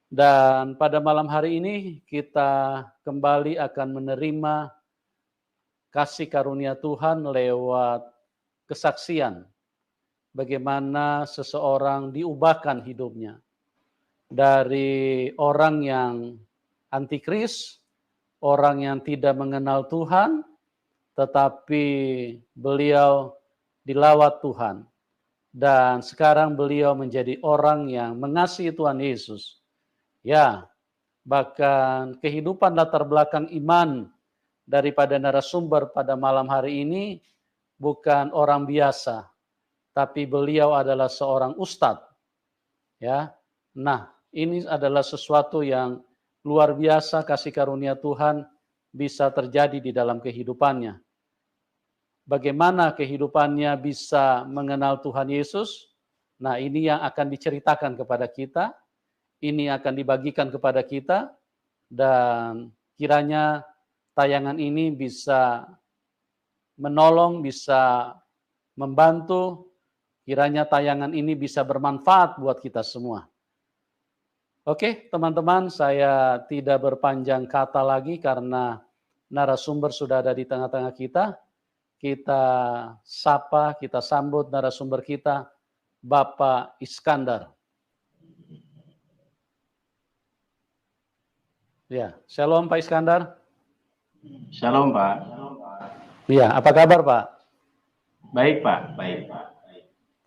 Dan pada malam hari ini kita kembali akan menerima kasih karunia Tuhan lewat kesaksian. Bagaimana seseorang diubahkan hidupnya. Dari orang yang antikris, orang yang tidak mengenal Tuhan, tetapi beliau dilawat Tuhan. Dan sekarang beliau menjadi orang yang mengasihi Tuhan Yesus. Ya, bahkan kehidupan latar belakang iman daripada narasumber pada malam hari ini bukan orang biasa, tapi beliau adalah seorang ustadz. Ya, nah ini adalah sesuatu yang luar biasa kasih karunia Tuhan bisa terjadi di dalam kehidupannya. Bagaimana kehidupannya bisa mengenal Tuhan Yesus? Nah ini yang akan diceritakan kepada kita, ini akan dibagikan kepada kita, dan kiranya tayangan ini bisa menolong, bisa membantu, kiranya tayangan ini bisa bermanfaat buat kita semua. Oke, teman-teman, saya tidak berpanjang kata lagi karena narasumber sudah ada di tengah-tengah kita. Kita sapa, kita sambut narasumber kita, Bapak Iskandar. Ya, shalom Pak Iskandar. Shalom Pak. Ya, apa kabar Pak? Baik Pak, baik Pak.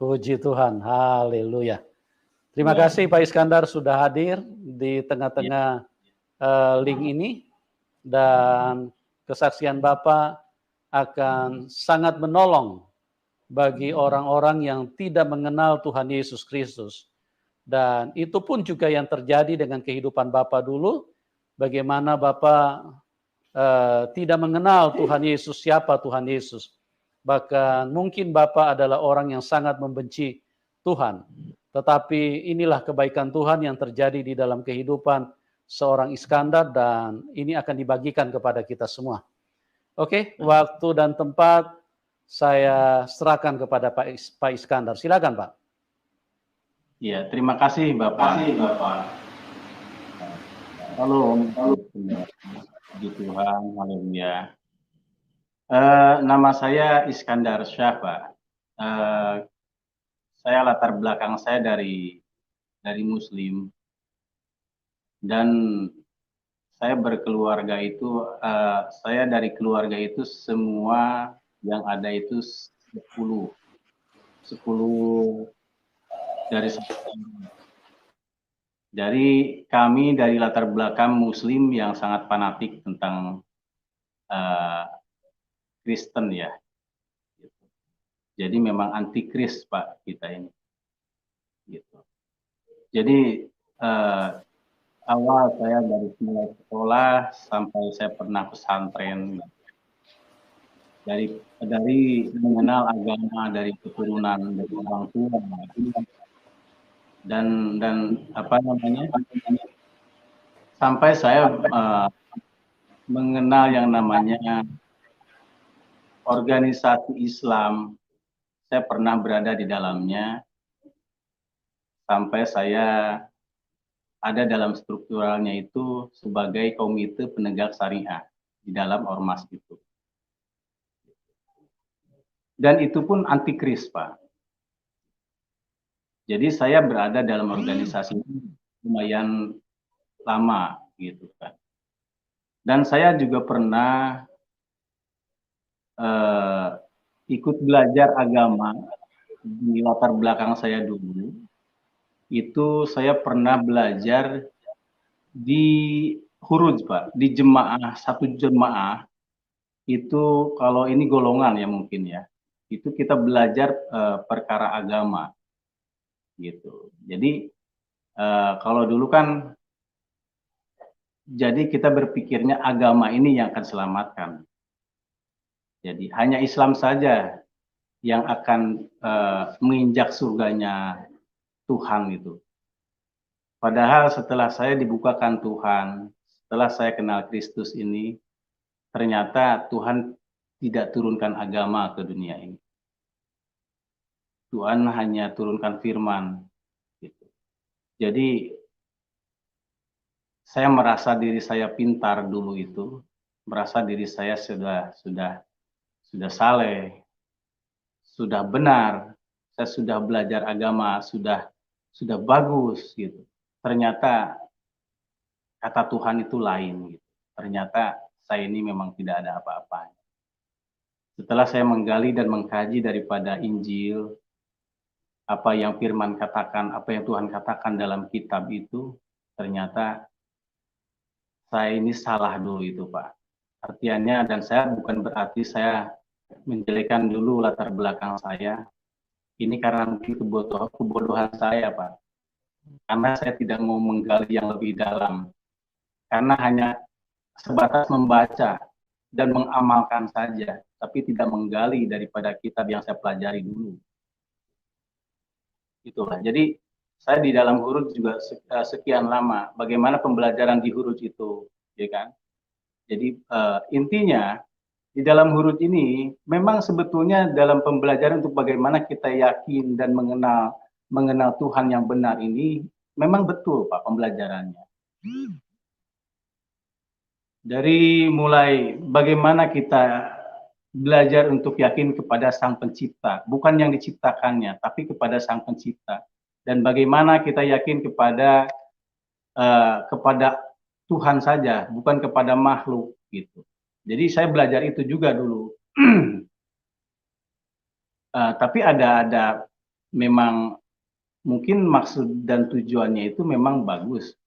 Puji Tuhan, haleluya. Terima kasih Pak Iskandar sudah hadir di tengah-tengah link ini, dan kesaksian Bapak akan sangat menolong bagi orang-orang yang tidak mengenal Tuhan Yesus Kristus. Dan itu pun juga yang terjadi dengan kehidupan Bapak dulu, bagaimana Bapak tidak mengenal Tuhan Yesus, siapa Tuhan Yesus. Bahkan mungkin Bapak adalah orang yang sangat membenci Tuhan. Tetapi inilah kebaikan Tuhan yang terjadi di dalam kehidupan seorang Iskandar, dan ini akan dibagikan kepada kita semua. Oke, waktu dan tempat saya serahkan kepada Pak Iskandar. Silakan Pak. Ya, terima kasih Bapak. Halo, puji Tuhan, haleluya. Nama saya Iskandar Syah Pak. Saya latar belakang saya dari Muslim, dan saya berkeluarga itu, saya dari keluarga itu semua yang ada itu 10 dari kami dari latar belakang Muslim yang sangat fanatik tentang Kristen ya. Jadi memang antikris Pak kita ini. Gitu. Jadi awal saya dari mulai sekolah sampai saya pernah pesantren, dari mengenal agama, dari keturunan, dari orang tua, dan apa namanya, sampai saya mengenal yang namanya organisasi Islam. Saya pernah berada di dalamnya sampai saya ada dalam strukturalnya itu sebagai komite penegak syariah di dalam ormas itu. Dan itu pun antikris Pak. Jadi saya berada dalam organisasi lumayan lama gitu kan. Dan saya juga pernah ikut belajar agama di latar belakang saya dulu. Itu saya pernah belajar di Huruj Pak, di jemaah, satu jemaah itu, kalau ini golongan ya mungkin ya, itu kita belajar perkara agama gitu. Jadi kalau dulu kan, jadi kita berpikirnya agama ini yang akan selamatkan. Jadi hanya Islam saja yang akan menginjak surganya Tuhan itu. Padahal setelah saya dibukakan Tuhan, setelah saya kenal Kristus ini, ternyata Tuhan tidak turunkan agama ke dunia ini. Tuhan hanya turunkan firman. Gitu. Jadi saya merasa diri saya pintar dulu itu, merasa diri saya sudah saleh, sudah benar, saya sudah belajar agama, sudah bagus gitu. Ternyata kata Tuhan itu lain gitu. Ternyata saya ini memang tidak ada apa-apanya. Setelah saya menggali dan mengkaji daripada Injil, apa yang firman katakan, apa yang Tuhan katakan dalam kitab itu, ternyata saya ini salah dulu itu, Pak. Artiannya, dan saya bukan berarti saya menjelekan dulu latar belakang saya. Ini karena mungkin kebodohan saya, Pak. Karena saya tidak mau menggali yang lebih dalam. Karena hanya sebatas membaca dan mengamalkan saja, tapi tidak menggali daripada kitab yang saya pelajari dulu. Itulah. Jadi saya di dalam Huruf juga sekian lama. Bagaimana pembelajaran di Huruf itu, ya kan? Jadi intinya di dalam Huruf ini memang sebetulnya dalam pembelajaran untuk bagaimana kita yakin dan mengenal Tuhan yang benar ini memang betul, Pak, pembelajarannya. Dari mulai bagaimana kita belajar untuk yakin kepada Sang Pencipta, bukan yang diciptakannya, tapi kepada Sang Pencipta. Dan bagaimana kita yakin kepada Tuhan saja, bukan kepada makhluk gitu. Jadi saya belajar itu juga dulu. Tapi ada memang mungkin maksud dan tujuannya itu memang bagus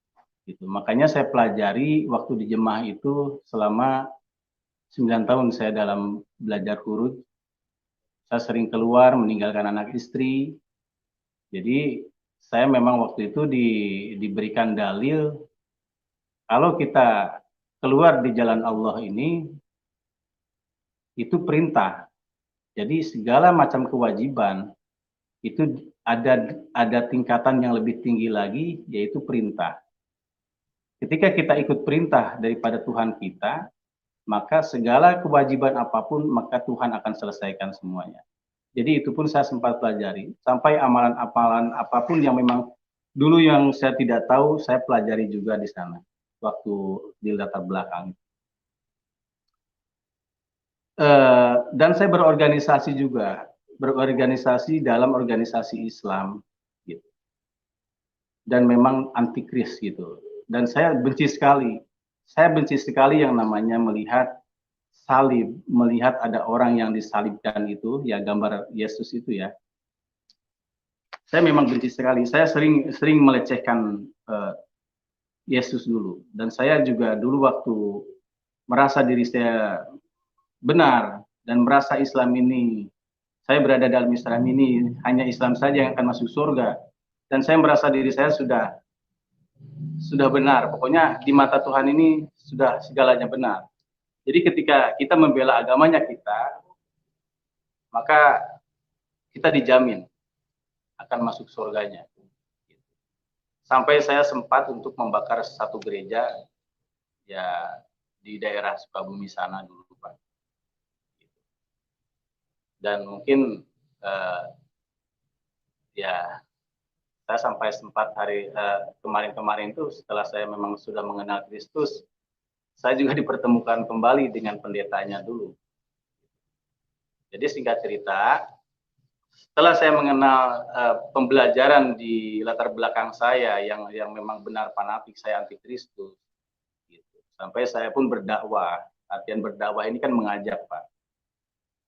gitu. Makanya saya pelajari waktu di Jemaah itu selama 9 tahun saya dalam belajar huruf. Saya sering keluar meninggalkan anak istri. Jadi saya memang waktu itu diberikan dalil kalau kita keluar di jalan Allah ini itu perintah. Jadi segala macam kewajiban itu ada tingkatan yang lebih tinggi lagi, yaitu perintah. Ketika kita ikut perintah daripada Tuhan kita, maka segala kewajiban apapun, maka Tuhan akan selesaikan semuanya. Jadi itu pun saya sempat pelajari, sampai amalan-amalan apapun yang memang dulu yang saya tidak tahu, saya pelajari juga di sana, waktu di latar belakang. Dan saya berorganisasi juga, berorganisasi dalam organisasi Islam, gitu. Dan memang antikris gitu. Dan saya benci sekali yang namanya melihat salib, melihat ada orang yang disalibkan itu, ya gambar Yesus itu ya. Saya memang benci sekali. Saya sering melecehkan Yesus dulu. Dan saya juga dulu waktu merasa diri saya benar dan merasa Islam ini, saya berada dalam Islam ini, hanya Islam saja yang akan masuk surga. Dan saya merasa diri saya sudah benar. Pokoknya di mata Tuhan ini sudah segalanya benar. Jadi ketika kita membela agamanya kita, maka kita dijamin akan masuk surganya. Sampai saya sempat untuk membakar satu gereja ya di daerah Sukabumi sana dulu, Pak. Dan mungkin ya saya sampai sempat kemarin-kemarin itu setelah saya memang sudah mengenal Kristus, saya juga dipertemukan kembali dengan pendetanya dulu. Jadi singkat cerita, setelah saya mengenal pembelajaran di latar belakang saya yang memang benar fanatik, saya anti Kristus, gitu. Sampai saya pun berdakwah. Artian berdakwah ini kan mengajak, Pak.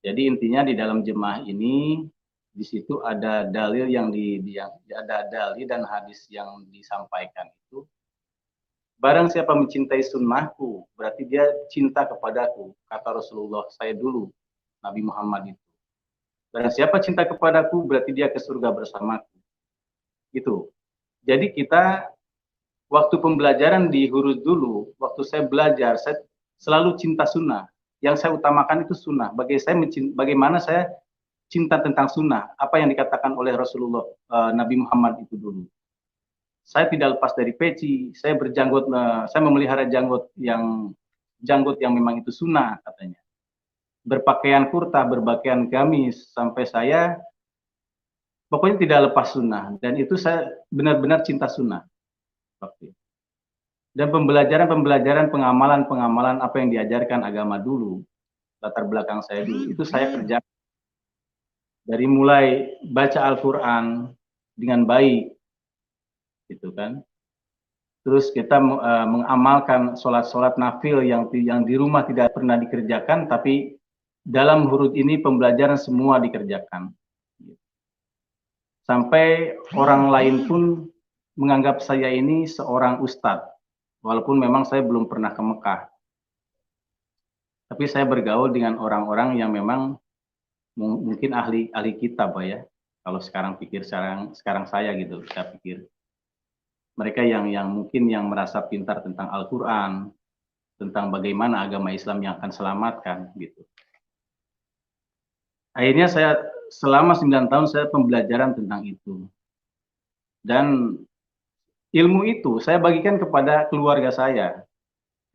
Jadi intinya di dalam jemaah ini, di situ ada dalil ada dalil dan hadis yang disampaikan itu. Barang siapa mencintai sunnahku, berarti dia cinta kepadaku, kata Rasulullah saya dulu, Nabi Muhammad itu. Barang siapa cinta kepadaku, berarti dia ke surga bersamaku. Gitu. Jadi kita, waktu pembelajaran di huruf dulu, waktu saya belajar, saya selalu cinta sunnah. Yang saya utamakan itu sunnah. Bagaimana saya cinta tentang sunnah, apa yang dikatakan oleh Rasulullah Nabi Muhammad itu dulu. Saya tidak lepas dari peci, saya berjanggut, saya memelihara janggut yang memang itu sunnah katanya. Berpakaian kurta, berpakaian gamis, sampai saya pokoknya tidak lepas sunnah. Dan itu saya benar-benar cinta sunnah. dan pembelajaran pengamalan apa yang diajarkan agama dulu, latar belakang saya dulu, itu saya kerjakan. Dari mulai baca Al-Quran dengan baik, gitu kan. Terus kita mengamalkan sholat-sholat nafil yang di rumah tidak pernah dikerjakan, tapi dalam huruf ini pembelajaran semua dikerjakan. Sampai orang lain pun menganggap saya ini seorang ustadz, walaupun memang saya belum pernah ke Mekah. Tapi saya bergaul dengan orang-orang yang memang mungkin ahli kitab, Pak, ya. Kalau sekarang pikir sekarang saya gitu, saya pikir mereka yang mungkin yang merasa pintar tentang Al-Quran, tentang bagaimana agama Islam yang akan selamatkan gitu. Akhirnya saya selama 9 tahun saya pembelajaran tentang itu. Dan ilmu itu saya bagikan kepada keluarga saya,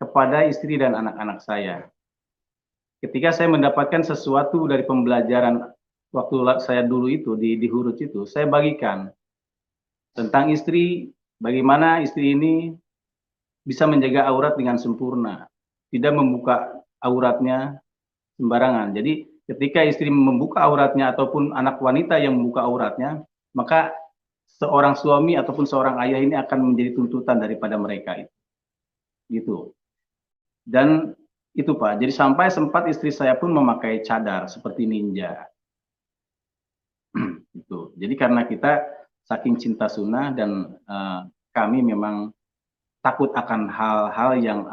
kepada istri dan anak-anak saya. Ketika saya mendapatkan sesuatu dari pembelajaran waktu saya dulu itu di Huruf itu, saya bagikan tentang istri, bagaimana istri ini bisa menjaga aurat dengan sempurna, tidak membuka auratnya sembarangan. Jadi ketika istri membuka auratnya ataupun anak wanita yang membuka auratnya, maka seorang suami ataupun seorang ayah ini akan menjadi tuntutan daripada mereka itu. Gitu. Dan itu Pak, jadi sampai sempat istri saya pun memakai cadar seperti ninja. Gitu. Jadi karena kita saking cinta sunnah dan kami memang takut akan hal-hal yang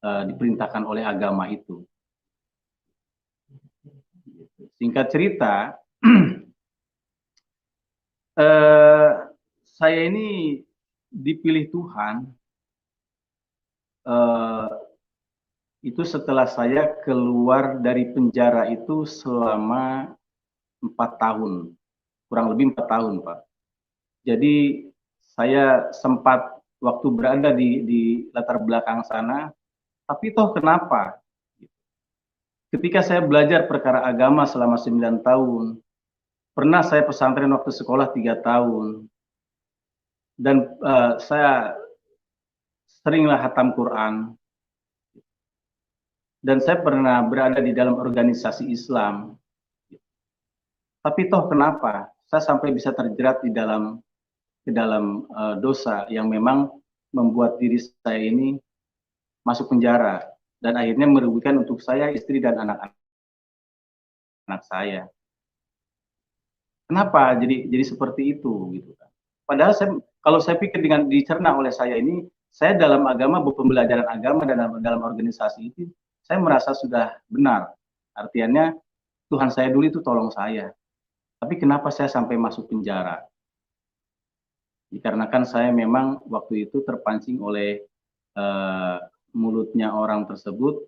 diperintahkan oleh agama itu. Singkat cerita, saya ini dipilih Tuhan itu setelah saya keluar dari penjara itu selama 4 tahun, kurang lebih 4 tahun, Pak. Jadi saya sempat waktu berada di latar belakang sana, tapi toh kenapa? Ketika saya belajar perkara agama selama 9 tahun, pernah saya pesantren waktu sekolah 3 tahun, dan saya seringlah hatam Quran, dan saya pernah berada di dalam organisasi Islam. Tapi toh kenapa saya sampai bisa terjerat ke dalam dosa yang memang membuat diri saya ini masuk penjara dan akhirnya merugikan untuk saya, istri dan anak-anak saya. Kenapa jadi seperti itu gitu kan? Padahal kalau saya pikir dengan dicerna oleh saya ini, saya dalam agama, pembelajaran agama dan dalam organisasi itu, saya merasa sudah benar. Artinya Tuhan saya dulu itu tolong saya. Tapi kenapa saya sampai masuk penjara? Dikarenakan saya memang waktu itu terpancing oleh mulutnya orang tersebut,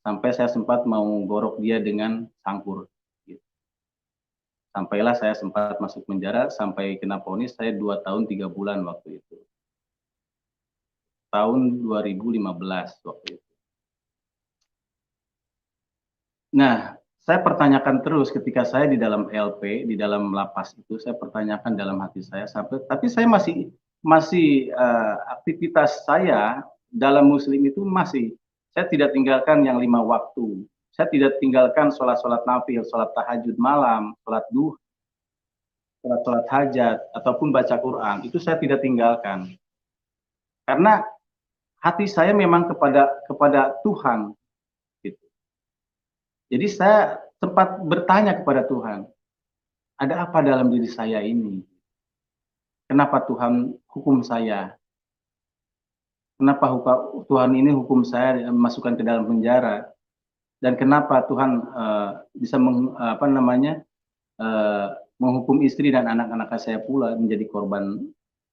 sampai saya sempat mau gorok dia dengan sangkur. Sampailah saya sempat masuk penjara, sampai kena vonis saya 2 tahun 3 bulan waktu itu. Tahun 2015 waktu itu. Nah, saya pertanyakan terus ketika saya di dalam LP, di dalam lapas itu, saya pertanyakan dalam hati saya, tapi saya masih aktivitas saya dalam Muslim itu masih, saya tidak tinggalkan yang 5 waktu. Saya tidak tinggalkan sholat-sholat nafil, sholat tahajud malam, sholat duha, sholat hajat, ataupun baca Quran. Itu saya tidak tinggalkan. Karena hati saya memang kepada Tuhan. Gitu. Jadi saya sempat bertanya kepada Tuhan, ada apa dalam diri saya ini? Kenapa Tuhan hukum saya? Kenapa Tuhan ini hukum saya masukkan ke dalam penjara? Dan kenapa Tuhan bisa menghukum istri dan anak-anak saya pula menjadi korban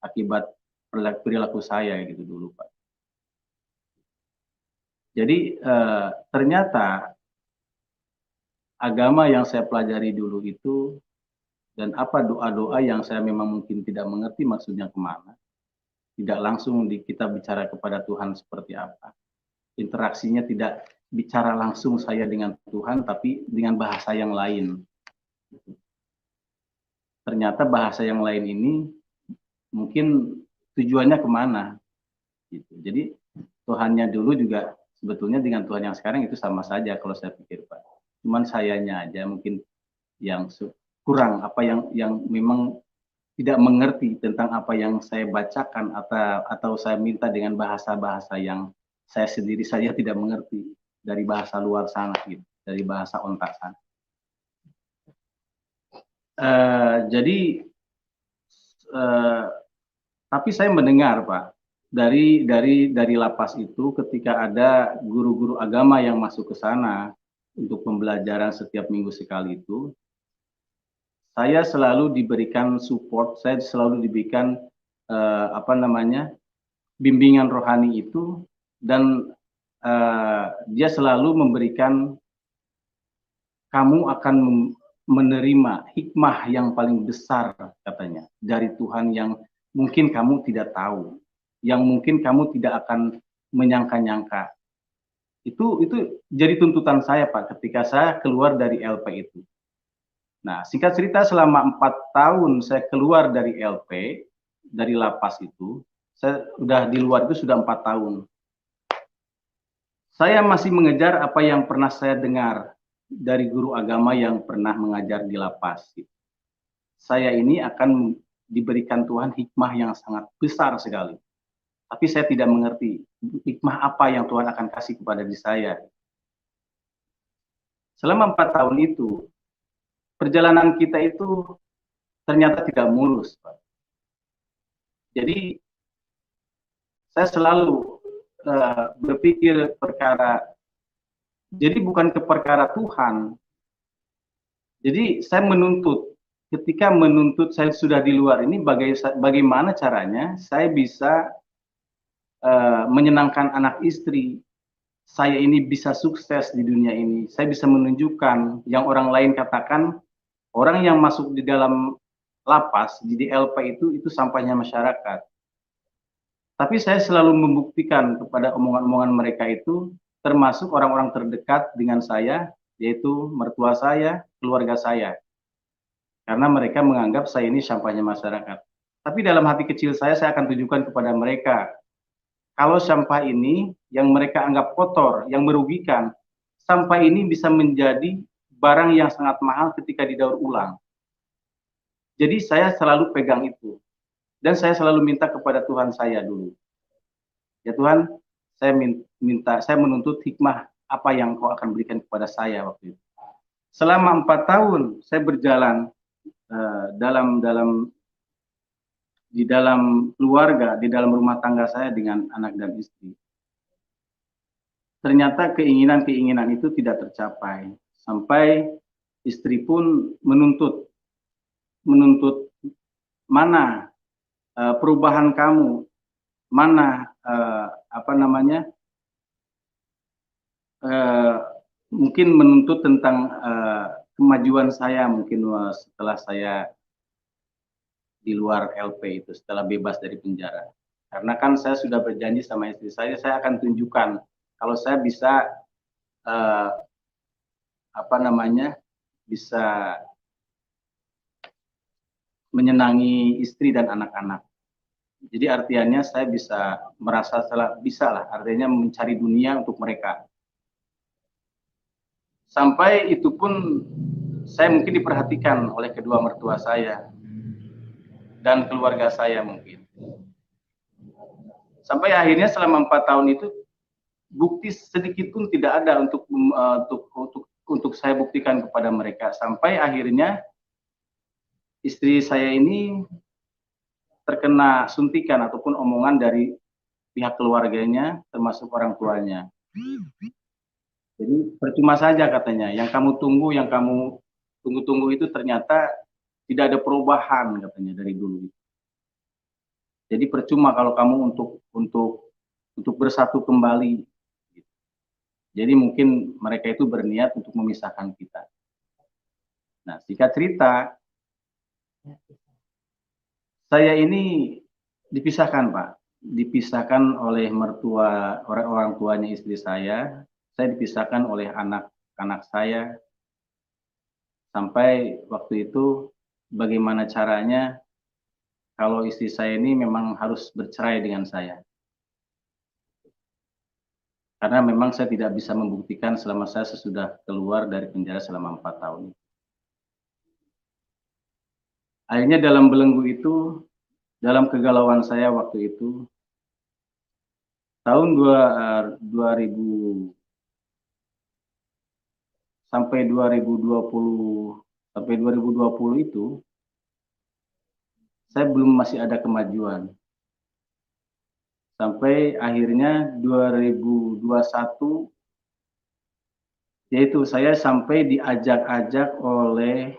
akibat perilaku saya gitu dulu, Pak. Jadi ternyata agama yang saya pelajari dulu itu dan apa doa-doa yang saya memang mungkin tidak mengerti maksudnya kemana, tidak langsung kita bicara kepada Tuhan seperti apa. Interaksinya tidak bicara langsung saya dengan Tuhan, tapi dengan bahasa yang lain. Ternyata bahasa yang lain ini mungkin tujuannya kemana? gitu. Jadi Tuhannya dulu juga sebetulnya dengan Tuhan yang sekarang itu sama saja kalau saya pikir Pak. Cuman sayanya aja mungkin yang kurang, apa yang memang tidak mengerti tentang apa yang saya bacakan atau saya minta dengan bahasa-bahasa yang saya sendiri saja tidak mengerti dari bahasa luar sana gitu, dari bahasa ontak sana. Jadi tapi saya mendengar Pak dari lapas itu ketika ada guru-guru agama yang masuk ke sana untuk pembelajaran setiap minggu sekali itu, saya selalu diberikan support, saya selalu diberikan bimbingan rohani itu, dan dia selalu memberikan, kamu akan menerima hikmah yang paling besar katanya dari Tuhan yang mungkin kamu tidak tahu, yang mungkin kamu tidak akan menyangka-nyangka. Itu jadi tuntutan saya Pak ketika saya keluar dari LP itu. Nah, singkat cerita selama 4 tahun saya keluar dari LP, dari lapas itu, saya sudah di luar itu sudah 4 tahun. Saya masih mengejar apa yang pernah saya dengar dari guru agama yang pernah mengajar di lapas. Saya ini akan diberikan Tuhan hikmah yang sangat besar sekali. Tapi saya tidak mengerti hikmah apa yang Tuhan akan kasih kepada diri saya. Selama 4 tahun itu, perjalanan kita itu ternyata tidak mulus, Pak. Jadi saya selalu berpikir perkara, jadi bukan ke perkara Tuhan. Jadi saya menuntut, ketika menuntut saya sudah di luar ini, bagaimana caranya saya bisa menyenangkan anak istri, saya ini bisa sukses di dunia ini, saya bisa menunjukkan yang orang lain katakan, orang yang masuk di dalam lapas, di DLP itu sampahnya masyarakat. Tapi saya selalu membuktikan kepada omongan-omongan mereka itu, termasuk orang-orang terdekat dengan saya, yaitu mertua saya, keluarga saya. Karena mereka menganggap saya ini sampahnya masyarakat. Tapi dalam hati kecil saya akan tunjukkan kepada mereka, kalau sampah ini yang mereka anggap kotor, yang merugikan, sampah ini bisa menjadi barang yang sangat mahal ketika didaur ulang. Jadi saya selalu pegang itu. Dan saya selalu minta kepada Tuhan saya dulu. Ya Tuhan, saya menuntut hikmah apa yang Kau akan berikan kepada saya waktu itu. Selama 4 tahun saya berjalan di dalam keluarga, di dalam rumah tangga saya dengan anak dan istri. Ternyata keinginan-keinginan itu tidak tercapai. Sampai istri pun menuntut mana perubahan kamu, mana mungkin menuntut tentang kemajuan saya mungkin setelah saya di luar LP itu, setelah bebas dari penjara. Karena kan saya sudah berjanji sama istri saya akan tunjukkan kalau saya bisa bisa menyenangi istri dan anak-anak. Jadi artinya saya bisa merasa artinya mencari dunia untuk mereka. Sampai itu pun saya mungkin diperhatikan oleh kedua mertua saya dan keluarga saya mungkin. Sampai akhirnya selama 4 tahun itu bukti sedikit pun tidak ada untuk saya buktikan kepada mereka. Sampai akhirnya istri saya ini terkena suntikan ataupun omongan dari pihak keluarganya termasuk orang tuanya. Jadi percuma saja katanya, yang kamu tunggu itu ternyata tidak ada perubahan katanya dari dulu. Jadi percuma kalau kamu untuk bersatu kembali. Jadi mungkin mereka itu berniat untuk memisahkan kita. Nah, singkat cerita, saya ini dipisahkan Pak, dipisahkan oleh orang tuanya istri saya dipisahkan oleh anak-anak saya, sampai waktu itu bagaimana caranya kalau istri saya ini memang harus bercerai dengan saya. Karena memang saya tidak bisa membuktikan selama saya sesudah keluar dari penjara selama 4 tahun. Akhirnya dalam belenggu itu, dalam kegalauan saya waktu itu, tahun 2000 sampai 2020 itu, saya belum masih ada kemajuan. Sampai akhirnya 2021, yaitu saya sampai diajak-ajak oleh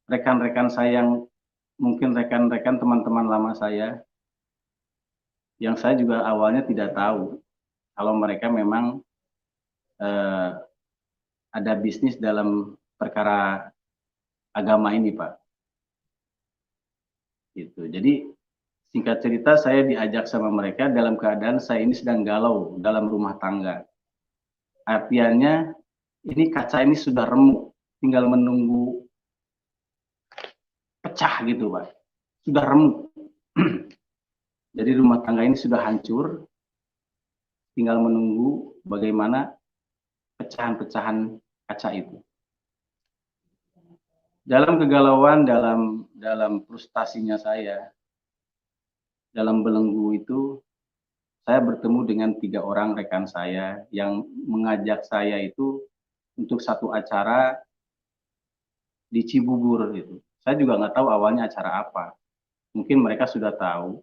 rekan-rekan saya yang mungkin rekan-rekan teman-teman lama saya, yang saya juga awalnya tidak tahu kalau mereka memang ada bisnis dalam perkara agama ini, Pak. Gitu. Jadi singkat cerita saya diajak sama mereka dalam keadaan saya ini sedang galau dalam rumah tangga. Artiannya ini kaca ini sudah remuk, tinggal menunggu pecah gitu, Pak. Sudah remuk. Jadi rumah tangga ini sudah hancur, tinggal menunggu bagaimana pecahan-pecahan kaca itu. Dalam kegalauan, dalam frustasinya saya, dalam belenggu itu, saya bertemu dengan 3 orang rekan saya yang mengajak saya itu untuk satu acara di Cibubur gitu. Saya juga nggak tahu awalnya acara apa. Mungkin mereka sudah tahu.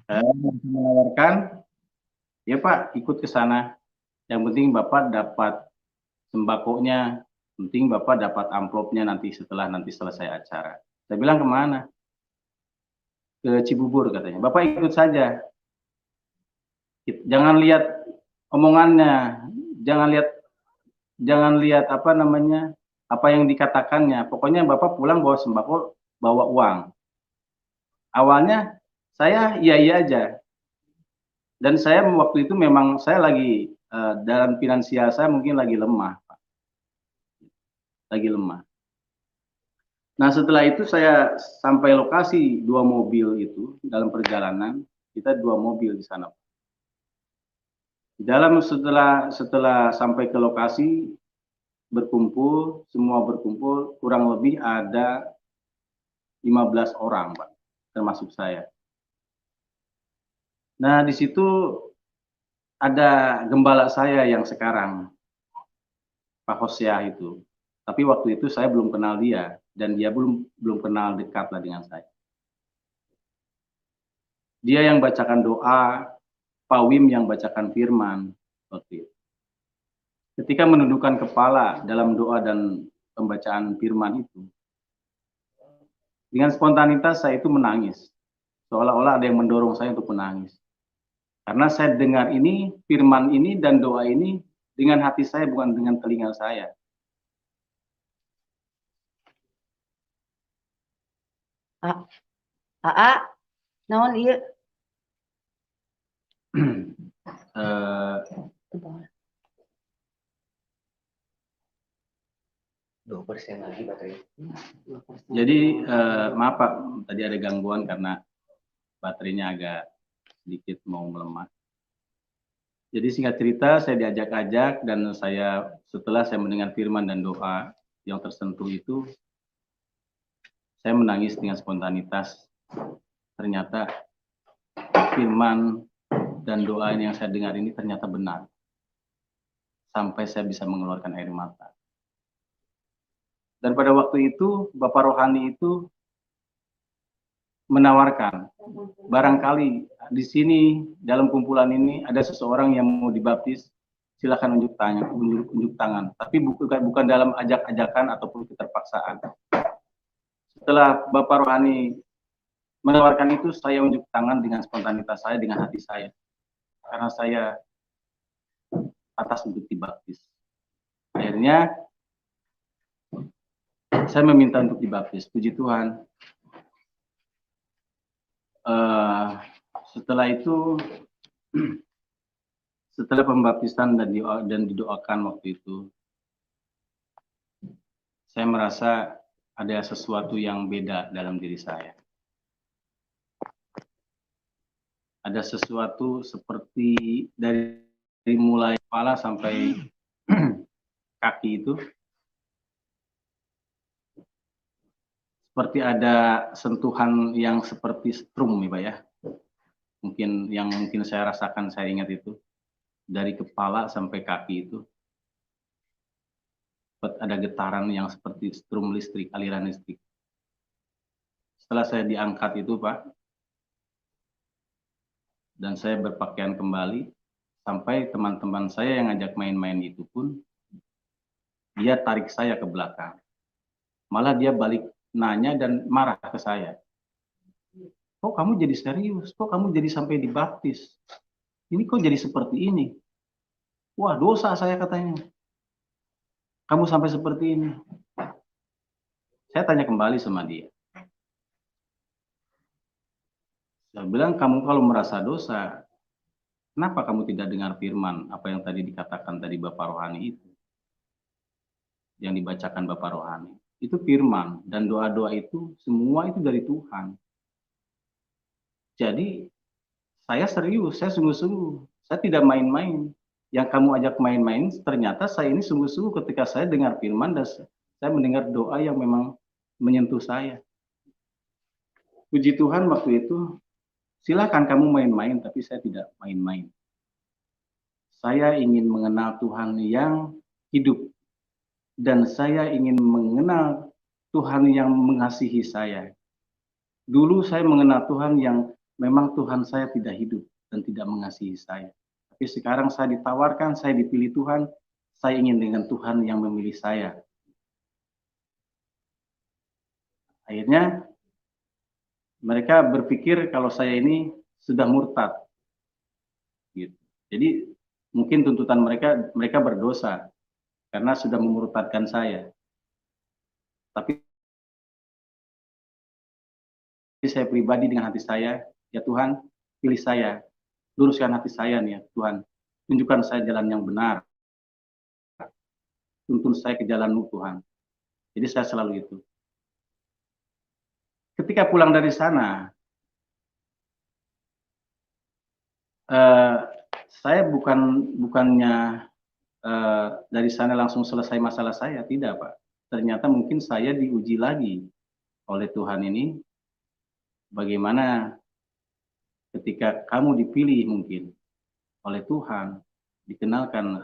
Saya menawarkan, ya Pak, ikut ke sana. Yang penting Bapak dapat sembakonya, penting Bapak dapat amplopnya nanti selesai acara. Saya bilang kemana? Ke Cibubur katanya. Bapak ikut saja. Jangan lihat omongannya, jangan lihat apa namanya, apa yang dikatakannya. Pokoknya Bapak pulang bawa sembako, bawa uang. Awalnya saya iya aja. Dan saya waktu itu memang saya lagi dalam finansial saya mungkin lagi lemah, Pak. Lagi lemah. Nah, setelah itu saya sampai lokasi 2 mobil itu dalam perjalanan, kita 2 mobil di sana. Setelah sampai ke lokasi berkumpul, semua berkumpul, kurang lebih ada 15 orang, Pak, termasuk saya. Nah, di situ ada gembala saya yang sekarang, Pak Hosea itu. Tapi waktu itu saya belum kenal dia dan dia belum kenal dekat lah dengan saya. Dia yang bacakan doa, Pak Wim yang bacakan firman waktu itu. Ketika menundukkan kepala dalam doa dan pembacaan firman itu, dengan spontanitas saya itu menangis. Seolah-olah ada yang mendorong saya untuk menangis. Karena saya dengar ini, firman ini dan doa ini dengan hati saya bukan dengan telinga saya. Naon ieu? 2% lagi baterai. Jadi maaf Pak, tadi ada gangguan karena baterainya agak sedikit mau melemah. Jadi singkat cerita saya diajak-ajak dan setelah saya mendengar firman dan doa yang tersentuh itu, saya menangis dengan spontanitas. Ternyata firman dan doa yang saya dengar ini ternyata benar. Sampai saya bisa mengeluarkan air mata. Dan pada waktu itu Bapak Rohani itu menawarkan, barangkali di sini dalam kumpulan ini ada seseorang yang mau dibaptis, silakan unjuk tangan. Tapi bukan dalam ajak-ajakan ataupun keterpaksaan. Setelah Bapak Rohani menawarkan itu, saya unjuk tangan dengan spontanitas saya, dengan hati saya. Karena saya atas untuk dibaptis. Akhirnya saya meminta untuk dibaptis. Puji Tuhan. Setelah itu, setelah pembaptisan dan didoakan waktu itu, saya merasa ada sesuatu yang beda dalam diri saya. ada sesuatu seperti dari mulai kepala sampai kaki itu seperti ada sentuhan yang seperti strum ya Pak ya. Mungkin saya rasakan, saya ingat itu dari kepala sampai kaki itu ada getaran yang seperti strum listrik, aliran listrik. Setelah saya diangkat itu Pak, dan saya berpakaian kembali, sampai teman-teman saya yang ngajak main-main itu pun dia tarik saya ke belakang. Malah dia balik nanya dan marah ke saya. Kok kamu jadi serius? Kok kamu jadi sampai dibaptis? Ini kok jadi seperti ini? Wah, dosa saya katanya. Kamu sampai seperti ini. Saya tanya kembali sama dia. Saya bilang, kamu kalau merasa dosa, kenapa kamu tidak dengar firman apa yang tadi dikatakan tadi Bapak Rohani itu? Yang dibacakan Bapak Rohani. Itu firman, dan doa-doa itu, semua itu dari Tuhan. Jadi, saya serius, saya sungguh-sungguh. Saya tidak main-main. Yang kamu ajak main-main, ternyata saya ini sungguh-sungguh ketika saya dengar firman dan saya mendengar doa yang memang menyentuh saya. Puji Tuhan waktu itu, silakan kamu main-main, tapi saya tidak main-main. Saya ingin mengenal Tuhan yang hidup. Dan saya ingin mengenal Tuhan yang mengasihi saya. Dulu saya mengenal Tuhan yang memang Tuhan saya tidak hidup dan tidak mengasihi saya. Tapi sekarang saya ditawarkan, saya dipilih Tuhan, saya ingin dengan Tuhan yang memilih saya. Akhirnya mereka berpikir kalau saya ini sudah murtad. Gitu. Jadi mungkin tuntutan mereka berdosa karena sudah memurtadkan saya. Tapi saya pribadi dengan hati saya, ya Tuhan, pilih saya. Luruskan hati saya nih ya Tuhan. Tunjukkan saya jalan yang benar. Tuntun saya ke jalan-Mu Tuhan. Jadi saya selalu itu. Ketika pulang dari sana, saya bukannya dari sana langsung selesai masalah saya, tidak Pak. Ternyata mungkin saya diuji lagi oleh Tuhan ini. Bagaimana ketika kamu dipilih mungkin oleh Tuhan, dikenalkan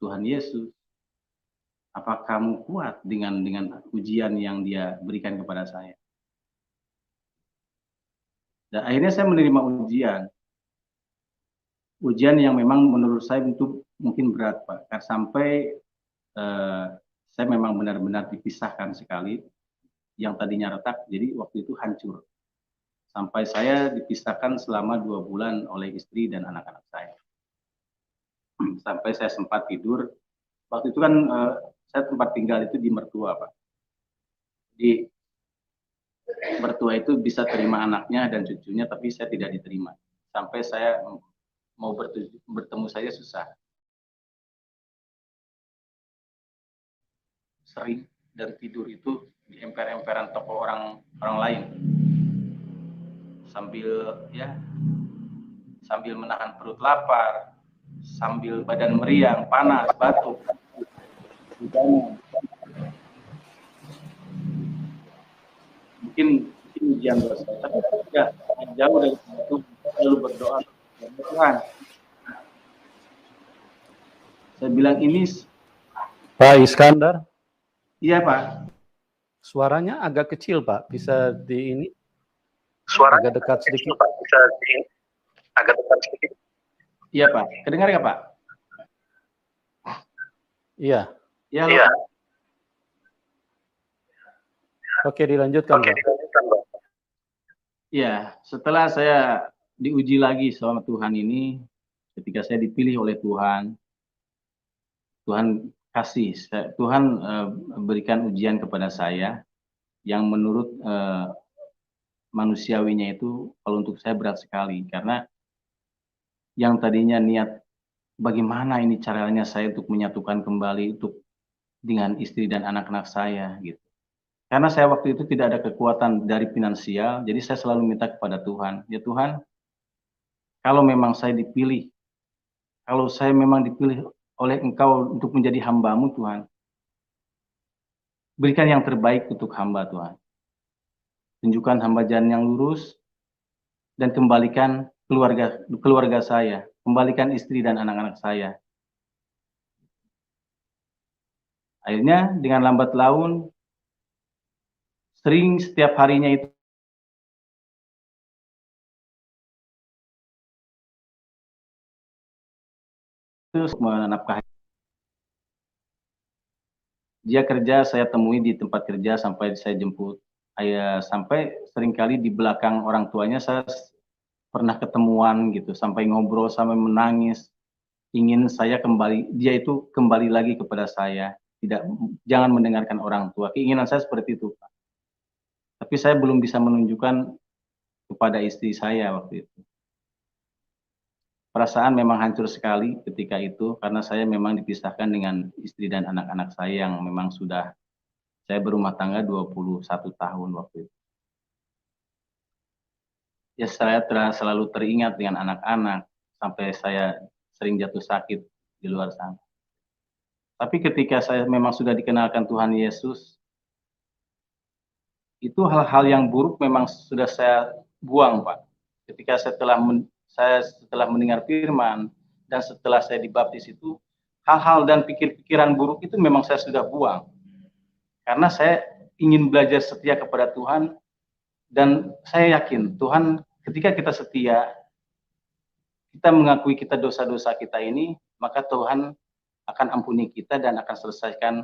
Tuhan Yesus, apa kamu kuat dengan ujian yang Dia berikan kepada saya? Dan akhirnya saya menerima ujian yang memang menurut saya itu mungkin berat Pak, karena sampai saya memang benar-benar dipisahkan sekali, yang tadinya retak jadi waktu itu hancur. Sampai saya dipisahkan selama 2 bulan oleh istri dan anak-anak saya. Sampai saya sempat tidur, waktu itu kan saya tempat tinggal itu di mertua Pak. Di mertua itu bisa terima anaknya dan cucunya, tapi saya tidak diterima. Sampai saya mau bertemu saya susah. Sering dan tidur itu di emper-emperan toko orang lain. Sambil menahan perut lapar, sambil badan meriang, panas, batuk. Mungkin ujian dosa, tapi tidak jauh dari itu, lalu berdoa Tuhan. Saya bilang ini Pak Iskandar. Iya Pak. Suaranya agak kecil Pak, bisa di ini? Suaranya agak dekat sedikit Pak, bisa agak dekat sedikit. Iya Pak, kedengar nggak Pak? Iya. Iya. Oke, dilanjutkan Pak. Iya, setelah saya diuji lagi sama Tuhan ini, ketika saya dipilih oleh Tuhan, Tuhan kasih, Tuhan berikan ujian kepada saya yang menurut manusiawinya itu kalau untuk saya berat sekali, karena yang tadinya niat bagaimana ini caranya saya untuk menyatukan kembali dengan istri dan anak-anak saya gitu. Karena saya waktu itu tidak ada kekuatan dari finansial, jadi saya selalu minta kepada Tuhan, ya Tuhan, kalau memang saya dipilih, kalau saya memang dipilih oleh Engkau untuk menjadi hamba-Mu Tuhan, berikan yang terbaik untuk hamba Tuhan. Tunjukkan hamba jalan yang lurus, dan kembalikan keluarga saya, kembalikan istri dan anak-anak saya. Akhirnya dengan lambat laun, sering setiap harinya itu menafkahi. Dia kerja, saya temui di tempat kerja sampai saya jemput. Sampai seringkali di belakang orang tuanya saya pernah ketemuan gitu, sampai ngobrol, sampai menangis. Ingin saya kembali, dia itu kembali lagi kepada saya. Jangan mendengarkan orang tua. Keinginan saya seperti itu, Pak. Tapi saya belum bisa menunjukkan kepada istri saya waktu itu. Perasaan memang hancur sekali ketika itu, karena saya memang dipisahkan dengan istri dan anak-anak saya yang memang sudah, saya berumah tangga 21 tahun waktu itu. Ya, saya selalu teringat dengan anak-anak, sampai saya sering jatuh sakit di luar sana. Tapi ketika saya memang sudah dikenalkan Tuhan Yesus, itu hal-hal yang buruk memang sudah saya buang, Pak. Ketika setelah mendengar firman, dan setelah saya dibaptis itu, hal-hal dan pikiran buruk itu memang saya sudah buang. Karena saya ingin belajar setia kepada Tuhan, dan saya yakin Tuhan ketika kita setia, kita mengakui kita dosa-dosa kita ini, maka Tuhan akan ampuni kita dan akan selesaikan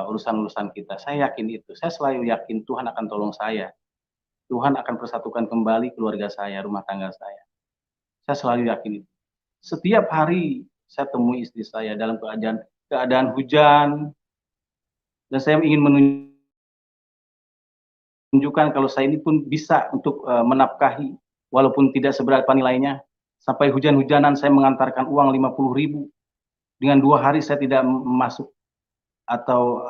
urusan-urusan kita. Saya yakin itu. Saya selalu yakin Tuhan akan tolong saya. Tuhan akan persatukan kembali keluarga saya, rumah tangga saya. Saya selalu yakin itu. Setiap hari saya temui istri saya dalam keadaan hujan, dan saya ingin menunjukkan kalau saya ini pun bisa untuk menafkahi, walaupun tidak seberapa nilainya. Sampai hujan-hujanan saya mengantarkan uang 50.000. Dengan 2 hari saya tidak masuk, atau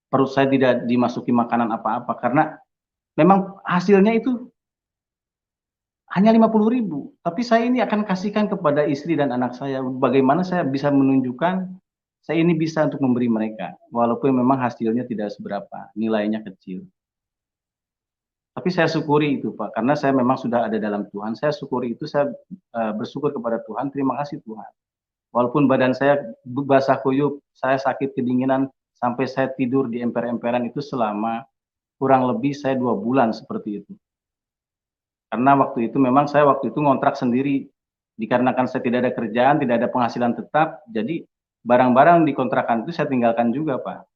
perut saya tidak dimasuki makanan apa-apa, karena memang hasilnya itu hanya 50.000. Tapi saya ini akan kasihkan kepada istri dan anak saya. Bagaimana saya bisa menunjukkan saya ini bisa untuk memberi mereka, walaupun memang hasilnya tidak seberapa, nilainya kecil. Tapi saya syukuri itu, Pak, karena saya memang sudah ada dalam Tuhan. Saya syukuri itu, saya bersyukur kepada Tuhan. Terima kasih Tuhan. Walaupun badan saya basah kuyup, saya sakit kedinginan, sampai saya tidur di emper-emperan itu selama kurang lebih saya 2 bulan seperti itu. Karena waktu itu memang saya ngontrak sendiri, dikarenakan saya tidak ada kerjaan, tidak ada penghasilan tetap, jadi barang-barang di kontrakan itu saya tinggalkan juga, Pak.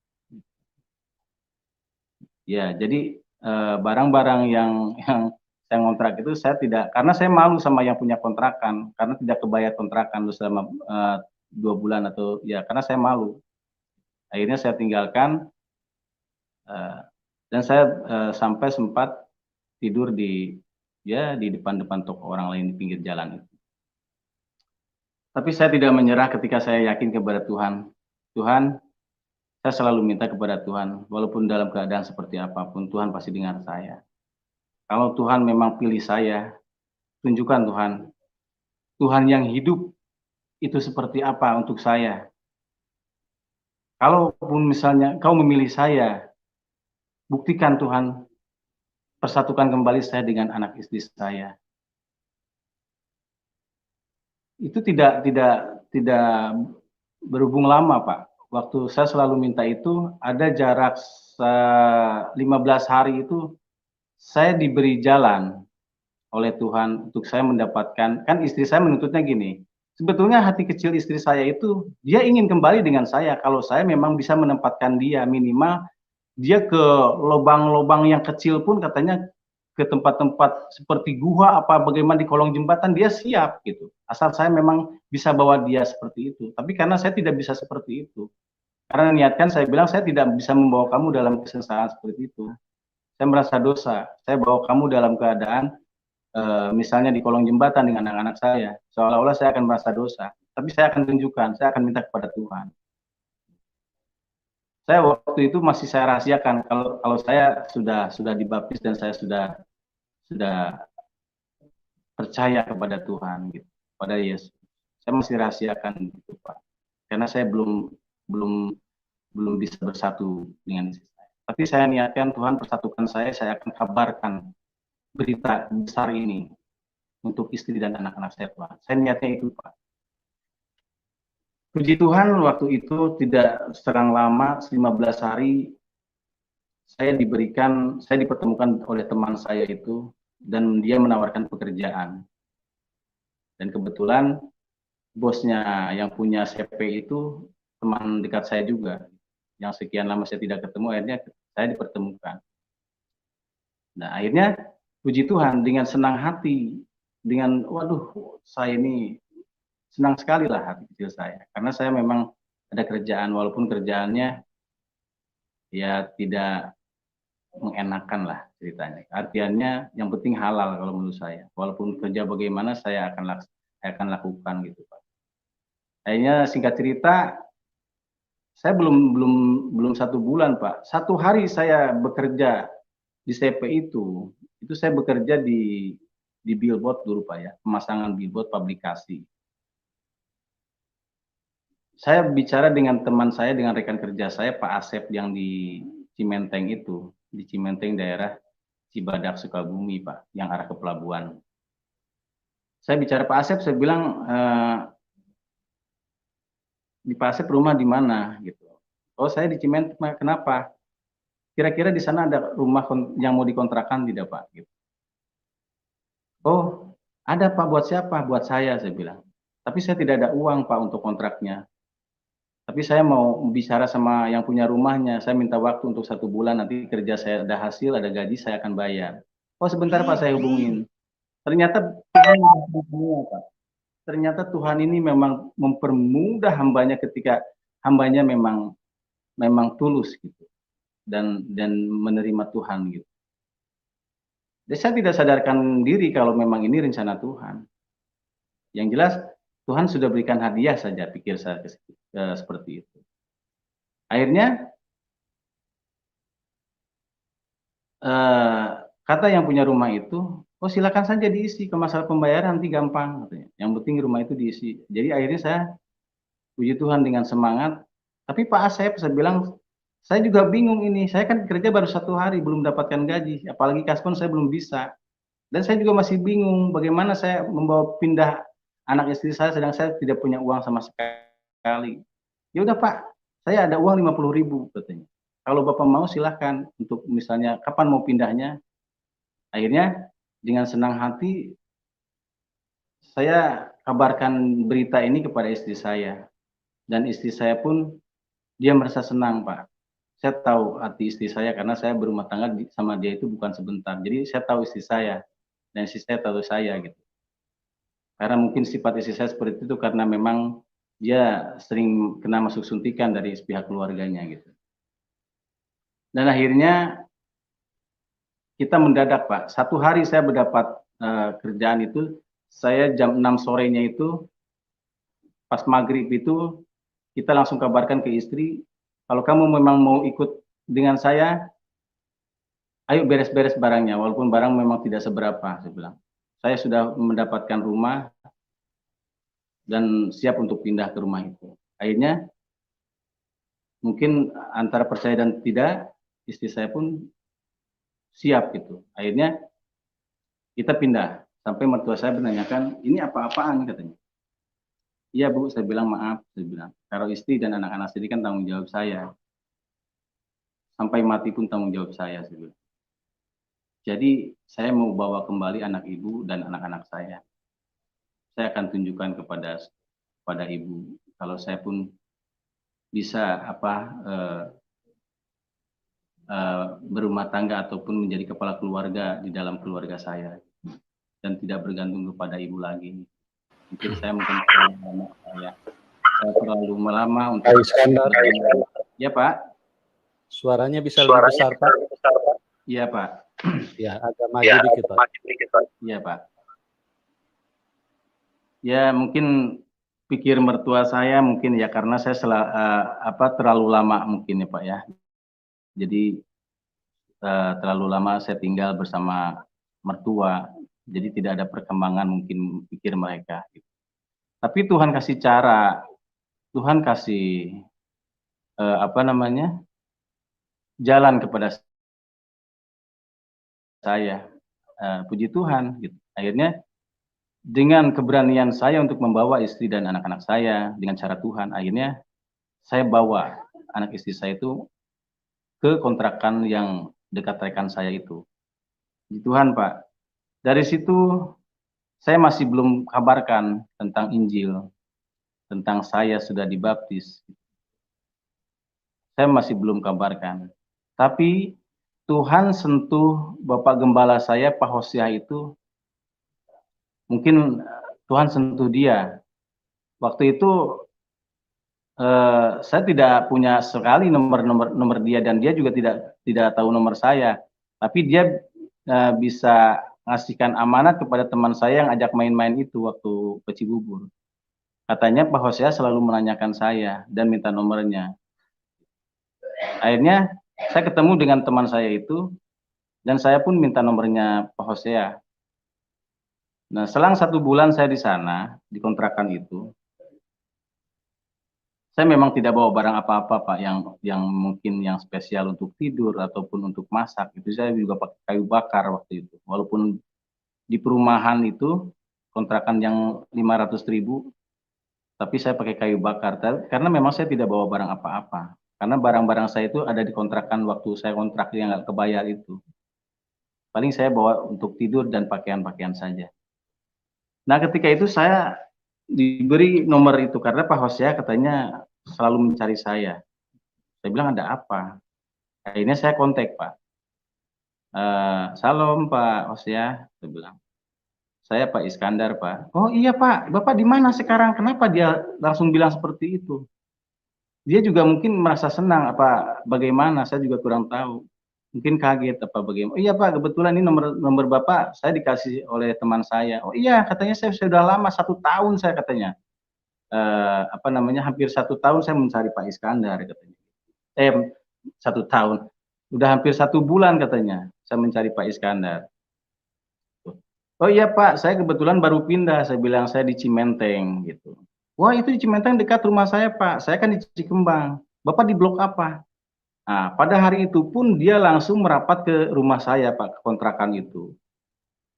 Ya, jadi barang-barang yang saya ngontrak itu saya tidak, karena saya malu sama yang punya kontrakan, karena tidak kebayar kontrakan selama 2 bulan atau ya, karena saya malu. Akhirnya saya tinggalkan, dan saya sampai sempat tidur di depan toko orang lain di pinggir jalan itu. Tapi saya tidak menyerah ketika saya yakin kepada Tuhan. Tuhan, saya selalu minta kepada Tuhan, walaupun dalam keadaan seperti apapun, Tuhan pasti dengar saya. Kalau Tuhan memang pilih saya, tunjukkan Tuhan. Tuhan yang hidup itu seperti apa untuk saya. Kalaupun misalnya Kau memilih saya, buktikan Tuhan, persatukan kembali saya dengan anak istri saya. Itu tidak berhubung lama, Pak. Waktu saya selalu minta itu, ada jarak 15 hari itu, saya diberi jalan oleh Tuhan untuk saya mendapatkan, kan istri saya menuntutnya gini, sebetulnya hati kecil istri saya itu, dia ingin kembali dengan saya, kalau saya memang bisa menempatkan dia, minimal dia ke lubang-lubang yang kecil pun katanya, ke tempat-tempat seperti gua apa bagaimana di kolong jembatan, dia siap gitu. Asal saya memang bisa bawa dia seperti itu. Tapi karena saya tidak bisa seperti itu. Karena niatkan saya bilang saya tidak bisa membawa kamu dalam kesengsaraan seperti itu. Saya merasa dosa. Saya bawa kamu dalam keadaan misalnya di kolong jembatan dengan anak-anak saya. Seolah-olah saya akan merasa dosa. Tapi saya akan tunjukkan, saya akan minta kepada Tuhan. Saya waktu itu masih saya rahasiakan kalau saya sudah dibaptis dan saya sudah percaya kepada Tuhan gitu, pada Yesus. Saya masih rahasiakan gitu Pak, karena saya belum bisa bersatu dengan istri saya. Tapi saya niatkan Tuhan persatukan saya akan kabarkan berita besar ini untuk istri dan anak-anak saya Pak. Saya niatnya itu Pak. Puji Tuhan waktu itu tidak serang lama, 15 hari saya dipertemukan oleh teman saya itu, dan dia menawarkan pekerjaan. Dan kebetulan bosnya yang punya CP itu teman dekat saya juga. Yang sekian lama saya tidak ketemu, akhirnya saya dipertemukan. Nah, akhirnya puji Tuhan dengan senang hati, dengan waduh, saya ini senang sekali lah hati kecil saya. Karena saya memang ada kerjaan, walaupun kerjaannya ya tidak mengenakan lah ceritanya. Artinya yang penting halal kalau menurut saya. Walaupun kerja bagaimana saya akan lakukan gitu Pak. Akhirnya singkat cerita, saya belum 1 bulan Pak. 1 hari saya bekerja di CP itu saya bekerja di billboard dulu Pak ya, pemasangan billboard publikasi. Saya bicara dengan teman saya, dengan rekan kerja saya Pak Asep yang di Cimenteng itu, di Cimenteng daerah Cibadak Sukabumi Pak, yang arah ke pelabuhan. Saya bicara Pak Asep, saya bilang, di Pak Asep rumah di mana gitu. Oh saya di Cimenteng, kenapa? Kira-kira di sana ada rumah yang mau dikontrakan tidak Pak? Gitu. Oh ada Pak, buat siapa? Buat saya bilang. Tapi saya tidak ada uang Pak untuk kontraknya. Tapi saya mau bicara sama yang punya rumahnya, saya minta waktu untuk 1 bulan, nanti kerja saya ada hasil, ada gaji, saya akan bayar. Oh sebentar Pak, saya hubungin. Ternyata Tuhan Pak. Ternyata Tuhan ini memang mempermudah hambanya ketika hambanya memang tulus gitu dan menerima Tuhan gitu. Dan saya tidak sadarkan diri kalau memang ini rencana Tuhan. Yang jelas Tuhan sudah berikan hadiah saja, pikir saya seperti itu. Akhirnya kata yang punya rumah itu, oh silakan saja diisi, ke masalah pembayaran nanti gampang katanya. Yang penting rumah itu diisi. Jadi akhirnya saya puji Tuhan dengan semangat. Tapi Pak Asep, saya bilang, saya juga bingung ini. Saya kan kerja baru 1 hari, belum dapatkan gaji. Apalagi kaspon saya belum bisa. Dan saya juga masih bingung bagaimana saya membawa pindah anak istri saya, sedang saya tidak punya uang sama sekali. Ya udah Pak, saya ada uang 50.000 katanya. Kalau Bapak mau silahkan untuk misalnya kapan mau pindahnya. Akhirnya dengan senang hati saya kabarkan berita ini kepada istri saya. Dan istri saya pun dia merasa senang Pak. Saya tahu hati istri saya karena saya berumah tangga sama dia itu bukan sebentar. Jadi saya tahu istri saya dan istri saya tahu saya gitu. Karena mungkin sifat istri saya seperti itu karena memang dia sering kena masuk suntikan dari pihak keluarganya gitu. Dan akhirnya kita mendadak Pak. 1 hari saya mendapat kerjaan itu, saya jam 6 sorenya itu, pas maghrib itu, kita langsung kabarkan ke istri, kalau kamu memang mau ikut dengan saya, ayo beres-beres barangnya, walaupun barang memang tidak seberapa, saya bilang. Saya sudah mendapatkan rumah dan siap untuk pindah ke rumah itu. Akhirnya mungkin antara percaya dan tidak, istri saya pun siap gitu. Akhirnya kita pindah. Sampai mertua saya menanyakan, ini apa-apaan katanya. Iya Bu, saya bilang maaf, saya bilang. Kalau istri dan anak-anak sendiri kan tanggung jawab saya. Sampai mati pun tanggung jawab saya bilang. Jadi saya mau bawa kembali anak ibu dan anak-anak saya. Saya akan tunjukkan kepada ibu kalau saya pun bisa berumah tangga ataupun menjadi kepala keluarga di dalam keluarga saya dan tidak bergantung kepada ibu lagi. Mungkin saya saya terlalu lama untuk ya Pak. Suaranya bisa lebih besar Pak. Iya Pak. Ya, agak maju dikit Pak. Iya Pak. Ya mungkin pikir mertua saya mungkin ya karena saya terlalu lama mungkin ya Pak ya. Jadi terlalu lama saya tinggal bersama mertua Jadi tidak ada perkembangan mungkin pikir mereka. Gitu. Tapi Tuhan kasih cara, Tuhan kasih jalan kepada saya. Puji Tuhan. Gitu. Akhirnya dengan keberanian saya untuk membawa istri dan anak-anak saya dengan cara Tuhan, akhirnya saya bawa anak istri saya itu ke kontrakan yang dekat rekan saya itu. Puji Tuhan, Pak. Dari situ saya masih belum kabarkan tentang Injil, tentang saya sudah dibaptis. Saya masih belum kabarkan. Tapi Tuhan sentuh Bapak Gembala saya, Pak Hosea itu, mungkin Tuhan sentuh dia. Waktu itu saya tidak punya sekali nomor dia, dan dia juga tidak tahu nomor saya. Tapi dia bisa ngasihkan amanat kepada teman saya yang ajak main-main itu waktu ke Cibubur. Katanya Pak Hosea selalu menanyakan saya dan minta nomornya. Akhirnya saya ketemu dengan teman saya itu, dan saya pun minta nomornya Pak Hosea. Nah, selang 1 bulan saya di sana, di kontrakan itu, saya memang tidak bawa barang apa-apa, Pak, yang mungkin yang spesial untuk tidur ataupun untuk masak. Itu saya juga pakai kayu bakar waktu itu. Walaupun di perumahan itu, kontrakan yang 500.000, tapi saya pakai kayu bakar. Karena memang saya tidak bawa barang apa-apa. Karena barang-barang saya itu ada di kontrakan waktu saya kontrak yang nggak kebayar itu. Paling saya bawa untuk tidur dan pakaian-pakaian saja. Nah, ketika itu saya diberi nomor itu karena Pak Hosea katanya selalu mencari saya. Saya bilang ada apa? Akhirnya saya kontak, Pak. Salam Pak Hosea, saya bilang. Saya Pak Iskandar, Pak. Oh iya Pak, Bapak di mana sekarang? Kenapa dia langsung bilang seperti itu? Dia juga mungkin merasa senang apa bagaimana, saya juga kurang tahu. Mungkin kaget apa bagaimana. Oh iya Pak, kebetulan ini nomor Bapak saya dikasih oleh teman saya. Oh iya, katanya saya sudah lama 1 tahun saya katanya. Hampir 1 tahun saya mencari Pak Iskandar katanya. 1 tahun. Udah hampir 1 bulan katanya saya mencari Pak Iskandar. Oh iya Pak, saya kebetulan baru pindah, saya bilang saya di Cimenteng gitu. Wah itu di Cimenteng dekat rumah saya Pak, saya kan di Cikembang. Bapak di blok apa? Nah, pada hari itu pun dia langsung merapat ke rumah saya Pak, ke kontrakan itu.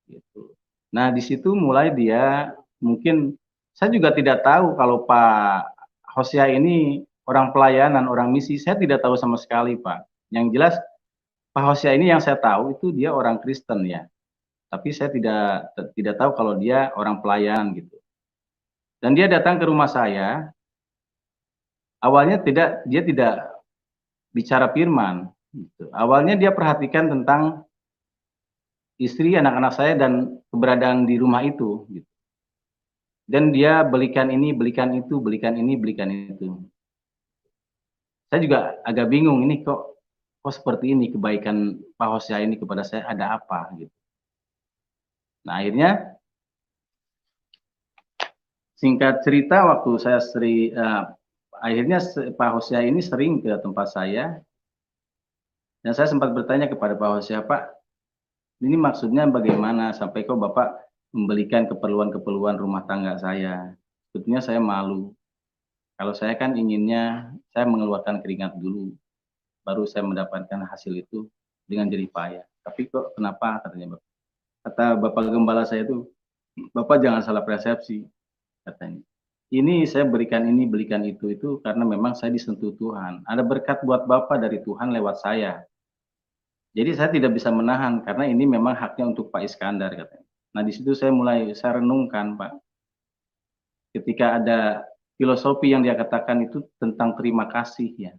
Gitu. Nah di situ mulai dia, mungkin saya juga tidak tahu kalau Pak Hosea ini orang pelayanan, orang misi, saya tidak tahu sama sekali Pak. Yang jelas Pak Hosea ini yang saya tahu itu dia orang Kristen ya. Tapi saya tidak tahu kalau dia orang pelayanan gitu. Dan dia datang ke rumah saya, awalnya dia tidak bicara firman. Gitu. Awalnya dia perhatikan tentang istri, anak-anak saya, dan keberadaan di rumah itu. Gitu. Dan dia belikan ini, belikan itu, belikan ini, belikan itu. Saya juga agak bingung, ini kok seperti ini kebaikan Pak Hosea ini kepada saya, ada apa? Gitu. Nah akhirnya, singkat cerita, waktu saya akhirnya Pak Hosea ini sering ke tempat saya, dan saya sempat bertanya kepada Pak Hosea, Pak, ini maksudnya bagaimana sampai kok Bapak membelikan keperluan-keperluan rumah tangga saya? Sebetulnya saya malu. Kalau saya kan inginnya saya mengeluarkan keringat dulu, baru saya mendapatkan hasil itu dengan jerih payah. Tapi kok kenapa katanya Bapak? Kata Bapak Gembala saya itu, Bapak jangan salah persepsi. Katanya. Ini saya berikan ini, belikan itu karena memang saya disentuh Tuhan. Ada berkat buat Bapak dari Tuhan lewat saya. Jadi saya tidak bisa menahan karena ini memang haknya untuk Pak Iskandar katanya. Nah di situ saya renungkan Pak. Ketika ada filosofi yang dia katakan itu tentang terima kasih ya.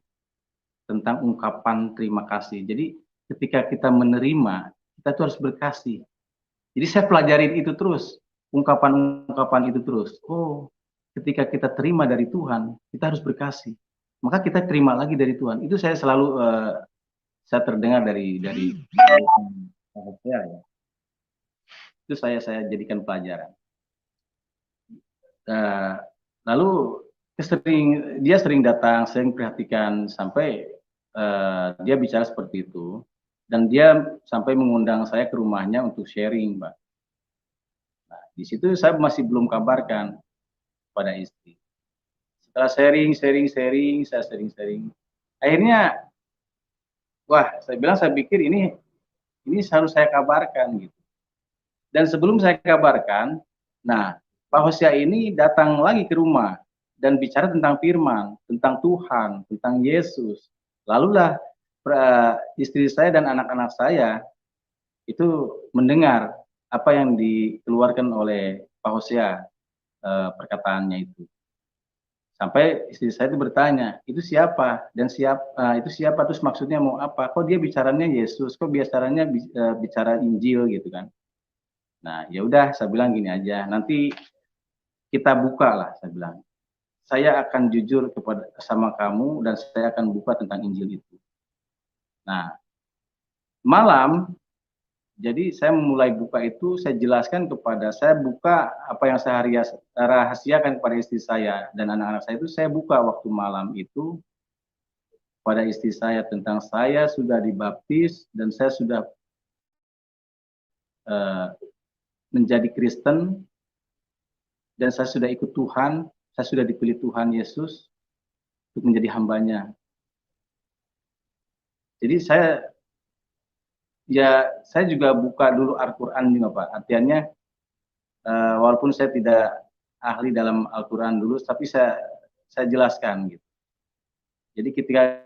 Tentang ungkapan terima kasih. Jadi ketika kita menerima, kita tuh harus berkasih. Jadi saya pelajarin itu terus. Ungkapan-ungkapan itu terus. Oh, ketika kita terima dari Tuhan, kita harus berkasih. Maka kita terima lagi dari Tuhan. Itu saya selalu saya terdengar dari ya. Itu saya jadikan pelajaran. Lalu dia sering datang, sering perhatikan sampai dia bicara seperti itu, dan dia sampai mengundang saya ke rumahnya untuk sharing, Pak. di situ saya masih belum kabarkan pada istri. Setelah sharing, akhirnya, wah, saya pikir ini harus saya kabarkan gitu. Dan sebelum saya kabarkan, nah, Pak Hosea ini datang lagi ke rumah dan bicara tentang firman, tentang Tuhan, tentang Yesus. Lalulah istri saya dan anak-anak saya itu mendengar apa yang dikeluarkan oleh Pak Hosea, perkataannya itu. Sampai istri saya itu bertanya, itu siapa? Dan itu siapa? Terus maksudnya mau apa? Kok dia bicaranya Yesus? Kok bicaranya bicara Injil gitu kan? Nah, ya udah, saya bilang gini aja, nanti kita buka lah, saya bilang. Saya akan jujur sama kamu dan saya akan buka tentang Injil itu. Nah, malam, jadi saya mulai buka itu, saya jelaskan saya buka apa yang saya rahasiakan kepada istri saya dan anak-anak saya itu, saya buka waktu malam itu pada istri saya tentang saya sudah dibaptis dan saya sudah menjadi Kristen dan saya sudah ikut Tuhan, saya sudah dipilih Tuhan Yesus untuk menjadi hambanya. Jadi saya juga buka dulu Al-Quran juga Pak, artinya walaupun saya tidak ahli dalam Al-Quran dulu, tapi saya jelaskan gitu. Jadi ketika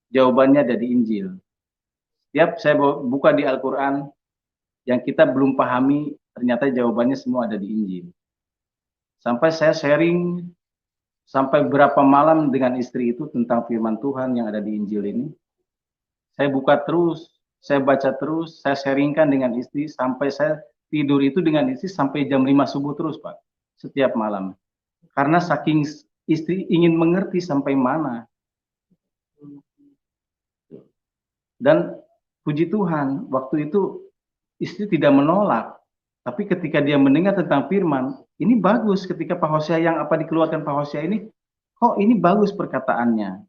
jawabannya ada di Injil, setiap saya buka di Al-Quran, yang kita belum pahami, ternyata jawabannya semua ada di Injil. Sampai saya sharing, sampai berapa malam dengan istri itu tentang firman Tuhan yang ada di Injil ini. Saya buka terus, saya baca terus, saya sharingkan dengan istri, sampai saya tidur itu dengan istri sampai jam 5 subuh terus Pak, setiap malam. Karena saking istri ingin mengerti sampai mana. Dan puji Tuhan, waktu itu istri tidak menolak, tapi ketika dia mendengar tentang firman, ini bagus ketika Pak Hosea yang apa dikeluarkan Pak Hosea ini, kok ini bagus perkataannya.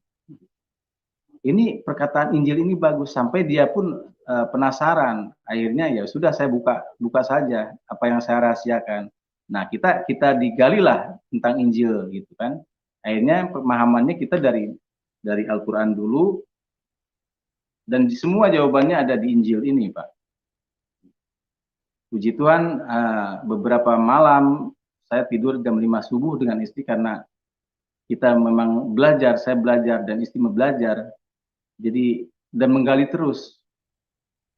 Ini perkataan Injil ini bagus, sampai dia pun penasaran. Akhirnya ya sudah, saya buka saja apa yang saya rahasiakan. Nah, kita digalilah tentang Injil gitu kan. Akhirnya pemahamannya kita dari Al-Qur'an dulu, dan semua jawabannya ada di Injil ini, Pak. Puji Tuhan, beberapa malam saya tidur jam 5 subuh dengan istri karena kita memang belajar, saya belajar dan istri belajar. Jadi, dan menggali terus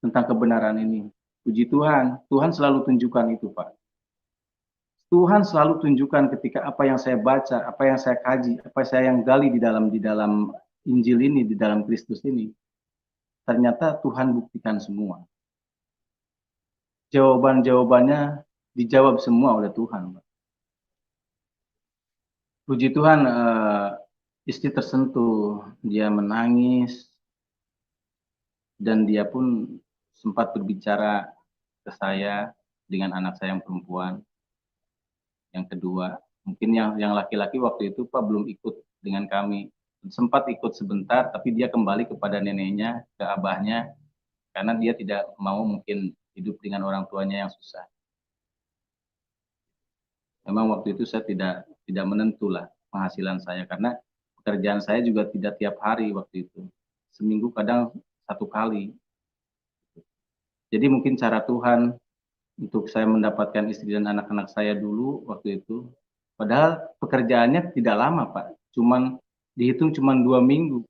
tentang kebenaran ini. Puji Tuhan, Tuhan selalu tunjukkan itu, Pak. Tuhan selalu tunjukkan ketika apa yang saya baca, apa yang saya kaji, apa saya yang gali di dalam Injil ini, di dalam Kristus ini. Ternyata Tuhan buktikan semua. Jawaban-jawabannya dijawab semua oleh Tuhan. Puji Tuhan, istri tersentuh, dia menangis, dan dia pun sempat berbicara ke saya dengan anak saya yang perempuan, yang kedua. Mungkin yang laki-laki waktu itu Pak belum ikut dengan kami, sempat ikut sebentar, tapi dia kembali kepada neneknya, ke abahnya, karena dia tidak mau mungkin hidup dengan orang tuanya yang susah. Memang waktu itu saya tidak menentulah penghasilan saya, karena pekerjaan saya juga tidak tiap hari waktu itu. Seminggu kadang 1 kali. Jadi mungkin cara Tuhan untuk saya mendapatkan istri dan anak-anak saya dulu waktu itu. Padahal pekerjaannya tidak lama Pak, dihitung 2 minggu.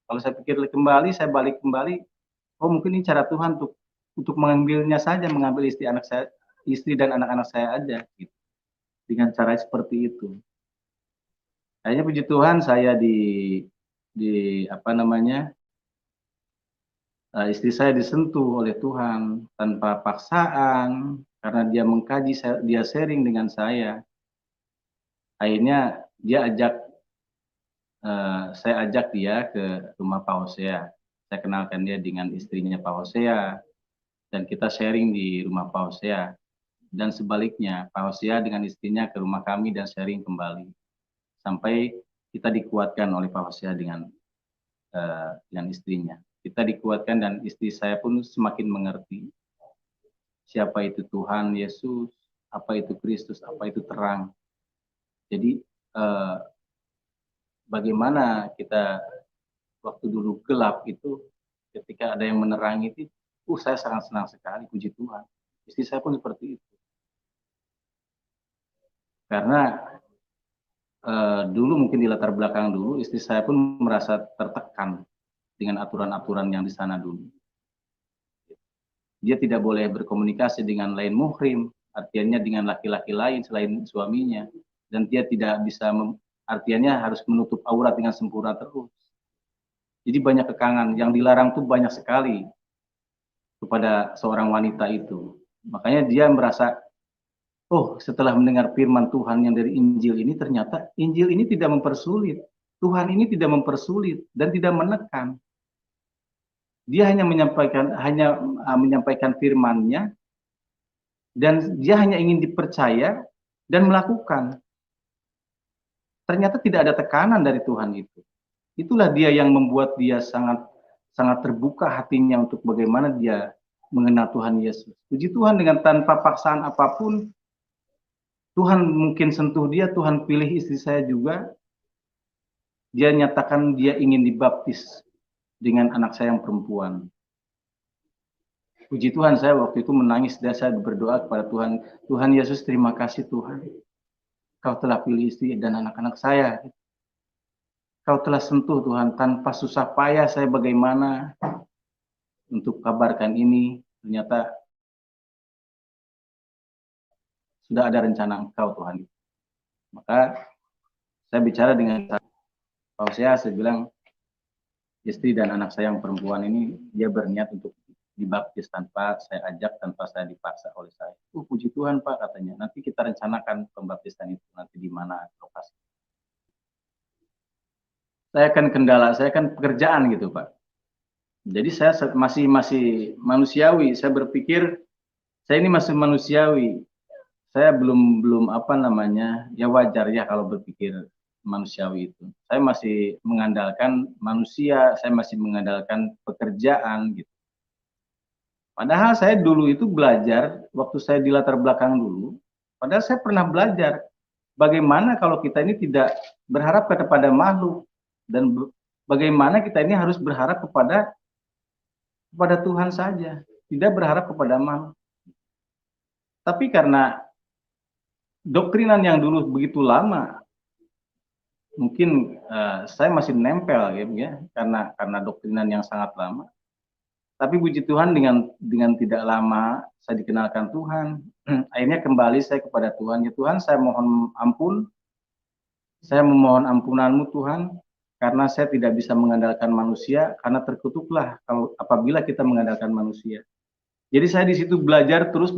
Kalau saya pikir kembali, saya balik kembali, oh mungkin ini cara Tuhan untuk mengambilnya saja, mengambil istri dan anak-anak saya aja, gitu. Dengan cara seperti itu. Akhirnya puji Tuhan saya istri saya disentuh oleh Tuhan tanpa paksaan, karena dia mengkaji, dia sharing dengan saya. Akhirnya saya ajak dia ke rumah Pak Hosea. Saya kenalkan dia dengan istrinya Pak Hosea, dan kita sharing di rumah Pak Hosea. Dan sebaliknya, Pak Hosea dengan istrinya ke rumah kami dan sharing kembali. Sampai kita dikuatkan oleh Pak Hosea dengan istrinya. Kita dikuatkan dan istri saya pun semakin mengerti. siapa itu Tuhan Yesus, apa itu Kristus, apa itu terang. Jadi bagaimana kita waktu dulu gelap itu, ketika ada yang menerangi itu, saya sangat senang sekali, puji Tuhan. Istri saya pun seperti itu. Karena dulu mungkin di latar belakang dulu, istri saya pun merasa tertekan dengan aturan-aturan yang di sana dulu. Dia tidak boleh berkomunikasi dengan lain muhrim, artinya dengan laki-laki lain selain suaminya. Dan dia tidak bisa, artinya harus menutup aurat dengan sempurna terus. Jadi banyak kekangan, yang dilarang tuh banyak sekali kepada seorang wanita itu. Makanya dia merasa, oh setelah mendengar firman Tuhan yang dari Injil ini, ternyata Injil ini tidak mempersulit. Tuhan ini tidak mempersulit dan tidak menekan. Dia hanya menyampaikan firman-Nya, dan dia hanya ingin dipercaya dan melakukan. Ternyata tidak ada tekanan dari Tuhan itu. Itulah dia yang membuat dia sangat terbuka hatinya untuk bagaimana dia mengenal Tuhan Yesus. Puji Tuhan, dengan tanpa paksaan apapun, Tuhan mungkin sentuh dia, Tuhan pilih istri saya juga. Dia nyatakan dia ingin dibaptis dengan anak saya yang perempuan. Puji Tuhan, saya waktu itu menangis dan saya berdoa kepada Tuhan. Tuhan Yesus, terima kasih Tuhan. Kau telah pilih istri dan anak-anak saya. Kau telah sentuh Tuhan, tanpa susah payah saya bagaimana untuk kabarkan ini. Ternyata sudah ada rencana Engkau Tuhan. Maka saya bicara dengan Pak Hosea, saya bilang, istri dan anak saya yang perempuan ini, dia berniat untuk dibaptis tanpa saya ajak, tanpa saya dipaksa oleh saya. Puji Tuhan Pak, katanya. Nanti kita rencanakan pembaptisan itu nanti di mana lokasi. Saya kan kendala, saya kan pekerjaan gitu Pak. Jadi saya masih manusiawi. Saya berpikir saya ini masih manusiawi. Saya belum apa namanya, ya wajar ya kalau berpikir manusiawi itu. Saya masih mengandalkan manusia, saya masih mengandalkan pekerjaan gitu. Padahal saya dulu itu belajar, waktu saya di latar belakang dulu, padahal saya pernah belajar bagaimana kalau kita ini tidak berharap kepada makhluk, dan bagaimana kita ini harus berharap kepada Tuhan saja, tidak berharap kepada makhluk. Tapi karena doktrinan yang dulu begitu lama, mungkin saya masih nempel ya, karena doktrinan yang sangat lama. Tapi puji Tuhan, dengan tidak lama saya dikenalkan Tuhan, akhirnya kembali saya kepada Tuhan. Ya Tuhan, saya mohon ampun, saya memohon ampunan-Mu Tuhan, karena saya tidak bisa mengandalkan manusia, karena terkutuklah apabila kita mengandalkan manusia. Jadi saya di situ belajar terus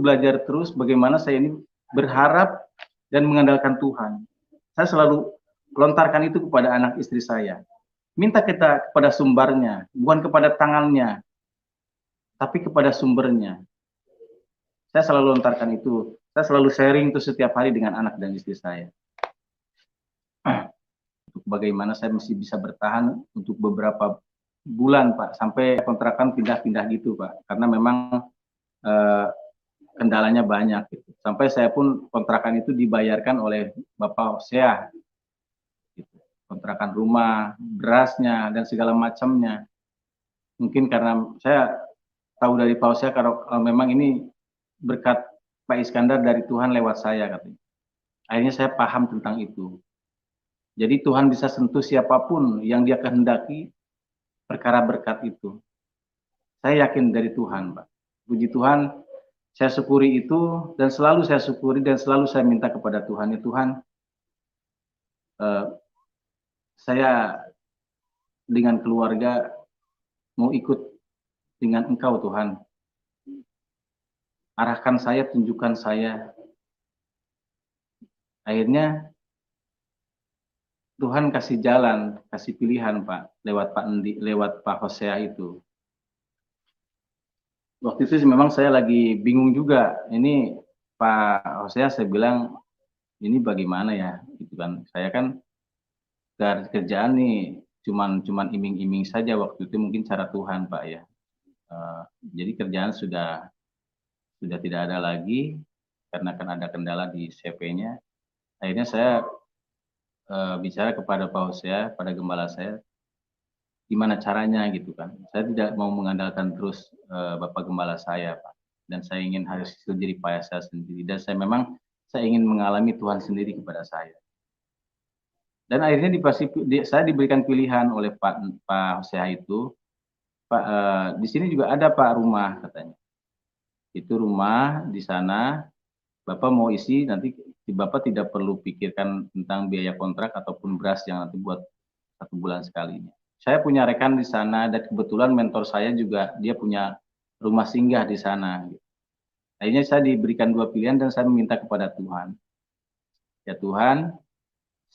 bagaimana saya ini berharap dan mengandalkan Tuhan. Saya selalu lontarkan itu kepada anak istri saya. Minta kita kepada sumbernya, bukan kepada tangannya, tapi kepada sumbernya. Saya selalu lontarkan itu. Saya selalu sharing itu setiap hari dengan anak dan istri saya. Untuk bagaimana saya masih bisa bertahan untuk beberapa bulan, Pak. Sampai kontrakan pindah-pindah gitu, Pak. Karena memang kendalanya banyak. Gitu. Sampai saya pun kontrakan itu dibayarkan oleh Bapak Hosea. Gitu. Kontrakan rumah, berasnya, dan segala macamnya. Mungkin karena saya tahu dari Pak Hosea kalau memang ini berkat Pak Iskandar dari Tuhan lewat saya, katanya. Akhirnya saya paham tentang itu. Jadi Tuhan bisa sentuh siapapun yang dia kehendaki perkara berkat itu. Saya yakin dari Tuhan, Pak. Puji Tuhan, saya syukuri itu, dan selalu saya syukuri dan selalu saya minta kepada Tuhan. Ya Tuhan, saya dengan keluarga mau ikut dengan Engkau Tuhan. Arahkan saya, tunjukkan saya. Akhirnya Tuhan kasih jalan, kasih pilihan Pak, lewat Pak Hosea itu. Waktu itu memang saya lagi bingung juga. Ini Pak Hosea, saya bilang, ini bagaimana ya? Gitu kan. Saya kan dari kerjaan nih cuman iming-iming saja waktu itu, mungkin cara Tuhan Pak ya. Jadi kerjaan sudah sudah tidak ada lagi karena kan ada kendala di CP-nya. Akhirnya saya bicara kepada Pak Hosea, pada gembala saya, gimana caranya gitu kan. Saya tidak mau mengandalkan terus Bapak Gembala saya, Pak. Dan saya ingin harus jadi payah saya sendiri. Dan saya ingin mengalami Tuhan sendiri kepada saya. Dan akhirnya saya diberikan pilihan oleh Pak Hosea itu, Pak, di sini juga ada Pak rumah katanya. Itu rumah di sana, Bapak mau isi nanti Bapak tidak perlu pikirkan tentang biaya kontrak ataupun beras yang nanti buat 1 bulan sekali. Saya punya rekan di sana dan kebetulan mentor saya juga dia punya rumah singgah di sana. Akhirnya saya diberikan 2 pilihan dan saya meminta kepada Tuhan. Ya Tuhan,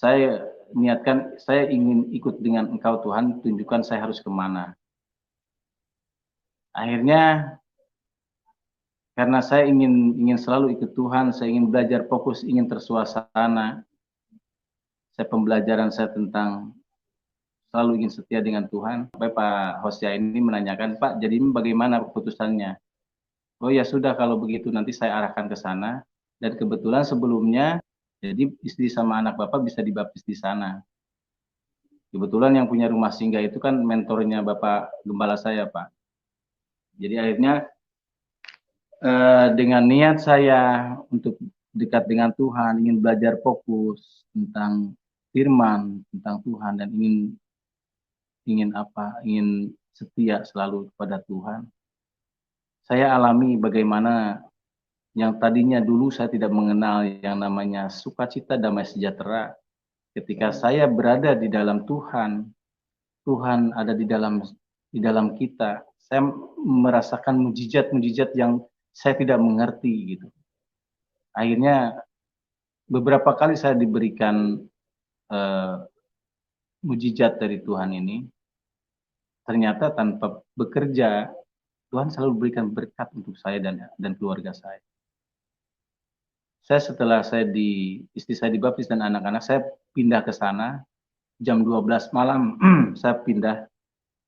saya niatkan, saya ingin ikut dengan Engkau Tuhan, tunjukkan saya harus kemana. Akhirnya karena saya ingin selalu ikut Tuhan, saya ingin belajar fokus, ingin tersuasana. Pembelajaran saya tentang selalu ingin setia dengan Tuhan. Sampai Pak Hosea ini menanyakan, Pak, jadi bagaimana keputusannya? Oh ya sudah, kalau begitu nanti saya arahkan ke sana. Dan kebetulan sebelumnya, jadi istri sama anak Bapak bisa dibaptis di sana. Kebetulan yang punya rumah singgah itu kan mentornya Bapak Gembala saya, Pak. Jadi akhirnya dengan niat saya untuk dekat dengan Tuhan, ingin belajar fokus tentang firman, tentang Tuhan, dan ingin setia selalu kepada Tuhan. Saya alami bagaimana yang tadinya dulu saya tidak mengenal yang namanya sukacita, damai sejahtera. Ketika saya berada di dalam Tuhan, Tuhan ada di dalam kita. Saya merasakan mujizat-mujizat yang saya tidak mengerti gitu. Akhirnya beberapa kali saya diberikan mujizat dari Tuhan ini. Ternyata tanpa bekerja, Tuhan selalu berikan berkat untuk saya dan keluarga saya. Setelah istri saya dibaptis dan anak-anak, saya pindah ke sana. Jam 12 malam saya pindah.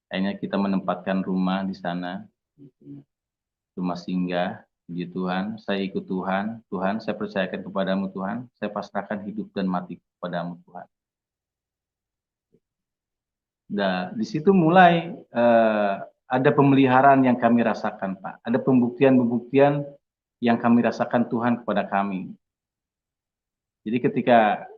Akhirnya kita menempatkan rumah di sana. Rumah singgah. Puji Tuhan, saya ikut Tuhan. Tuhan, saya percayakan kepadamu Tuhan. Saya pasrahkan hidup dan mati kepadamu Tuhan. Nah, di situ mulai ada pemeliharaan yang kami rasakan, Pak. Ada pembuktian-pembuktian yang kami rasakan Tuhan kepada kami. Jadi ketika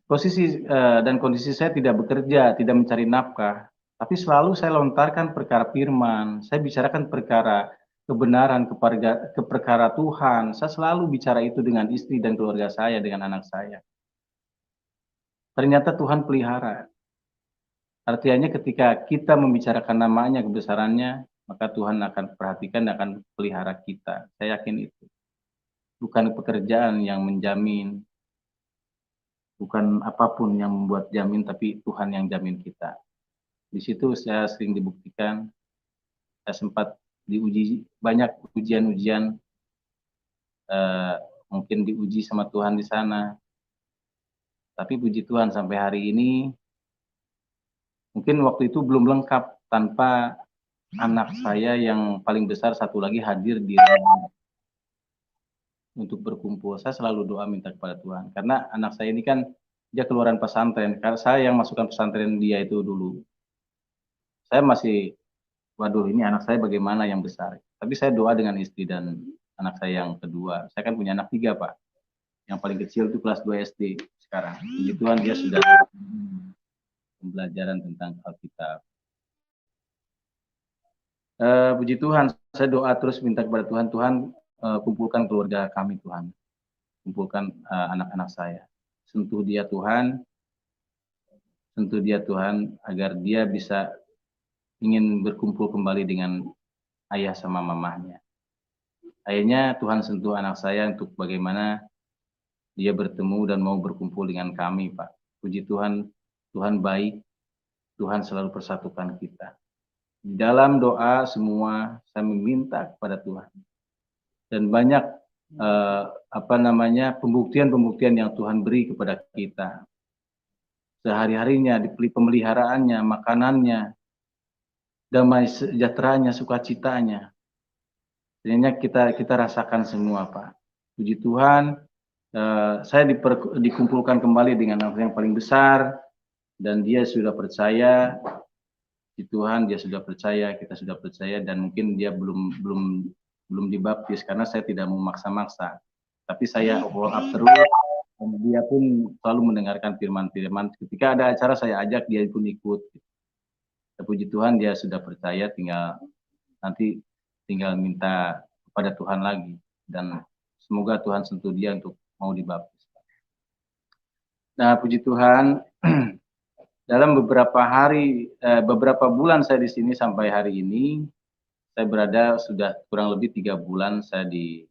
posisi dan kondisi saya tidak bekerja, tidak mencari nafkah, tapi selalu saya lontarkan perkara firman, saya bicarakan perkara kebenaran, ke perkara Tuhan. Saya selalu bicara itu dengan istri dan keluarga saya, dengan anak saya. Ternyata Tuhan pelihara. Artinya ketika kita membicarakan namanya, kebesarannya, maka Tuhan akan perhatikan dan akan pelihara kita. Saya yakin itu. Bukan pekerjaan yang menjamin, bukan apapun yang membuat jamin, tapi Tuhan yang jamin kita. Di situ saya sering dibuktikan, saya sempat diuji, banyak ujian-ujian, mungkin diuji sama Tuhan di sana. Tapi puji Tuhan sampai hari ini, mungkin waktu itu belum lengkap tanpa anak saya yang paling besar satu lagi hadir di rumah untuk berkumpul. Saya selalu doa minta kepada Tuhan. Karena anak saya ini kan dia keluaran pesantren. Karena saya yang masukkan pesantren dia itu dulu. Saya masih, waduh ini anak saya bagaimana yang besar. Tapi saya doa dengan istri dan anak saya yang kedua. Saya kan punya anak 3, Pak. Yang paling kecil itu kelas 2 SD sekarang. Puji Tuhan dia sudah pembelajaran tentang Alkitab. Puji Tuhan, saya doa terus minta kepada Tuhan, Tuhan kumpulkan keluarga kami Tuhan, kumpulkan anak-anak saya, sentuh dia Tuhan agar dia bisa ingin berkumpul kembali dengan ayah sama mamahnya. Akhirnya Tuhan sentuh anak saya untuk bagaimana dia bertemu dan mau berkumpul dengan kami, Pak. Puji Tuhan, Tuhan baik, Tuhan selalu persatukan kita. Di dalam doa semua saya meminta kepada Tuhan. Dan banyak pembuktian-pembuktian yang Tuhan beri kepada kita. Sehari-harinya, di Sebenarnya kita rasakan semua, Pak. Puji Tuhan, saya dikumpulkan kembali dengan anak yang paling besar, dan dia sudah percaya. Puji Tuhan, dia sudah percaya, kita sudah percaya, dan mungkin dia belum dibaptis karena saya tidak memaksa-maksa. Tapi saya follow up terus, dan dia pun selalu mendengarkan firman-firman. Ketika ada acara saya ajak, dia pun ikut. Puji Tuhan, dia sudah percaya, nanti tinggal minta kepada Tuhan lagi, dan semoga Tuhan sentuh dia untuk mau dibaptis. Nah, puji Tuhan, dalam beberapa bulan saya di sini sampai hari ini, saya berada sudah kurang lebih 3 bulan saya di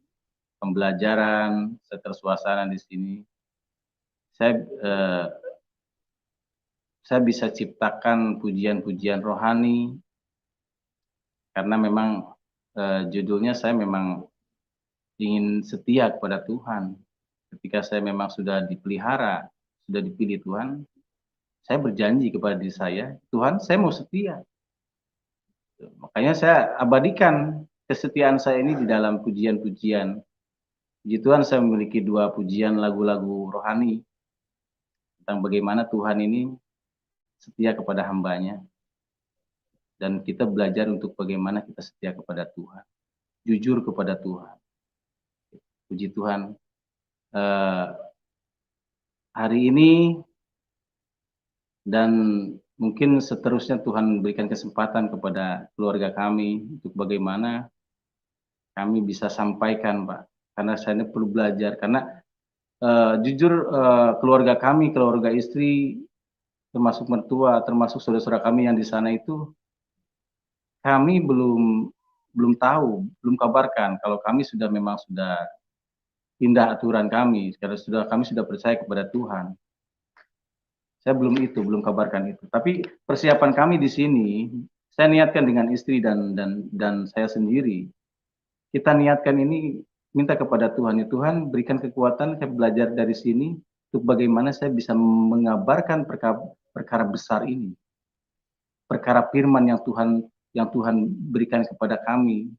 pembelajaran, saya tersuasana di sini. Saya bisa ciptakan pujian-pujian rohani, karena memang judulnya saya memang ingin setia kepada Tuhan. Ketika saya memang sudah dipelihara, sudah dipilih Tuhan, saya berjanji kepada diri saya, Tuhan, saya mau setia. Makanya saya abadikan kesetiaan saya ini di dalam pujian-pujian. Puji Tuhan, saya memiliki 2 pujian lagu-lagu rohani tentang bagaimana Tuhan ini setia kepada hambanya. Dan kita belajar untuk bagaimana kita setia kepada Tuhan, jujur kepada Tuhan. Puji Tuhan, hari ini dan mungkin seterusnya Tuhan berikan kesempatan kepada keluarga kami untuk bagaimana kami bisa sampaikan, Pak. Karena saya ini perlu belajar, karena jujur keluarga kami, keluarga istri, termasuk mertua, termasuk saudara-saudara kami yang di sana itu, kami belum tahu, belum kabarkan kalau kami sudah pindah aturan kami, karena kami sudah percaya kepada Tuhan. Saya belum kabarkan itu. Tapi persiapan kami di sini, saya niatkan dengan istri dan saya sendiri. Kita niatkan ini, minta kepada Tuhan, ya Tuhan berikan kekuatan saya belajar dari sini untuk bagaimana saya bisa mengabarkan perkara besar ini. Perkara firman yang Tuhan berikan kepada kami.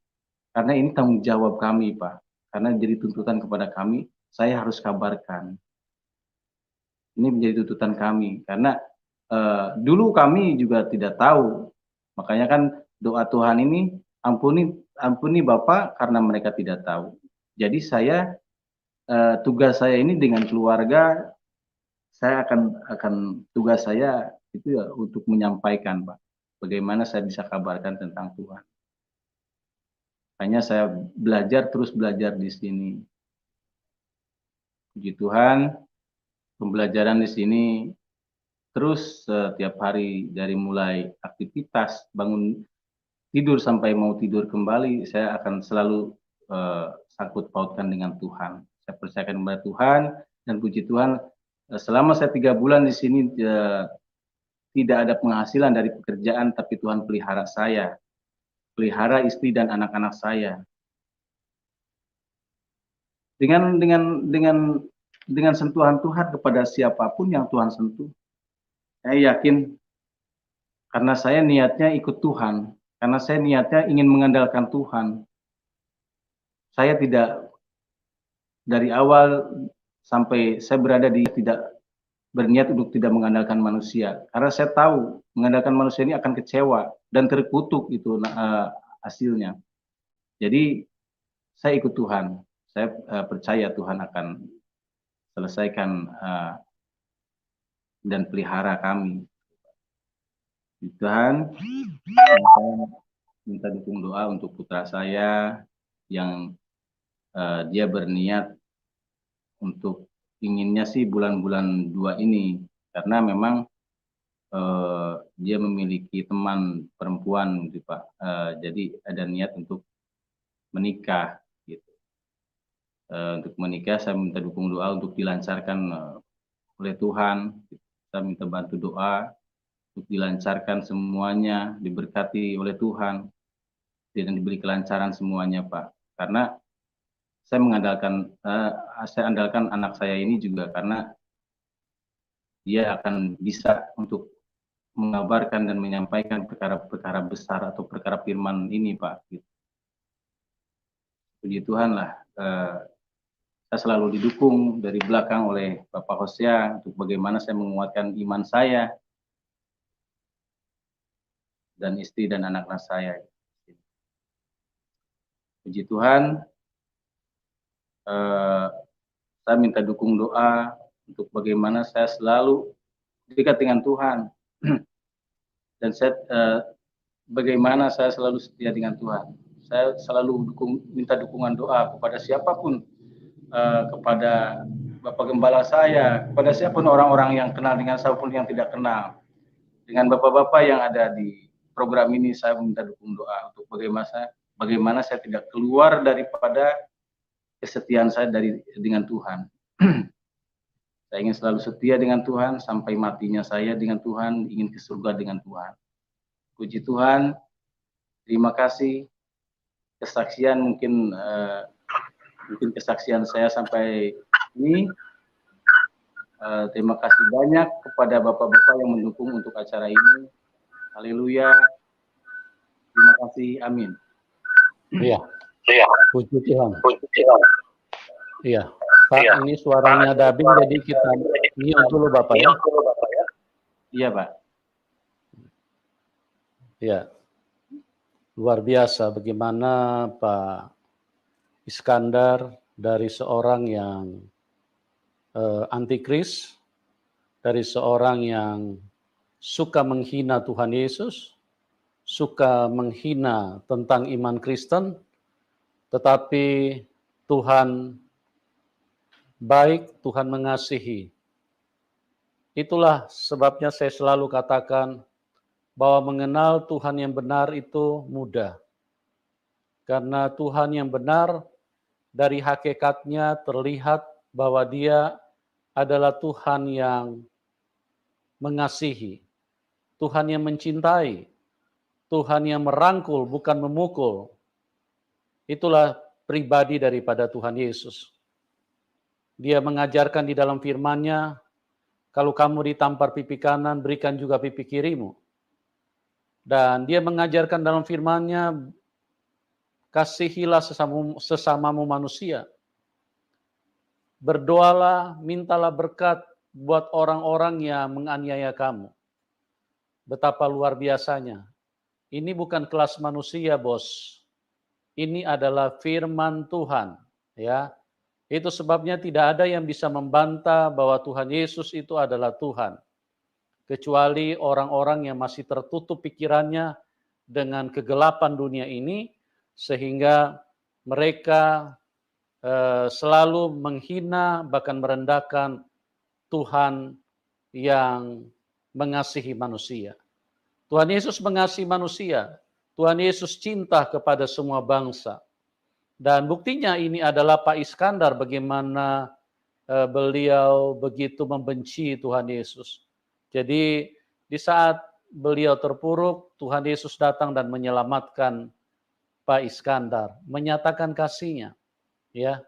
Karena ini tanggung jawab kami, Pak. Karena jadi tuntutan kepada kami, saya harus kabarkan. Ini menjadi tuntutan kami. Karena dulu kami juga tidak tahu. Makanya kan doa Tuhan ini, ampuni Bapak karena mereka tidak tahu. Jadi tugas saya ini dengan keluarga, saya akan tugas saya itu ya untuk menyampaikan, Pak, bagaimana saya bisa kabarkan tentang Tuhan. Hanya saya terus belajar di sini. Puji Tuhan, pembelajaran di sini terus setiap hari, dari mulai aktivitas, bangun tidur sampai mau tidur kembali, saya akan selalu sangkut pautkan dengan Tuhan. Saya percayakan kepada Tuhan, dan puji Tuhan, selama saya 3 bulan di sini tidak ada penghasilan dari pekerjaan, tapi Tuhan pelihara saya, pelihara istri dan anak-anak saya. Dengan sentuhan Tuhan kepada siapapun yang Tuhan sentuh, saya yakin, karena saya niatnya ikut Tuhan, karena saya niatnya ingin mengandalkan Tuhan. Saya tidak dari awal sampai saya berada tidak berniat untuk tidak mengandalkan manusia, karena saya tahu mengandalkan manusia ini akan kecewa dan terkutuk itu hasilnya. Jadi saya ikut Tuhan, saya percaya Tuhan akan selesaikan dan pelihara kami. Tuhan, saya minta dukung doa untuk putra saya yang dia berniat untuk inginnya sih bulan-bulan 2 ini, karena memang dia memiliki teman perempuan gitu, Pak. Jadi ada niat untuk menikah gitu. Untuk menikah saya minta dukung doa untuk dilancarkan oleh Tuhan. Saya minta bantu doa untuk dilancarkan semuanya, diberkati oleh Tuhan, dan diberi kelancaran semuanya, Pak. Karena saya andalkan anak saya ini juga, karena dia akan bisa untuk mengabarkan dan menyampaikan perkara-perkara besar atau perkara firman ini, Pak. puji Tuhan lah, saya selalu didukung dari belakang oleh Bapak Hosea untuk bagaimana saya menguatkan iman saya dan istri dan anak-anak saya. Puji Tuhan, saya minta dukung doa untuk bagaimana saya selalu dekat dengan Tuhan dan saya bagaimana saya selalu setia dengan Tuhan. Saya selalu minta dukungan doa kepada siapapun, kepada Bapak Gembala saya, kepada siapapun orang-orang yang kenal dengan saya pun yang tidak kenal. Dengan bapak-bapak yang ada di program ini, saya minta dukung doa untuk bagaimana saya tidak keluar daripada kesetiaan saya dengan Tuhan. Saya ingin selalu setia dengan Tuhan sampai matinya saya dengan Tuhan, ingin ke surga dengan Tuhan. Puji Tuhan, terima kasih. Kesaksian mungkin kesaksian saya sampai ini. Terima kasih banyak kepada bapak-bapak yang mendukung untuk acara ini. Haleluya. Terima kasih. Amin. Iya, Iya, puji Tuhan. puji Tuhan. Iya, Pak, Iya. ini suaranya dubbing, jadi kita mute dulu Bapak ya. Mute dulu, Bapak ya. Iya, Pak. Iya, luar biasa bagaimana Pak Iskandar dari seorang yang antikris, dari seorang yang suka menghina Tuhan Yesus, suka menghina tentang iman Kristen, tetapi Tuhan baik, Tuhan mengasihi. Itulah sebabnya saya selalu katakan bahwa mengenal Tuhan yang benar itu mudah. Karena Tuhan yang benar dari hakikatnya terlihat bahwa Dia adalah Tuhan yang mengasihi, Tuhan yang mencintai, Tuhan yang merangkul bukan memukul. Itulah pribadi daripada Tuhan Yesus. Dia mengajarkan di dalam firman-Nya, kalau kamu ditampar pipi kanan, berikan juga pipi kirimu. Dan dia mengajarkan dalam firman-Nya, kasihilah sesamamu manusia. Berdoalah, mintalah berkat buat orang-orang yang menganiaya kamu. Betapa luar biasanya. Ini bukan kelas manusia, Bos. Ini adalah firman Tuhan, ya. Itu sebabnya tidak ada yang bisa membantah bahwa Tuhan Yesus itu adalah Tuhan. Kecuali orang-orang yang masih tertutup pikirannya dengan kegelapan dunia ini, sehingga mereka selalu menghina, bahkan merendahkan Tuhan yang mengasihi manusia. Tuhan Yesus mengasihi manusia. Tuhan Yesus cinta kepada semua bangsa. Dan buktinya ini adalah Pak Iskandar, bagaimana beliau begitu membenci Tuhan Yesus. Jadi di saat beliau terpuruk, Tuhan Yesus datang dan menyelamatkan Pak Iskandar, menyatakan kasih-Nya. Ya,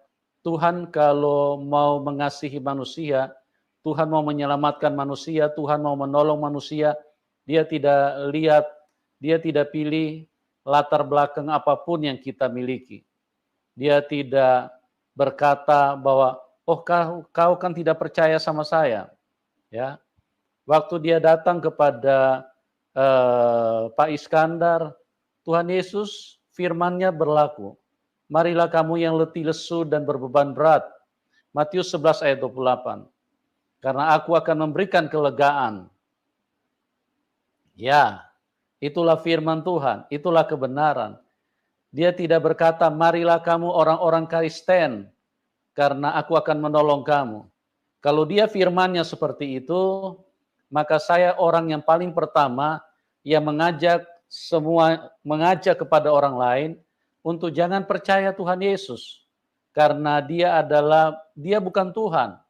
Tuhan kalau mau mengasihi manusia, Tuhan mau menyelamatkan manusia, Tuhan mau menolong manusia, Dia tidak lihat, Dia tidak pilih latar belakang apapun yang kita miliki. Dia tidak berkata bahwa, oh kau kan tidak percaya sama saya. Ya, waktu Dia datang kepada Pak Iskandar, Tuhan Yesus firman-Nya berlaku. Marilah kamu yang letih lesu dan berbeban berat. Matius 11 ayat 28. Karena aku akan memberikan kelegaan. Ya, itulah firman Tuhan, itulah kebenaran. Dia tidak berkata, marilah kamu orang-orang Kristen, karena aku akan menolong kamu. Kalau dia firman-Nya seperti itu, maka saya orang yang paling pertama yang mengajak kepada orang lain untuk jangan percaya Tuhan Yesus, karena dia bukan Tuhan.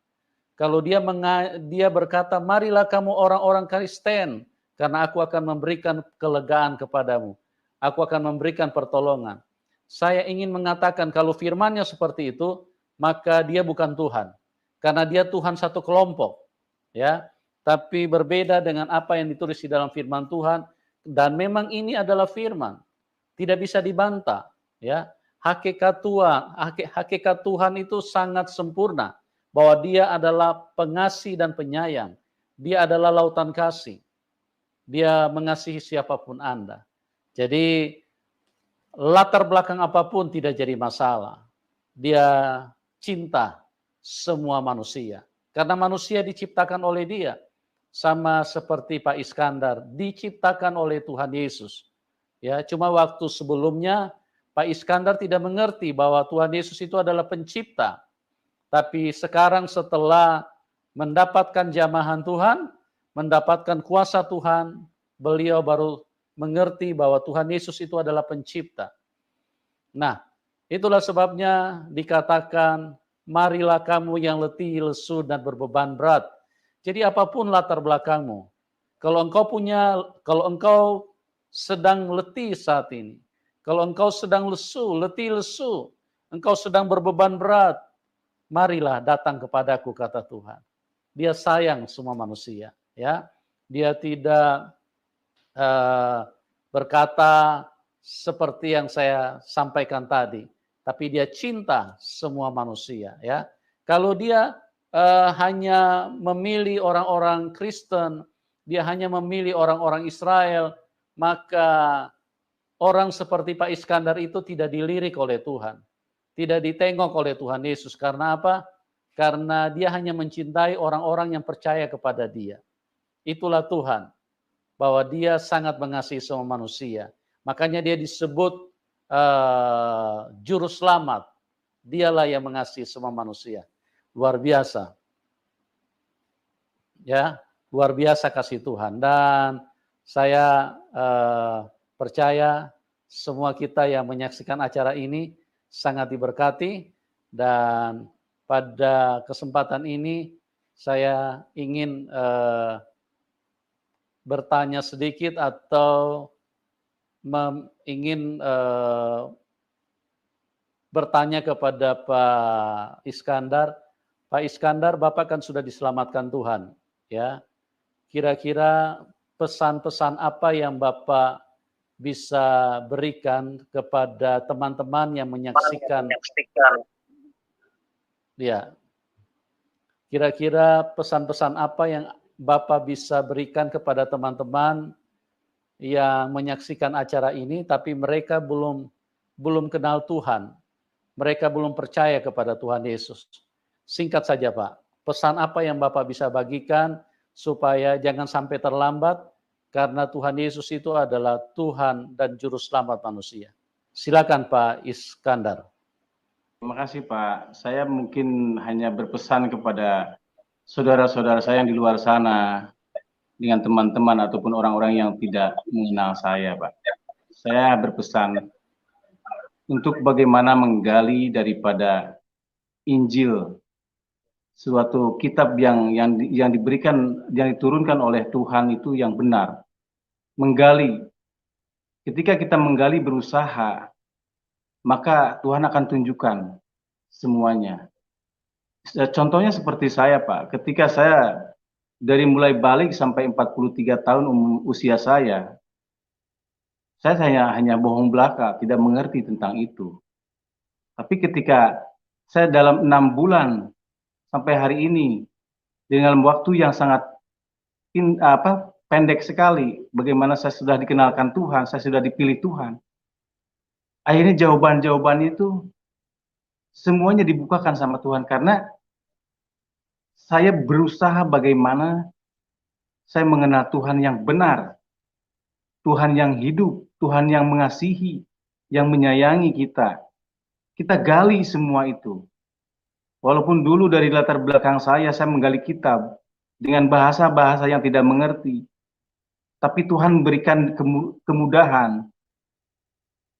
Kalau dia berkata, marilah kamu orang-orang Kristen, karena aku akan memberikan kelegaan kepadamu, aku akan memberikan pertolongan. Saya ingin mengatakan kalau firman-Nya seperti itu, maka dia bukan Tuhan, karena dia Tuhan satu kelompok, ya. Tapi berbeda dengan apa yang ditulis di dalam firman Tuhan, dan memang ini adalah firman, tidak bisa dibantah. Ya, hakikat Tuhan itu sangat sempurna, bahwa Dia adalah pengasih dan penyayang. Dia adalah lautan kasih. Dia mengasihi siapapun Anda. Jadi latar belakang apapun tidak jadi masalah. Dia cinta semua manusia. Karena manusia diciptakan oleh Dia. Sama seperti Pak Iskandar, diciptakan oleh Tuhan Yesus. Ya, cuma waktu sebelumnya Pak Iskandar tidak mengerti bahwa Tuhan Yesus itu adalah pencipta. Tapi sekarang setelah mendapatkan jamahan Tuhan, mendapatkan kuasa Tuhan, beliau baru mengerti bahwa Tuhan Yesus itu adalah pencipta. Nah, itulah sebabnya dikatakan, marilah kamu yang letih, lesu, dan berbeban berat. Jadi apapun latar belakangmu, kalau engkau sedang letih saat ini, kalau engkau sedang lesu, letih lesu, engkau sedang berbeban berat, marilah datang kepadaku, kata Tuhan. Dia sayang semua manusia, ya. Dia tidak berkata seperti yang saya sampaikan tadi, tapi dia cinta semua manusia, ya. Kalau dia hanya memilih orang-orang Kristen, dia hanya memilih orang-orang Israel, maka orang seperti Pak Iskandar itu tidak dilirik oleh Tuhan. Tidak ditengok oleh Tuhan Yesus. Karena apa? Karena dia hanya mencintai orang-orang yang percaya kepada dia. Itulah Tuhan. Bahwa dia sangat mengasihi semua manusia. Makanya dia disebut juru selamat. Dialah yang mengasihi semua manusia. Luar biasa. Ya, luar biasa kasih Tuhan. Dan saya percaya semua kita yang menyaksikan acara ini sangat diberkati, dan pada kesempatan ini saya ingin bertanya sedikit atau ingin bertanya kepada Pak Iskandar. Pak Iskandar, Bapak kan sudah diselamatkan Tuhan, ya. Kira-kira pesan-pesan apa yang Bapak bisa berikan kepada teman-teman yang menyaksikan? Ya. Kira-kira pesan-pesan apa yang Bapak bisa berikan kepada teman-teman yang menyaksikan acara ini tapi mereka belum kenal Tuhan. Mereka belum percaya kepada Tuhan Yesus. Singkat saja, Pak. Pesan apa yang Bapak bisa bagikan supaya jangan sampai terlambat, karena Tuhan Yesus itu adalah Tuhan dan Juru Selamat manusia. Silakan Pak Iskandar. Terima kasih Pak. Saya mungkin hanya berpesan kepada saudara-saudara saya yang di luar sana, dengan teman-teman ataupun orang-orang yang tidak mengenal saya, Pak. Saya berpesan untuk bagaimana menggali daripada Injil, suatu kitab yang diberikan, yang diturunkan oleh Tuhan itu yang benar. Menggali. Ketika kita menggali berusaha, maka Tuhan akan tunjukkan semuanya. Contohnya seperti saya, Pak. Ketika saya dari mulai balik sampai 43 tahun usia saya hanya bohong belaka, tidak mengerti tentang itu. Tapi ketika saya dalam 6 bulan sampai hari ini, dengan waktu yang sangat pendek sekali, bagaimana saya sudah dikenalkan Tuhan, saya sudah dipilih Tuhan. Akhirnya jawaban-jawaban itu semuanya dibukakan sama Tuhan, karena saya berusaha bagaimana saya mengenal Tuhan yang benar, Tuhan yang hidup, Tuhan yang mengasihi, yang menyayangi kita. Kita gali semua itu. Walaupun dulu dari latar belakang saya menggali kitab dengan bahasa-bahasa yang tidak mengerti. Tapi Tuhan memberikan kemudahan.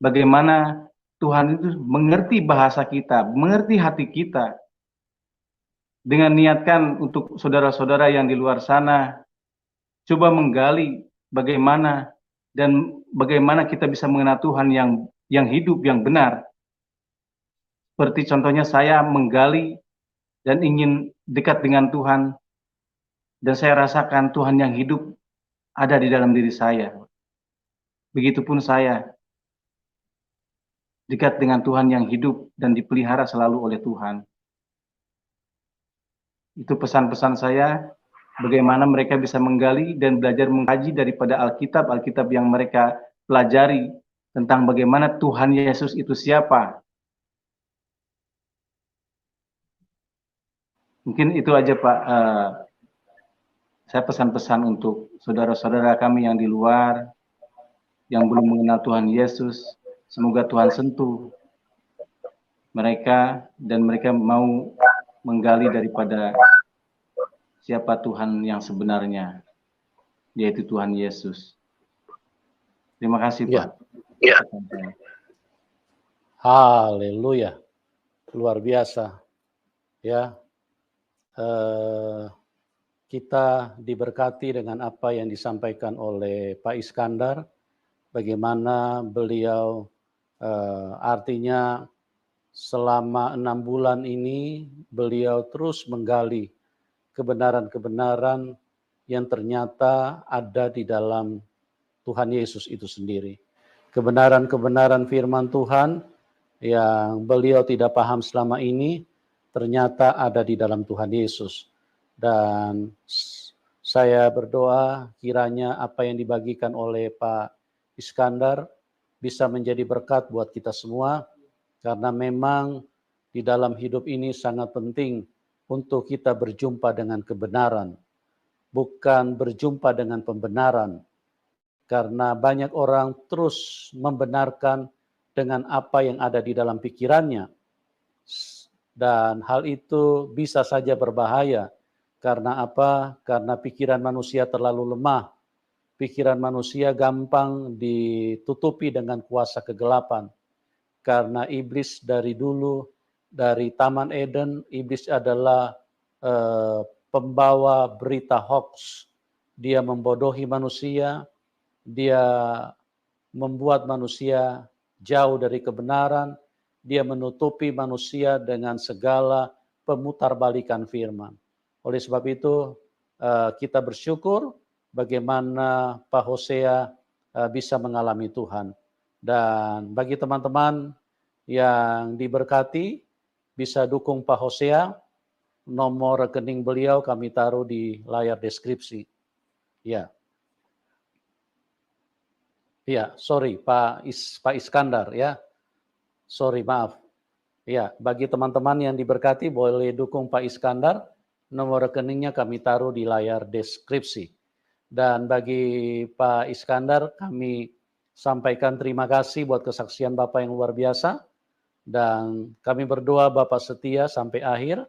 Bagaimana Tuhan itu mengerti bahasa kita, mengerti hati kita. Dengan niatkan untuk saudara-saudara yang di luar sana, coba menggali bagaimana dan bagaimana kita bisa mengenal Tuhan yang hidup, yang benar. Seperti contohnya saya menggali dan ingin dekat dengan Tuhan, dan saya rasakan Tuhan yang hidup ada di dalam diri saya. Begitupun saya. dekat dengan Tuhan yang hidup dan dipelihara selalu oleh Tuhan. Itu pesan-pesan saya, bagaimana mereka bisa menggali dan belajar mengkaji daripada Alkitab yang mereka pelajari tentang bagaimana Tuhan Yesus itu siapa. Mungkin itu aja Pak, saya pesan-pesan untuk saudara-saudara kami yang di luar, yang belum mengenal Tuhan Yesus, semoga Tuhan sentuh mereka dan mereka mau menggali daripada siapa Tuhan yang sebenarnya, yaitu Tuhan Yesus. Terima kasih Pak. Ya. Haleluya, luar biasa. Ya, kita diberkati dengan apa yang disampaikan oleh Pak Iskandar, bagaimana beliau artinya selama 6 bulan ini beliau terus menggali kebenaran-kebenaran yang ternyata ada di dalam Tuhan Yesus itu sendiri. Kebenaran-kebenaran firman Tuhan yang beliau tidak paham selama ini ternyata ada di dalam Tuhan Yesus. Dan saya berdoa kiranya apa yang dibagikan oleh Pak Iskandar bisa menjadi berkat buat kita semua, karena memang di dalam hidup ini sangat penting untuk kita berjumpa dengan kebenaran, bukan berjumpa dengan pembenaran. Karena banyak orang terus membenarkan dengan apa yang ada di dalam pikirannya. Dan hal itu bisa saja berbahaya. Karena apa? Karena pikiran manusia terlalu lemah. Pikiran manusia gampang ditutupi dengan kuasa kegelapan. Karena iblis dari dulu, dari Taman Eden, iblis adalah pembawa berita hoax. Dia membodohi manusia, dia membuat manusia jauh dari kebenaran, dia menutupi manusia dengan segala pemutarbalikan firman. Oleh sebab itu, kita bersyukur bagaimana Pak Hosea bisa mengalami Tuhan. Dan bagi teman-teman yang diberkati, bisa dukung Pak Hosea, nomor rekening beliau kami taruh di layar deskripsi. Ya. Ya, sorry Pak Iskandar ya. Sorry, maaf. Ya, bagi teman-teman yang diberkati boleh dukung Pak Iskandar, nomor rekeningnya kami taruh di layar deskripsi. Dan bagi Pak Iskandar kami sampaikan terima kasih buat kesaksian Bapak yang luar biasa. Dan kami berdoa Bapak setia sampai akhir,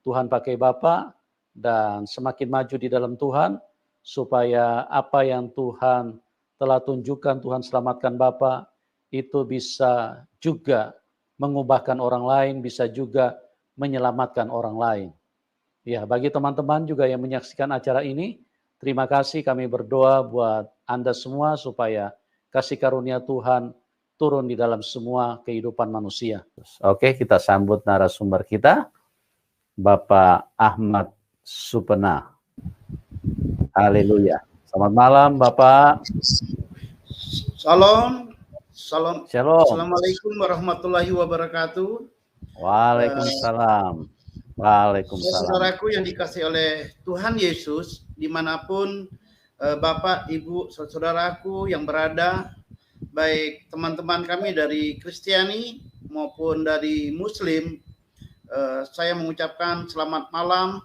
Tuhan pakai Bapak dan semakin maju di dalam Tuhan, supaya apa yang Tuhan telah tunjukkan, Tuhan selamatkan Bapak, itu bisa juga mengubahkan orang lain, bisa juga menyelamatkan orang lain. Ya, bagi teman-teman juga yang menyaksikan acara ini, terima kasih, kami berdoa buat Anda semua supaya kasih karunia Tuhan turun di dalam semua kehidupan manusia. Oke, kita sambut narasumber kita, Bapak Ahmad Supena. Haleluya. Selamat malam, Bapak. Shalom. Shalom. Assalamualaikum warahmatullahi wabarakatuh. Waalaikumsalam. Waalaikumsalam. Saudaraku yang dikasihi oleh Tuhan Yesus, dimanapun Bapak, Ibu, saudaraku yang berada, baik teman-teman kami dari Kristiani maupun dari Muslim, saya mengucapkan selamat malam.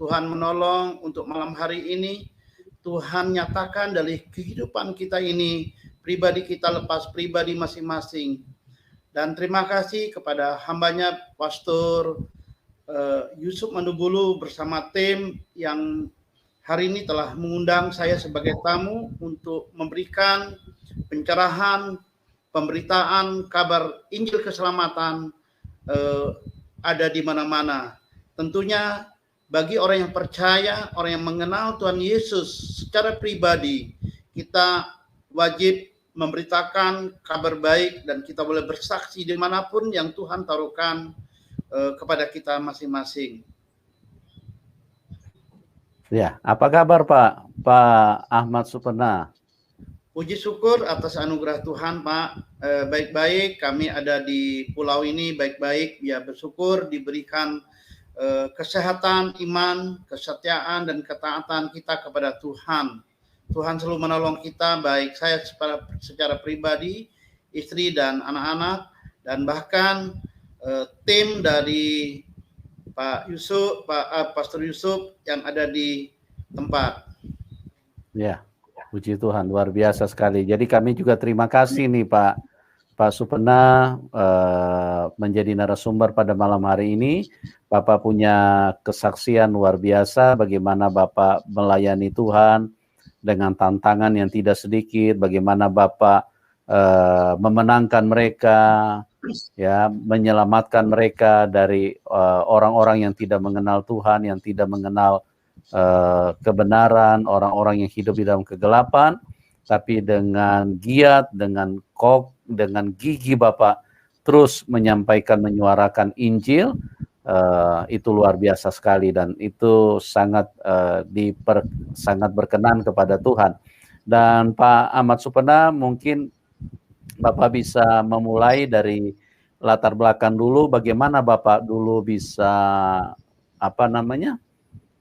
Tuhan menolong untuk malam hari ini. Tuhan nyatakan dari kehidupan kita ini, pribadi kita lepas pribadi masing-masing. Dan terima kasih kepada hambanya Pastor Yusuf Mandubulu bersama tim yang hari ini telah mengundang saya sebagai tamu untuk memberikan pencerahan, pemberitaan, kabar Injil keselamatan ada di mana-mana. Tentunya bagi orang yang percaya, orang yang mengenal Tuhan Yesus secara pribadi, kita wajib memberitakan kabar baik dan kita boleh bersaksi dimanapun yang Tuhan taruhkan kepada kita masing-masing. Ya, apa kabar Pak Ahmad Supena? Puji syukur atas anugerah Tuhan, Pak. Baik-baik kami ada di pulau ini, baik-baik, ya bersyukur diberikan kesehatan, iman, kesetiaan, dan ketaatan kita kepada Tuhan. Tuhan selalu menolong kita, baik saya secara pribadi, istri dan anak-anak, dan bahkan tim dari Pak Yusuf, Pastor Yusuf yang ada di tempat. Ya, puji Tuhan, luar biasa sekali. Jadi kami juga terima kasih nih Pak Supena menjadi narasumber pada malam hari ini. Bapak punya kesaksian luar biasa bagaimana Bapak melayani Tuhan dengan tantangan yang tidak sedikit, bagaimana Bapak memenangkan mereka, ya, menyelamatkan mereka dari orang-orang yang tidak mengenal Tuhan, yang tidak mengenal kebenaran, orang-orang yang hidup di dalam kegelapan, tapi dengan giat, dengan gigi Bapak terus menyampaikan, menyuarakan Injil. Itu luar biasa sekali, dan itu sangat sangat berkenan kepada Tuhan. Dan Pak Ahmad Supena, mungkin Bapak bisa memulai dari latar belakang dulu, bagaimana Bapak dulu bisa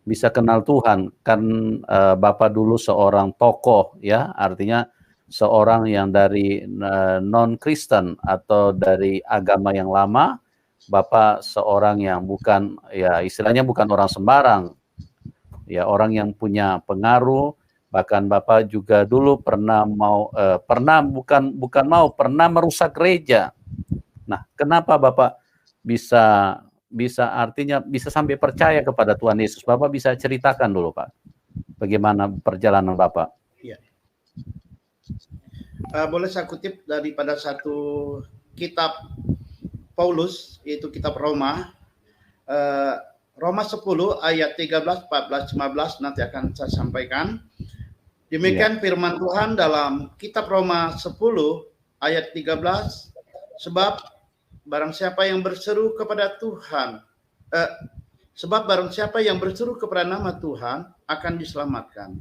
bisa kenal Tuhan. Kan Bapak dulu seorang tokoh, ya, artinya seorang yang dari non-Kristen atau dari agama yang lama. Bapak seorang yang bukan, ya istilahnya bukan orang sembarang, ya orang yang punya pengaruh. Bahkan Bapak juga dulu pernah merusak gereja. Nah, kenapa Bapak bisa sampai percaya kepada Tuhan Yesus? Bapak bisa ceritakan dulu, Pak, bagaimana perjalanan Bapak? Iya. Boleh saya kutip daripada satu kitab Paulus, yaitu kitab Roma, Roma 10 ayat 13, 14, 15 nanti akan saya sampaikan. Demikian firman Tuhan dalam kitab Roma 10 ayat 13, sebab barang siapa yang berseru kepada Tuhan, sebab barang siapa yang berseru kepada nama Tuhan akan diselamatkan.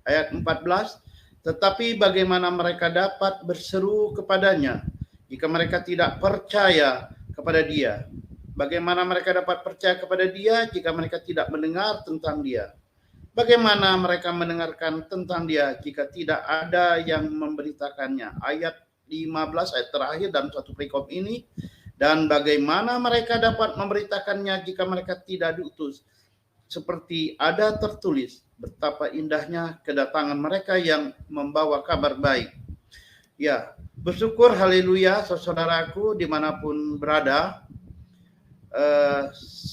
Ayat 14, tetapi bagaimana mereka dapat berseru kepadanya jika mereka tidak percaya kepada Dia? Bagaimana mereka dapat percaya kepada Dia jika mereka tidak mendengar tentang Dia? Bagaimana mereka mendengarkan tentang Dia jika tidak ada yang memberitakannya? Ayat 15, ayat terakhir dalam satu perikop ini. Dan bagaimana mereka dapat memberitakannya jika mereka tidak diutus? Seperti ada tertulis, betapa indahnya kedatangan mereka yang membawa kabar baik. Ya, bersyukur, haleluya, saudaraku dimanapun berada.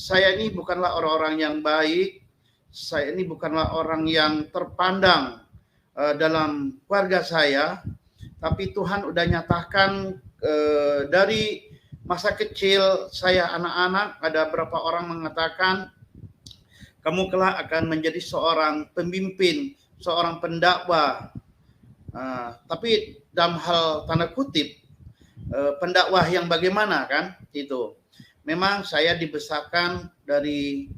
Saya ini bukanlah orang-orang yang baik, saya ini bukanlah orang yang terpandang dalam keluarga saya, tapi Tuhan udah nyatakan dari masa kecil saya anak-anak, ada beberapa orang mengatakan kamu kelak akan menjadi seorang pemimpin, seorang pendakwah. Tapi dalam hal tanda kutip, pendakwah yang bagaimana kan itu. Memang saya dibesarkan dari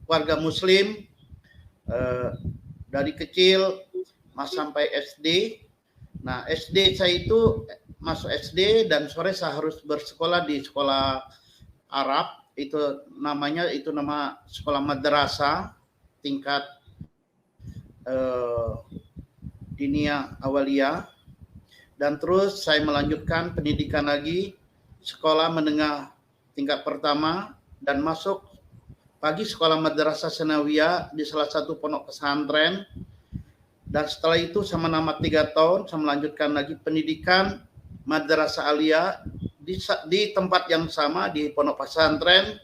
keluarga Muslim, dari kecil sampai SD. Nah, SD saya itu masuk SD dan sore saya harus bersekolah di sekolah Arab. Nama sekolah madrasah tingkat Diniyah Awaliyah, dan terus saya melanjutkan pendidikan lagi sekolah menengah tingkat pertama dan masuk pagi sekolah madrasah Sanawiyah di salah satu pondok pesantren, dan setelah itu sama nama 3 tahun saya melanjutkan lagi pendidikan madrasah aliyah di tempat yang sama di pondok pesantren,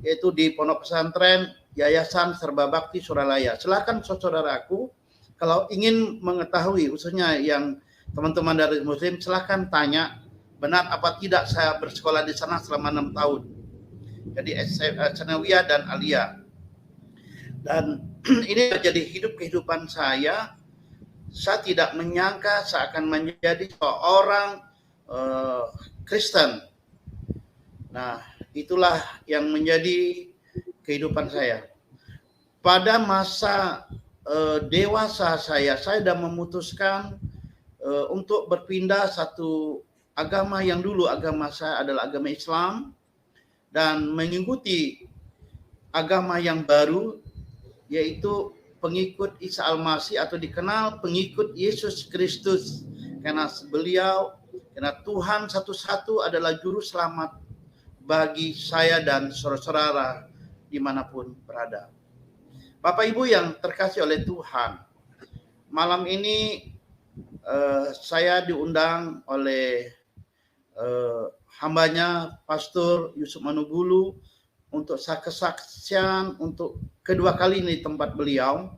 yaitu di pondok pesantren Yayasan Serba Bakti Suralaya. Silakan saudaraku, kalau ingin mengetahui, khususnya yang teman-teman dari Muslim, silakan tanya benar apa tidak saya bersekolah di sana selama 6 tahun. Jadi Sanawiyah dan Aliyah. Dan ini menjadi kehidupan saya. Saya tidak menyangka saya akan menjadi seorang Kristen. Nah, itulah yang menjadi kehidupan saya. Pada masa dewasa saya sudah memutuskan untuk berpindah satu agama yang dulu agama saya adalah agama Islam dan mengikuti agama yang baru, yaitu pengikut Isa Al-Masih atau dikenal pengikut Yesus Kristus, karena Tuhan satu-satu adalah juru selamat bagi saya dan saudara-saudara dimanapun berada. Bapak Ibu yang terkasih oleh Tuhan, malam ini saya diundang oleh hambanya Pastor Yusuf Manubulu untuk kesaksian untuk kedua kali ini di tempat beliau.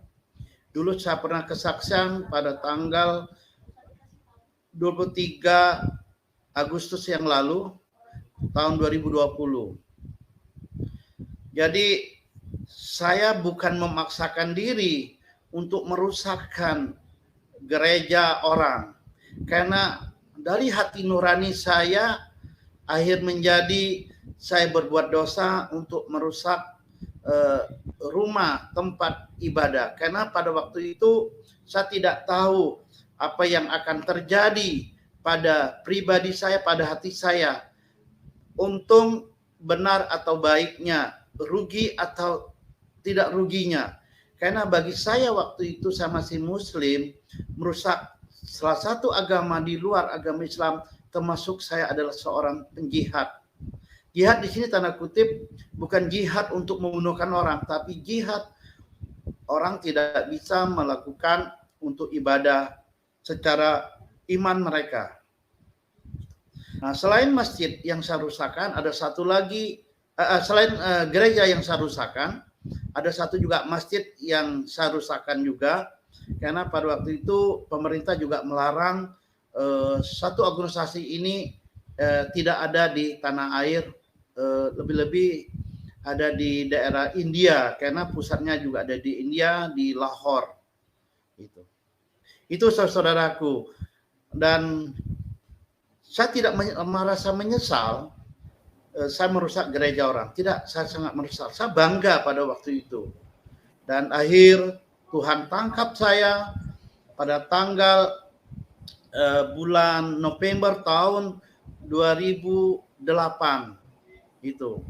Dulu saya pernah kesaksian pada tanggal 23 Agustus yang lalu tahun 2020. Jadi saya bukan memaksakan diri untuk merusakkan gereja orang, karena dari hati nurani saya akhir menjadi saya berbuat dosa untuk merusak rumah tempat ibadah, karena pada waktu itu saya tidak tahu apa yang akan terjadi pada pribadi saya, pada hati saya. Untung benar atau baiknya, rugi atau tidak ruginya. Karena bagi saya waktu itu saya masih muslim, merusak salah satu agama di luar agama Islam, termasuk saya adalah seorang penjihad. Jihad di sini tanda kutip bukan jihad untuk membunuhkan orang, tapi jihad orang tidak bisa melakukan untuk ibadah secara iman mereka. Nah, selain masjid yang saya rusakkan, ada satu lagi, selain gereja yang saya rusakkan, ada satu juga masjid yang saya rusakkan juga, karena pada waktu itu pemerintah juga melarang satu organisasi ini tidak ada di tanah air, lebih-lebih ada di daerah India, karena pusatnya juga ada di India, di Lahore. Itu saudaraku. Dan saya tidak merasa menyesal saya merusak gereja orang. Tidak, saya sangat menyesal. Saya bangga pada waktu itu. Dan akhir Tuhan tangkap saya pada tanggal bulan November tahun 2008 itu.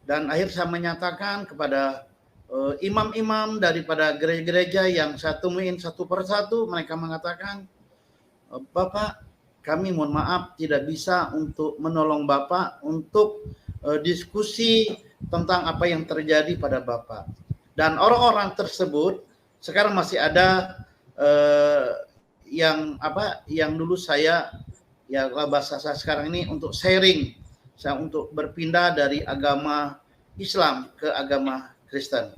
Dan akhir saya menyatakan kepada imam-imam daripada gereja-gereja yang saya temuin satu persatu, mereka mengatakan, Bapak, kami mohon maaf tidak bisa untuk menolong Bapak untuk diskusi tentang apa yang terjadi pada Bapak. Dan orang-orang tersebut sekarang masih ada yang dulu saya, ya bahasa saya sekarang ini untuk sharing, saya untuk berpindah dari agama Islam ke agama Kristen.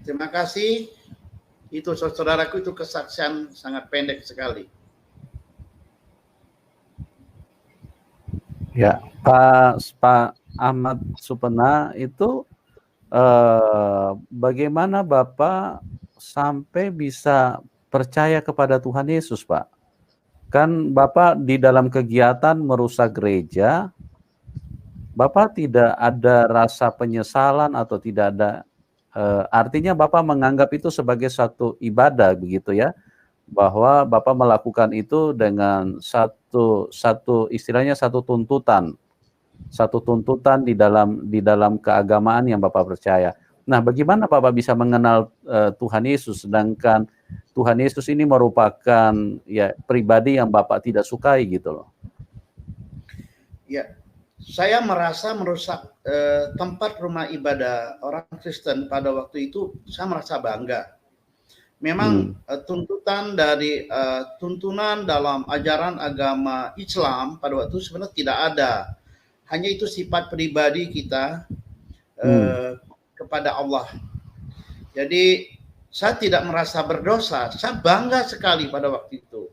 Terima kasih. Itu saudaraku, itu kesaksian sangat pendek sekali. Ya, Pak Ahmad Supena itu bagaimana Bapak sampai bisa percaya kepada Tuhan Yesus, Pak? Kan Bapak di dalam kegiatan merusak gereja, Bapak tidak ada rasa penyesalan atau tidak ada, artinya Bapak menganggap itu sebagai satu ibadah begitu ya, bahwa Bapak melakukan itu dengan satu istilahnya satu tuntutan di dalam keagamaan yang Bapak percaya. Nah, bagaimana Bapak bisa mengenal Tuhan Yesus sedangkan Tuhan Yesus ini merupakan ya pribadi yang Bapak tidak sukai gitu loh? Ya, saya merasa merusak tempat rumah ibadah orang Kristen pada waktu itu, saya merasa bangga. Memang tuntunan dalam ajaran agama Islam pada waktu itu sebenarnya tidak ada. Hanya itu sifat pribadi kita kepada Allah. Jadi saya tidak merasa berdosa, saya bangga sekali pada waktu itu.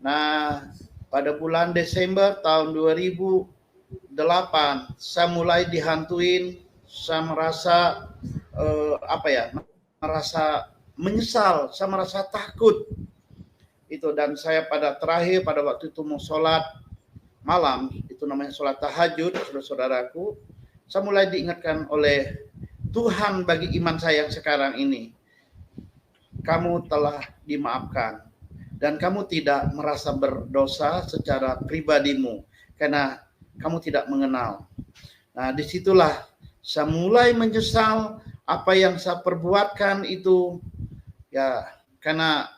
Nah, pada bulan Desember tahun 2008 saya mulai dihantuin, saya merasa merasa menyesal, saya merasa takut. Itu, dan saya pada waktu itu mau sholat malam, itu namanya sholat tahajud, saudara-saudaraku, saya mulai diingatkan oleh Tuhan bagi iman saya yang sekarang ini. Kamu telah dimaafkan. dan kamu tidak merasa berdosa secara pribadimu karena kamu tidak mengenal. Nah, disitulah saya mulai menyesal apa yang saya perbuatkan itu, ya, karena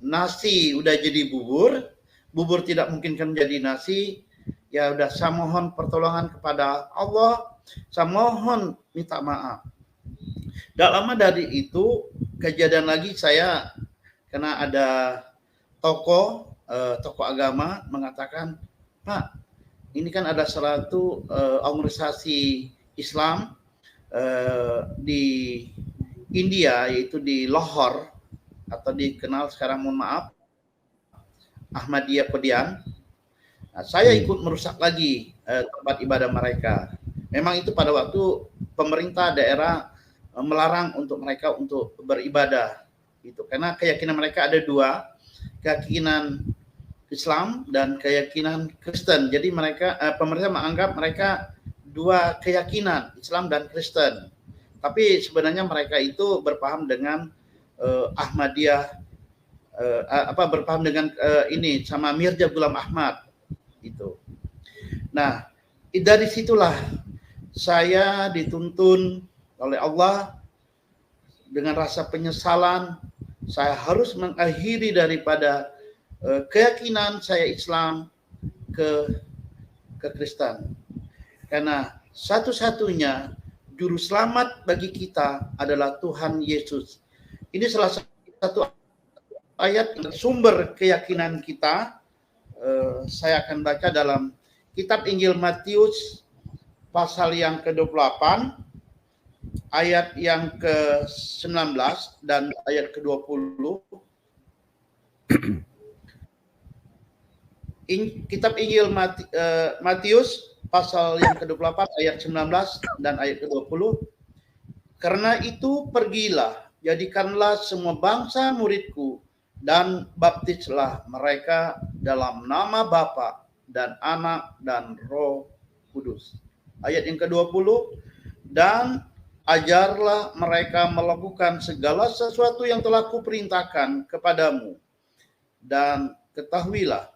nasi udah jadi bubur, bubur tidak mungkin kan menjadi nasi. Ya udah, saya mohon pertolongan kepada Allah, saya mohon minta maaf. Tidak lama dari itu kejadian lagi, saya karena ada tokoh agama mengatakan, Pak, ini kan ada suatu organisasi Islam di India, yaitu di Lahore, atau dikenal sekarang, mohon maaf, Ahmadiyah Qadian. Nah, saya ikut merusak lagi tempat ibadah mereka. Memang itu pada waktu pemerintah daerah melarang untuk mereka untuk beribadah, itu karena keyakinan mereka ada dua, keyakinan Islam dan keyakinan Kristen. Jadi mereka pemerintah menganggap mereka dua keyakinan, Islam dan Kristen. Tapi sebenarnya mereka itu berpaham dengan Ahmadiyah, berpaham dengan ini sama Mirza Ghulam Ahmad itu. Nah, dari situlah saya dituntun oleh Allah dengan rasa penyesalan. Saya harus mengakhiri daripada keyakinan saya Islam ke Kristen, karena satu-satunya juru selamat bagi kita adalah Tuhan Yesus. Ini salah satu ayat sumber keyakinan kita. Saya akan baca dalam kitab Injil Matius pasal yang ke-28 ayat yang ke-19 dan ayat ke-20. Kitab Injil Matius pasal yang ke-28 ayat 19 dan ayat ke-20. Karena itu pergilah, jadikanlah semua bangsa muridku, dan baptislah mereka dalam nama Bapa dan Anak dan Roh Kudus. Ayat yang ke-20, dan ajarlah mereka melakukan segala sesuatu yang telah kuperintahkan kepadamu, dan ketahuilah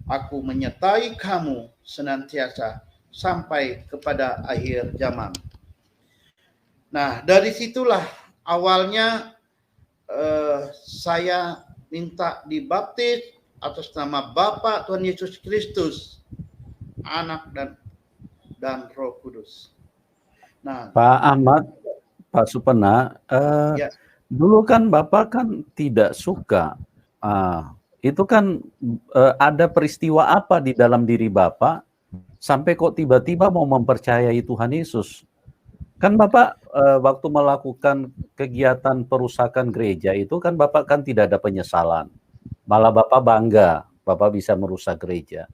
aku menyertai kamu senantiasa sampai kepada akhir zaman. Nah, dari situlah awalnya saya minta dibaptis atas nama Bapa Tuhan Yesus Kristus, Anak dan Roh Kudus. Nah, Pak Ahmad, Pak Supena, ya. Dulu kan Bapak kan tidak suka. Itu kan ada peristiwa apa di dalam diri Bapak sampai kok tiba-tiba mau mempercayai Tuhan Yesus? Kan Bapak waktu melakukan kegiatan perusakan gereja itu kan Bapak kan tidak ada penyesalan. Malah Bapak bangga, Bapak bisa merusak gereja.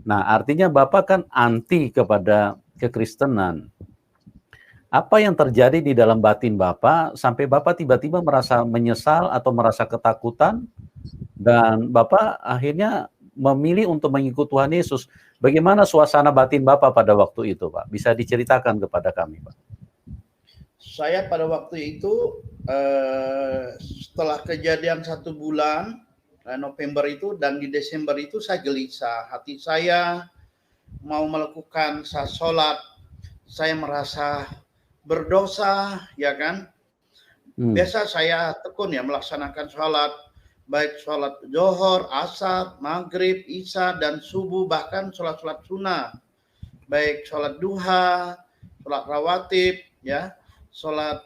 Nah, artinya Bapak kan anti kepada kekristenan. Apa yang terjadi di dalam batin Bapak sampai Bapak tiba-tiba merasa menyesal atau merasa ketakutan dan Bapak akhirnya memilih untuk mengikut Tuhan Yesus? Bagaimana suasana batin Bapak pada waktu itu, Pak? Bisa diceritakan kepada kami, Pak? Saya pada waktu itu setelah kejadian 1 bulan November itu, dan di Desember itu saya gelisah. Hati saya mau melakukan sholat, saya merasa berdosa, ya kan? Biasa saya tekun ya melaksanakan sholat, baik sholat Zuhur, Asar, Maghrib, Isya, dan Subuh, bahkan sholat-sholat sunnah, baik sholat duha, sholat rawatib, ya, sholat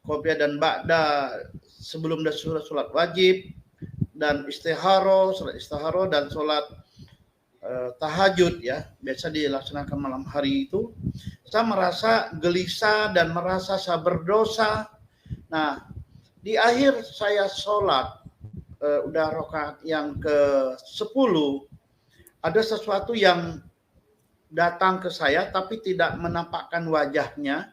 qobliyah dan ba'da sebelum dan sholat wajib, dan sholat istiharo dan sholat tahajud, ya, biasa dilaksanakan malam hari itu. Saya merasa gelisah dan merasa saya berdosa. Nah, di akhir saya sholat udah rakaat yang ke-10, ada sesuatu yang datang ke saya tapi tidak menampakkan wajahnya.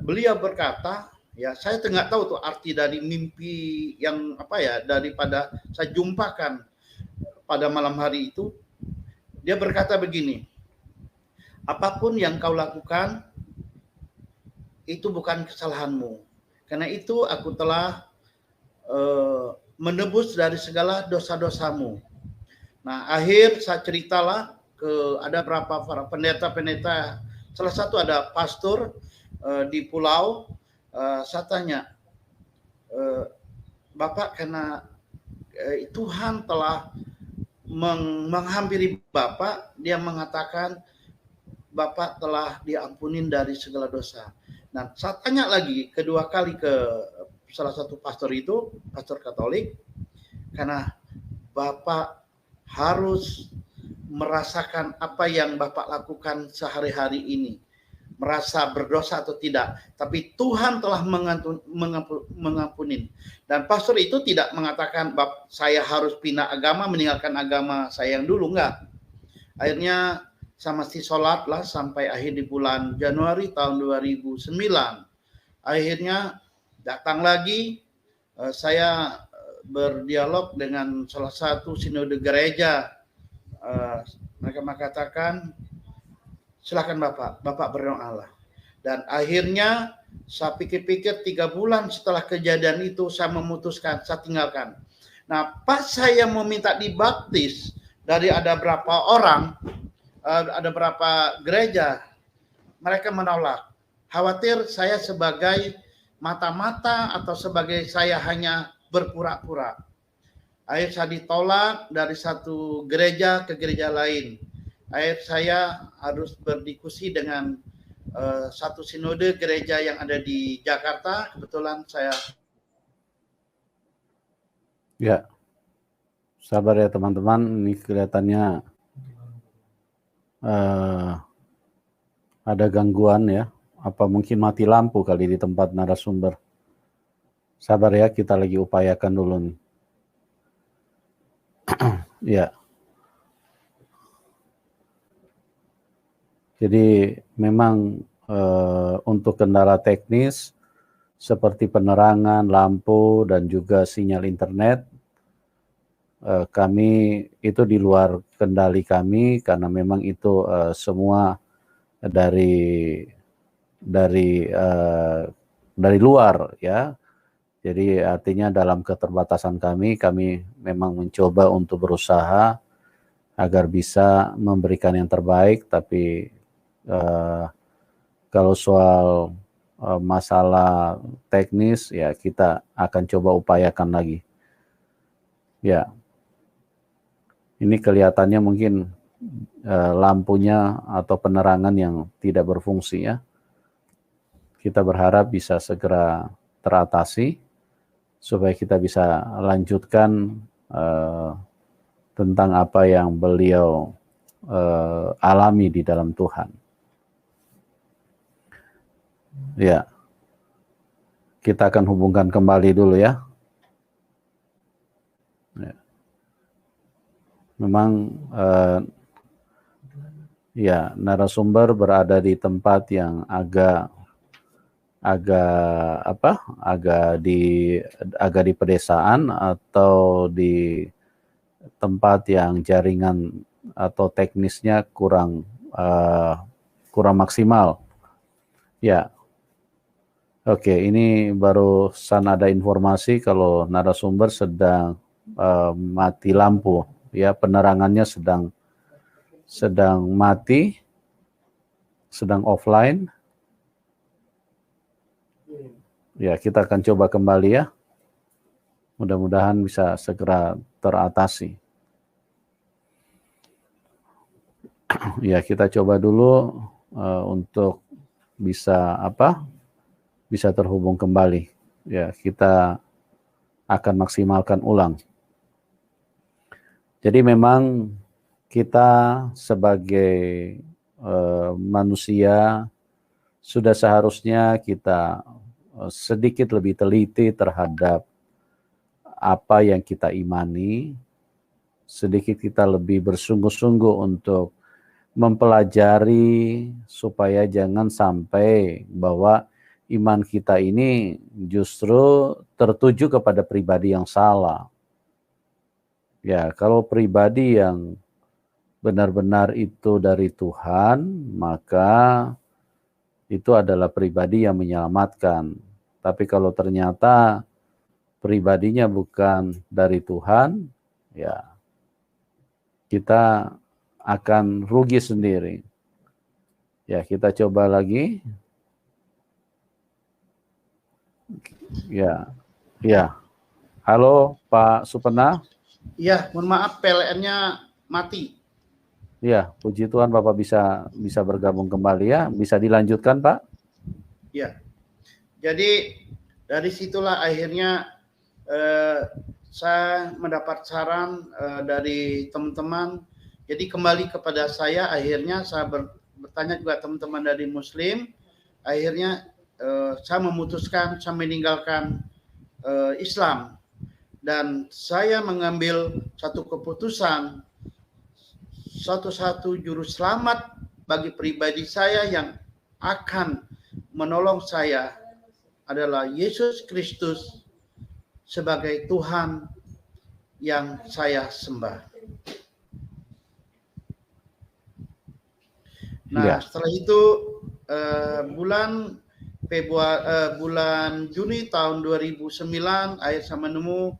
Beliau berkata, ya, saya nggak tahu tuh arti dari mimpi yang apa ya, daripada saya jumpakan pada malam hari itu. Dia berkata begini, apapun yang kau lakukan itu bukan kesalahanmu, karena itu aku telah menebus dari segala dosa-dosamu. Nah, akhir saya ceritalah ada berapa para pendeta-pendeta, salah satu ada pastor di pulau, saya tanya, Bapak, karena Tuhan telah menghampiri Bapak, dia mengatakan Bapak telah diampunin dari segala dosa. Nah, saya tanya lagi kedua kali ke salah satu pastor itu, pastor Katolik, karena Bapak harus merasakan apa yang Bapak lakukan sehari-hari ini. Merasa berdosa atau tidak. Tapi Tuhan telah mengampunin. Dan pastor itu tidak mengatakan, saya harus pindah agama, meninggalkan agama saya yang dulu. Enggak. Akhirnya saya mesti sholat lah sampai akhir di bulan Januari tahun 2009. Akhirnya datang lagi, saya berdialog dengan salah satu sinode gereja. Mereka mengatakan, silakan Bapak berdoalah. Dan akhirnya saya pikir-pikir 3 bulan setelah kejadian itu saya memutuskan, saya tinggalkan. Nah, pas saya mau minta dibaptis dari ada berapa orang, ada berapa gereja, mereka menolak. Khawatir saya sebagai mata-mata atau sebagai saya hanya berpura-pura. Akhirnya saya ditolak dari satu gereja ke gereja lain. Akhirnya saya harus berdiskusi dengan satu sinode gereja yang ada di Jakarta. Kebetulan saya. Ya, sabar ya teman-teman. Ini kelihatannya ada gangguan ya. Apa mungkin mati lampu kali di tempat narasumber. Sabar ya, kita lagi upayakan dulu nih. Ya. Jadi memang untuk kendala teknis seperti penerangan, lampu, dan juga sinyal internet, kami itu di luar kendali kami karena memang itu semua dari luar ya. Jadi artinya dalam keterbatasan kami memang mencoba untuk berusaha agar bisa memberikan yang terbaik, tapi kalau soal masalah teknis ya kita akan coba upayakan lagi. Ya, ini kelihatannya mungkin lampunya atau penerangan yang tidak berfungsi ya. Kita berharap bisa segera teratasi supaya kita bisa lanjutkan tentang apa yang beliau alami di dalam Tuhan. Ya, kita akan hubungkan kembali dulu ya. Memang ya narasumber berada di tempat yang agak di pedesaan atau di tempat yang jaringan atau teknisnya kurang maksimal. Ya. Oke, ini barusan ada informasi kalau narasumber sedang mati lampu, ya, penerangannya sedang mati, sedang offline. Ya, kita akan coba kembali ya. Mudah-mudahan bisa segera teratasi. Ya, kita coba dulu untuk bisa terhubung kembali. Ya, kita akan maksimalkan ulang. Jadi memang kita sebagai manusia sudah seharusnya kita sedikit lebih teliti terhadap apa yang kita imani, sedikit kita lebih bersungguh-sungguh untuk mempelajari supaya jangan sampai bahwa iman kita ini justru tertuju kepada pribadi yang salah. Ya, kalau pribadi yang benar-benar itu dari Tuhan, maka itu adalah pribadi yang menyelamatkan. Tapi kalau ternyata pribadinya bukan dari Tuhan, ya kita akan rugi sendiri. Ya, kita coba lagi. Ya, ya. Halo Pak Supena. Iya, mohon maaf PLN-nya mati. Ya, puji Tuhan Bapak bisa bergabung kembali ya. Bisa dilanjutkan Pak? Ya. Jadi dari situlah akhirnya saya mendapat saran dari teman-teman. Jadi kembali kepada saya, akhirnya saya bertanya juga teman-teman dari Muslim. Akhirnya saya memutuskan saya meninggalkan Islam. Dan saya mengambil satu keputusan, satu-satu juru selamat bagi pribadi saya yang akan menolong saya adalah Yesus Kristus sebagai Tuhan yang saya sembah. Nah, setelah itu bulan Juni tahun 2009 akhirnya saya menemu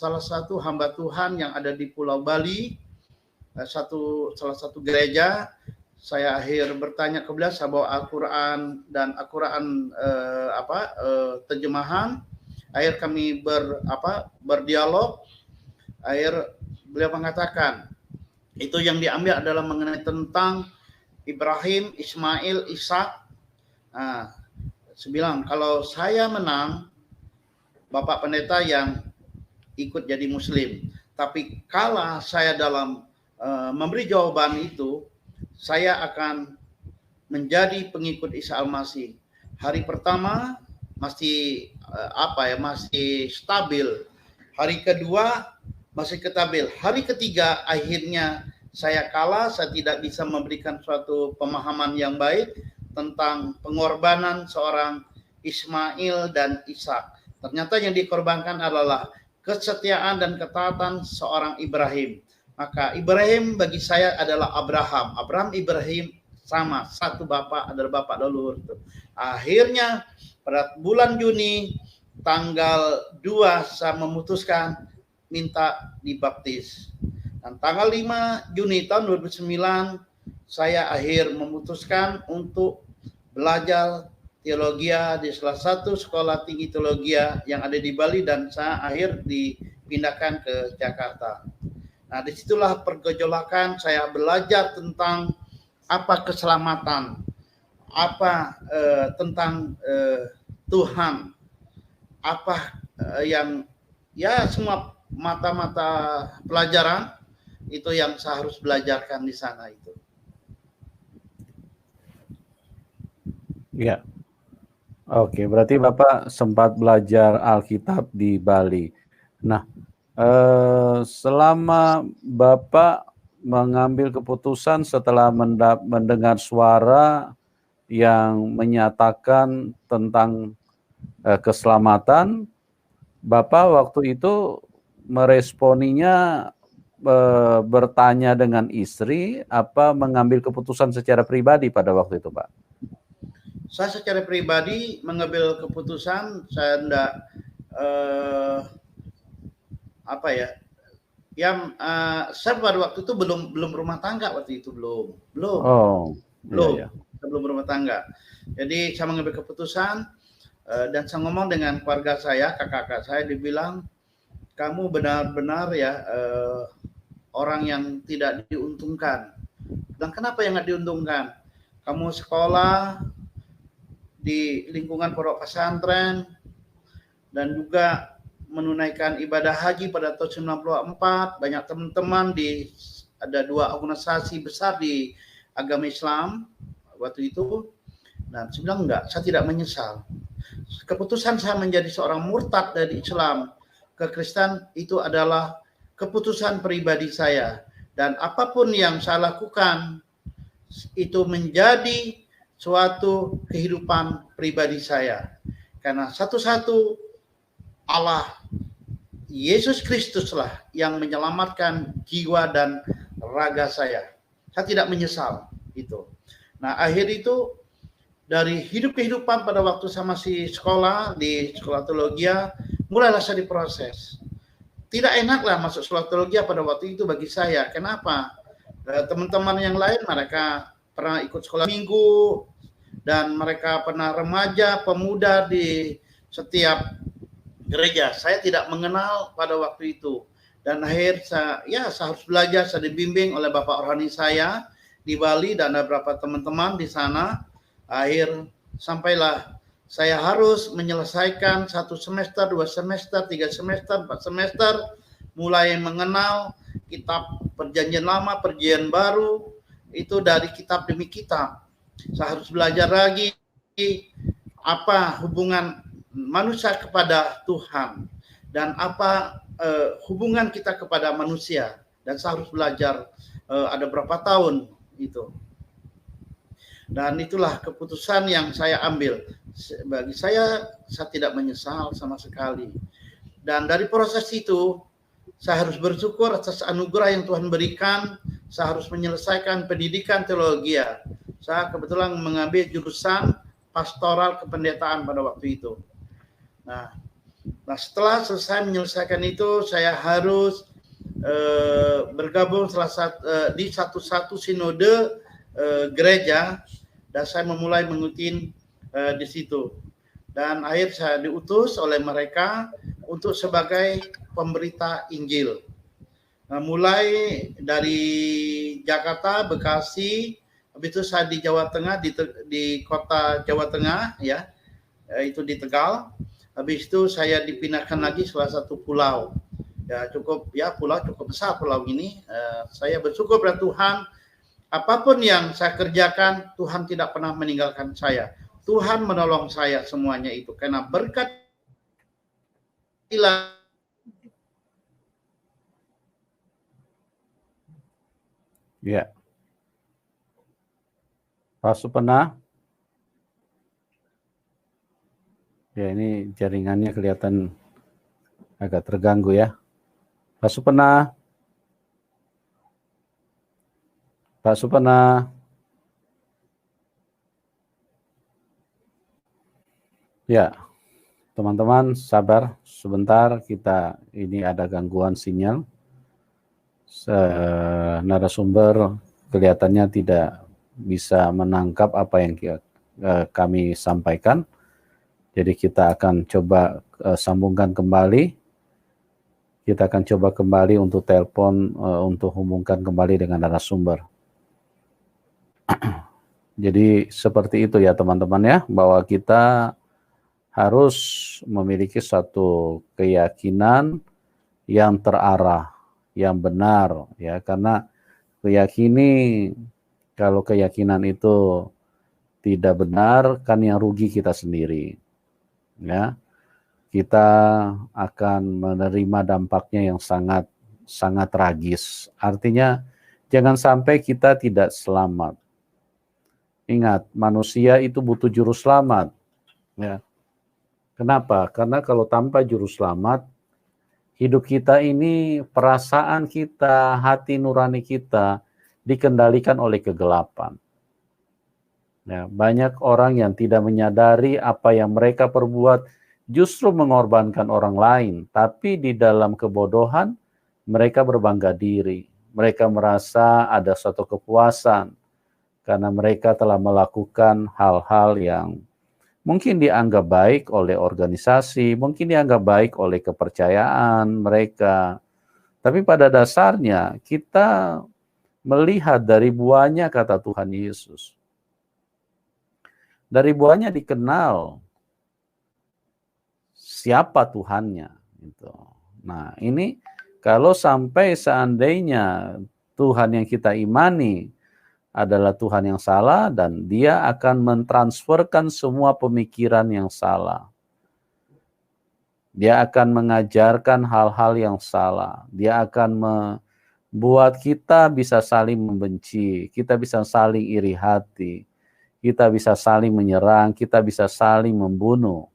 salah satu hamba Tuhan yang ada di Pulau Bali, salah satu gereja. Saya akhir bertanya ke beliau, saya bawa Al-Quran dan Al-Quran terjemahan. Akhir kami berdialog. Akhir beliau mengatakan itu yang diambil adalah mengenai tentang Ibrahim, Ismail, Ishak. Nah, saya bilang kalau saya menang, Bapak Pendeta yang ikut jadi Muslim. Tapi kalah saya dalam memberi jawaban itu, saya akan menjadi pengikut Isa Al-Masih. Hari pertama masih masih stabil. Hari kedua masih stabil. Hari ketiga akhirnya saya kalah, saya tidak bisa memberikan suatu pemahaman yang baik tentang pengorbanan seorang Ismail dan Ishak. Ternyata yang dikorbankan adalah kesetiaan dan ketaatan seorang Ibrahim. Maka Ibrahim bagi saya adalah Abraham. Abraham, Ibrahim sama, satu bapak adalah bapak leluhur. Akhirnya pada bulan Juni tanggal 2 saya memutuskan minta dibaptis. Dan tanggal 5 Juni tahun 2009 saya akhir memutuskan untuk belajar teologi di salah satu sekolah tinggi teologi yang ada di Bali, dan saya akhir dipindahkan ke Jakarta. Nah, disitulah pergejolakan saya belajar tentang apa keselamatan, apa tentang Tuhan, apa yang ya semua mata-mata pelajaran itu yang saya harus belajarkan di sana itu. Ya. Oke, berarti Bapak sempat belajar Alkitab di Bali. Nah, selama Bapak mengambil keputusan setelah mendengar suara yang menyatakan tentang keselamatan, Bapak waktu itu meresponinya bertanya dengan istri, apa mengambil keputusan secara pribadi pada waktu itu, Pak? Saya secara pribadi mengambil keputusan, saya enggak saya pada waktu itu belum rumah tangga waktu itu belum. Iya. Belum rumah tangga. Jadi saya mengambil keputusan dan saya ngomong dengan keluarga saya, kakak-kakak saya, dibilang kamu benar-benar ya orang yang tidak diuntungkan. Dan kenapa yang nggak diuntungkan? Kamu sekolah di lingkungan pondok pesantren dan juga menunaikan ibadah haji pada tahun 94, banyak teman-teman ada 2 organisasi besar di agama Islam waktu itu. Dan saya bilang enggak, saya tidak menyesal. Keputusan saya menjadi seorang murtad dari Islam ke Kristen itu adalah keputusan pribadi saya, dan apapun yang saya lakukan itu menjadi suatu kehidupan pribadi saya. Karena satu-satu Allah, Yesus Kristuslah yang menyelamatkan jiwa dan raga saya. Saya tidak menyesal itu. Nah, akhir itu dari hidup kehidupan pada waktu saya masih sekolah di sekolah teologi, mulailah saya diproses. Tidak enaklah masuk sekolah teologi pada waktu itu bagi saya. Kenapa? Teman-teman yang lain mereka pernah ikut sekolah minggu dan mereka pernah remaja, pemuda di setiap gereja. Saya tidak mengenal pada waktu itu. Dan akhir saya harus belajar, saya dibimbing oleh Bapak rohani saya di Bali dan ada beberapa teman-teman di sana. Akhir sampailah saya harus menyelesaikan 1 semester, 2 semester, 3 semester, 4 semester, mulai mengenal kitab Perjanjian Lama, Perjanjian Baru, itu dari kitab demi kitab. Saya harus belajar lagi apa hubungan manusia kepada Tuhan dan apa hubungan kita kepada manusia, dan saya harus belajar ada berapa tahun itu. Dan itulah keputusan yang saya ambil. Bagi saya tidak menyesal sama sekali. Dan dari proses itu, saya harus bersyukur atas anugerah yang Tuhan berikan. Saya harus menyelesaikan pendidikan teologi. Saya kebetulan mengambil jurusan pastoral kependetaan pada waktu itu. Nah setelah selesai menyelesaikan itu, saya harus bergabung di satu sinode gereja, dan saya memulai mengikuti di situ. Dan akhir saya diutus oleh mereka untuk sebagai pemberita Injil. Nah, mulai dari Jakarta, Bekasi, habis itu saya di Jawa Tengah, di kota Jawa Tengah, ya, itu di Tegal. Habis itu saya dipindahkan lagi salah satu pulau. Pulau cukup besar pulau ini. Saya bersyukur pada Tuhan. Apapun yang saya kerjakan, Tuhan tidak pernah meninggalkan saya. Tuhan menolong saya semuanya itu. Karena berkat Ya. Pak Supena. Ya, ini jaringannya kelihatan agak terganggu ya. Pak Supena. Pak Supena. Ya, teman-teman sabar sebentar, kita ini ada gangguan sinyal. Narasumber kelihatannya tidak bisa menangkap apa yang kami sampaikan. Jadi kita akan coba sambungkan kembali. Kita akan coba kembali untuk telepon untuk hubungkan kembali dengan narasumber. Jadi seperti itu ya teman-teman ya, bahwa kita harus memiliki satu keyakinan yang terarah, yang benar ya, karena kalau keyakinan itu tidak benar kan yang rugi kita sendiri. Ya. Kita akan menerima dampaknya yang sangat sangat tragis. Artinya jangan sampai kita tidak selamat. Ingat, manusia itu butuh juru selamat. Ya. Kenapa? Karena kalau tanpa juru selamat, hidup kita ini, perasaan kita, hati nurani kita dikendalikan oleh kegelapan. Ya, banyak orang yang tidak menyadari apa yang mereka perbuat, justru mengorbankan orang lain, tapi di dalam kebodohan mereka berbangga diri. Mereka merasa ada suatu kepuasan karena mereka telah melakukan hal-hal yang mungkin dianggap baik oleh organisasi, mungkin dianggap baik oleh kepercayaan mereka. Tapi pada dasarnya kita melihat dari buahnya, kata Tuhan Yesus. Dari buahnya dikenal siapa Tuhannya. Gitu. Nah ini kalau sampai seandainya Tuhan yang kita imani adalah Tuhan yang salah, dan dia akan mentransferkan semua pemikiran yang salah. Dia akan mengajarkan hal-hal yang salah. Dia akan membuat kita bisa saling membenci, kita bisa saling iri hati, kita bisa saling menyerang, kita bisa saling membunuh.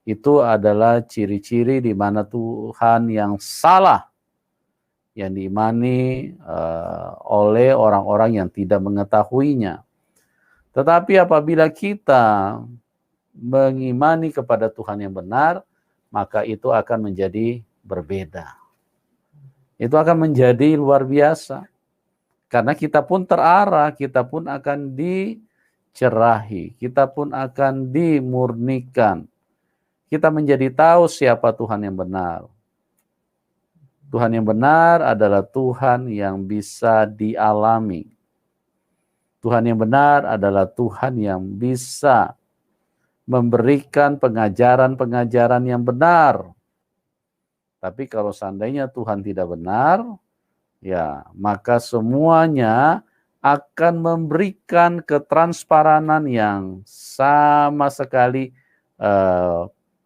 Itu adalah ciri-ciri di mana Tuhan yang salah yang diimani oleh orang-orang yang tidak mengetahuinya. Tetapi apabila kita mengimani kepada Tuhan yang benar, maka itu akan menjadi berbeda. Itu akan menjadi luar biasa. Karena kita pun terarah, kita pun akan dicerahi, kita pun akan dimurnikan. Kita menjadi tahu siapa Tuhan yang benar. Tuhan yang benar adalah Tuhan yang bisa dialami. Tuhan yang benar adalah Tuhan yang bisa memberikan pengajaran-pengajaran yang benar. Tapi kalau seandainya Tuhan tidak benar, ya maka semuanya akan memberikan ketransparanan yang sama sekali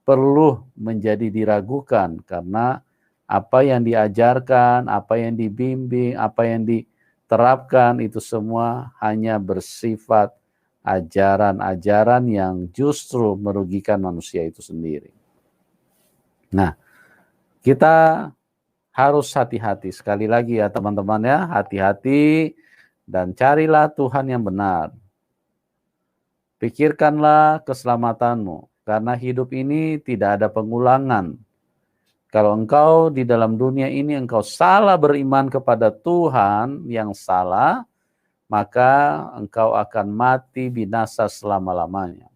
perlu menjadi diragukan, karena apa yang diajarkan, apa yang dibimbing, apa yang diterapkan itu semua hanya bersifat ajaran-ajaran yang justru merugikan manusia itu sendiri. Nah, kita harus hati-hati. Sekali lagi ya teman-teman ya, hati-hati dan carilah Tuhan yang benar. Pikirkanlah keselamatanmu, karena hidup ini tidak ada pengulangan. Kalau engkau di dalam dunia ini engkau salah beriman kepada Tuhan yang salah, maka engkau akan mati binasa selama-lamanya.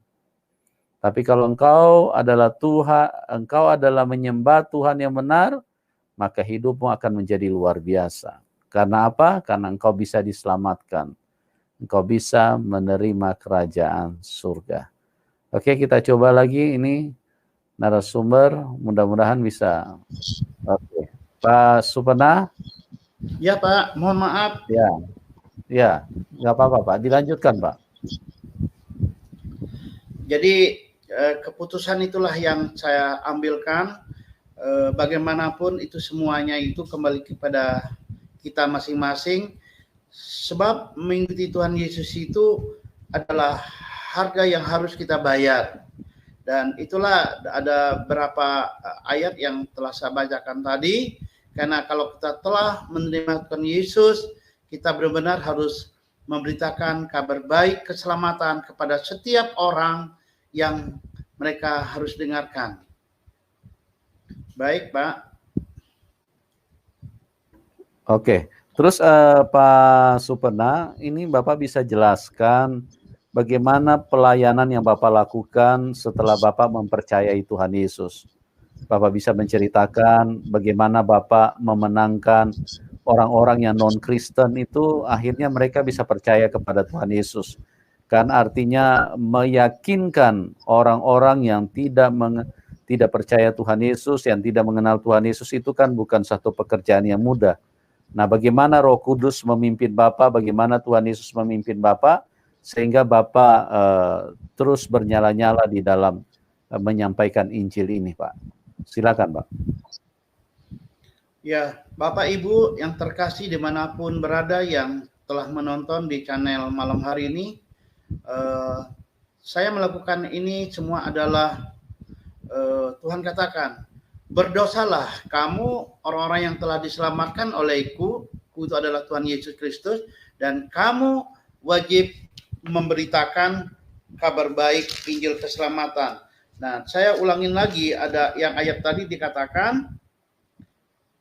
Tapi kalau engkau adalah menyembah Tuhan yang benar, maka hidupmu akan menjadi luar biasa. Karena apa? Karena engkau bisa diselamatkan. Engkau bisa menerima kerajaan surga. Oke, kita coba lagi ini narasumber, mudah-mudahan bisa. Oke. Pak Supena? Ya Pak, mohon maaf. Ya, nggak apa-apa Pak, dilanjutkan Pak. Jadi keputusan itulah yang saya ambilkan. Bagaimanapun itu semuanya itu kembali kepada kita masing-masing. Sebab mengikuti Tuhan Yesus itu adalah harga yang harus kita bayar. Dan itulah ada beberapa ayat yang telah saya bacakan tadi. Karena kalau kita telah menerima Tuhan Yesus, kita benar-benar harus memberitakan kabar baik keselamatan kepada setiap orang yang mereka harus dengarkan. Baik, Pak. Oke. Terus Pak Supena, ini Bapak bisa jelaskan bagaimana pelayanan yang Bapak lakukan setelah Bapak mempercayai Tuhan Yesus. Bapak bisa menceritakan bagaimana Bapak memenangkan orang-orang yang non-Kristen itu akhirnya mereka bisa percaya kepada Tuhan Yesus. Kan artinya meyakinkan orang-orang yang tidak percaya Tuhan Yesus, yang tidak mengenal Tuhan Yesus itu kan bukan satu pekerjaan yang mudah. Nah, bagaimana Roh Kudus memimpin Bapak, bagaimana Tuhan Yesus memimpin Bapak, sehingga Bapak terus bernyala-nyala di dalam menyampaikan Injil ini, Pak. Silakan, Pak. Ya, Bapak Ibu yang terkasih dimanapun berada yang telah menonton di channel malam hari ini, saya melakukan ini semua adalah Tuhan katakan, berdosalah kamu orang-orang yang telah diselamatkan olehku, itu adalah Tuhan Yesus Kristus, dan kamu wajib memberitakan kabar baik Injil keselamatan. Nah, saya ulangin lagi, ada yang ayat tadi dikatakan,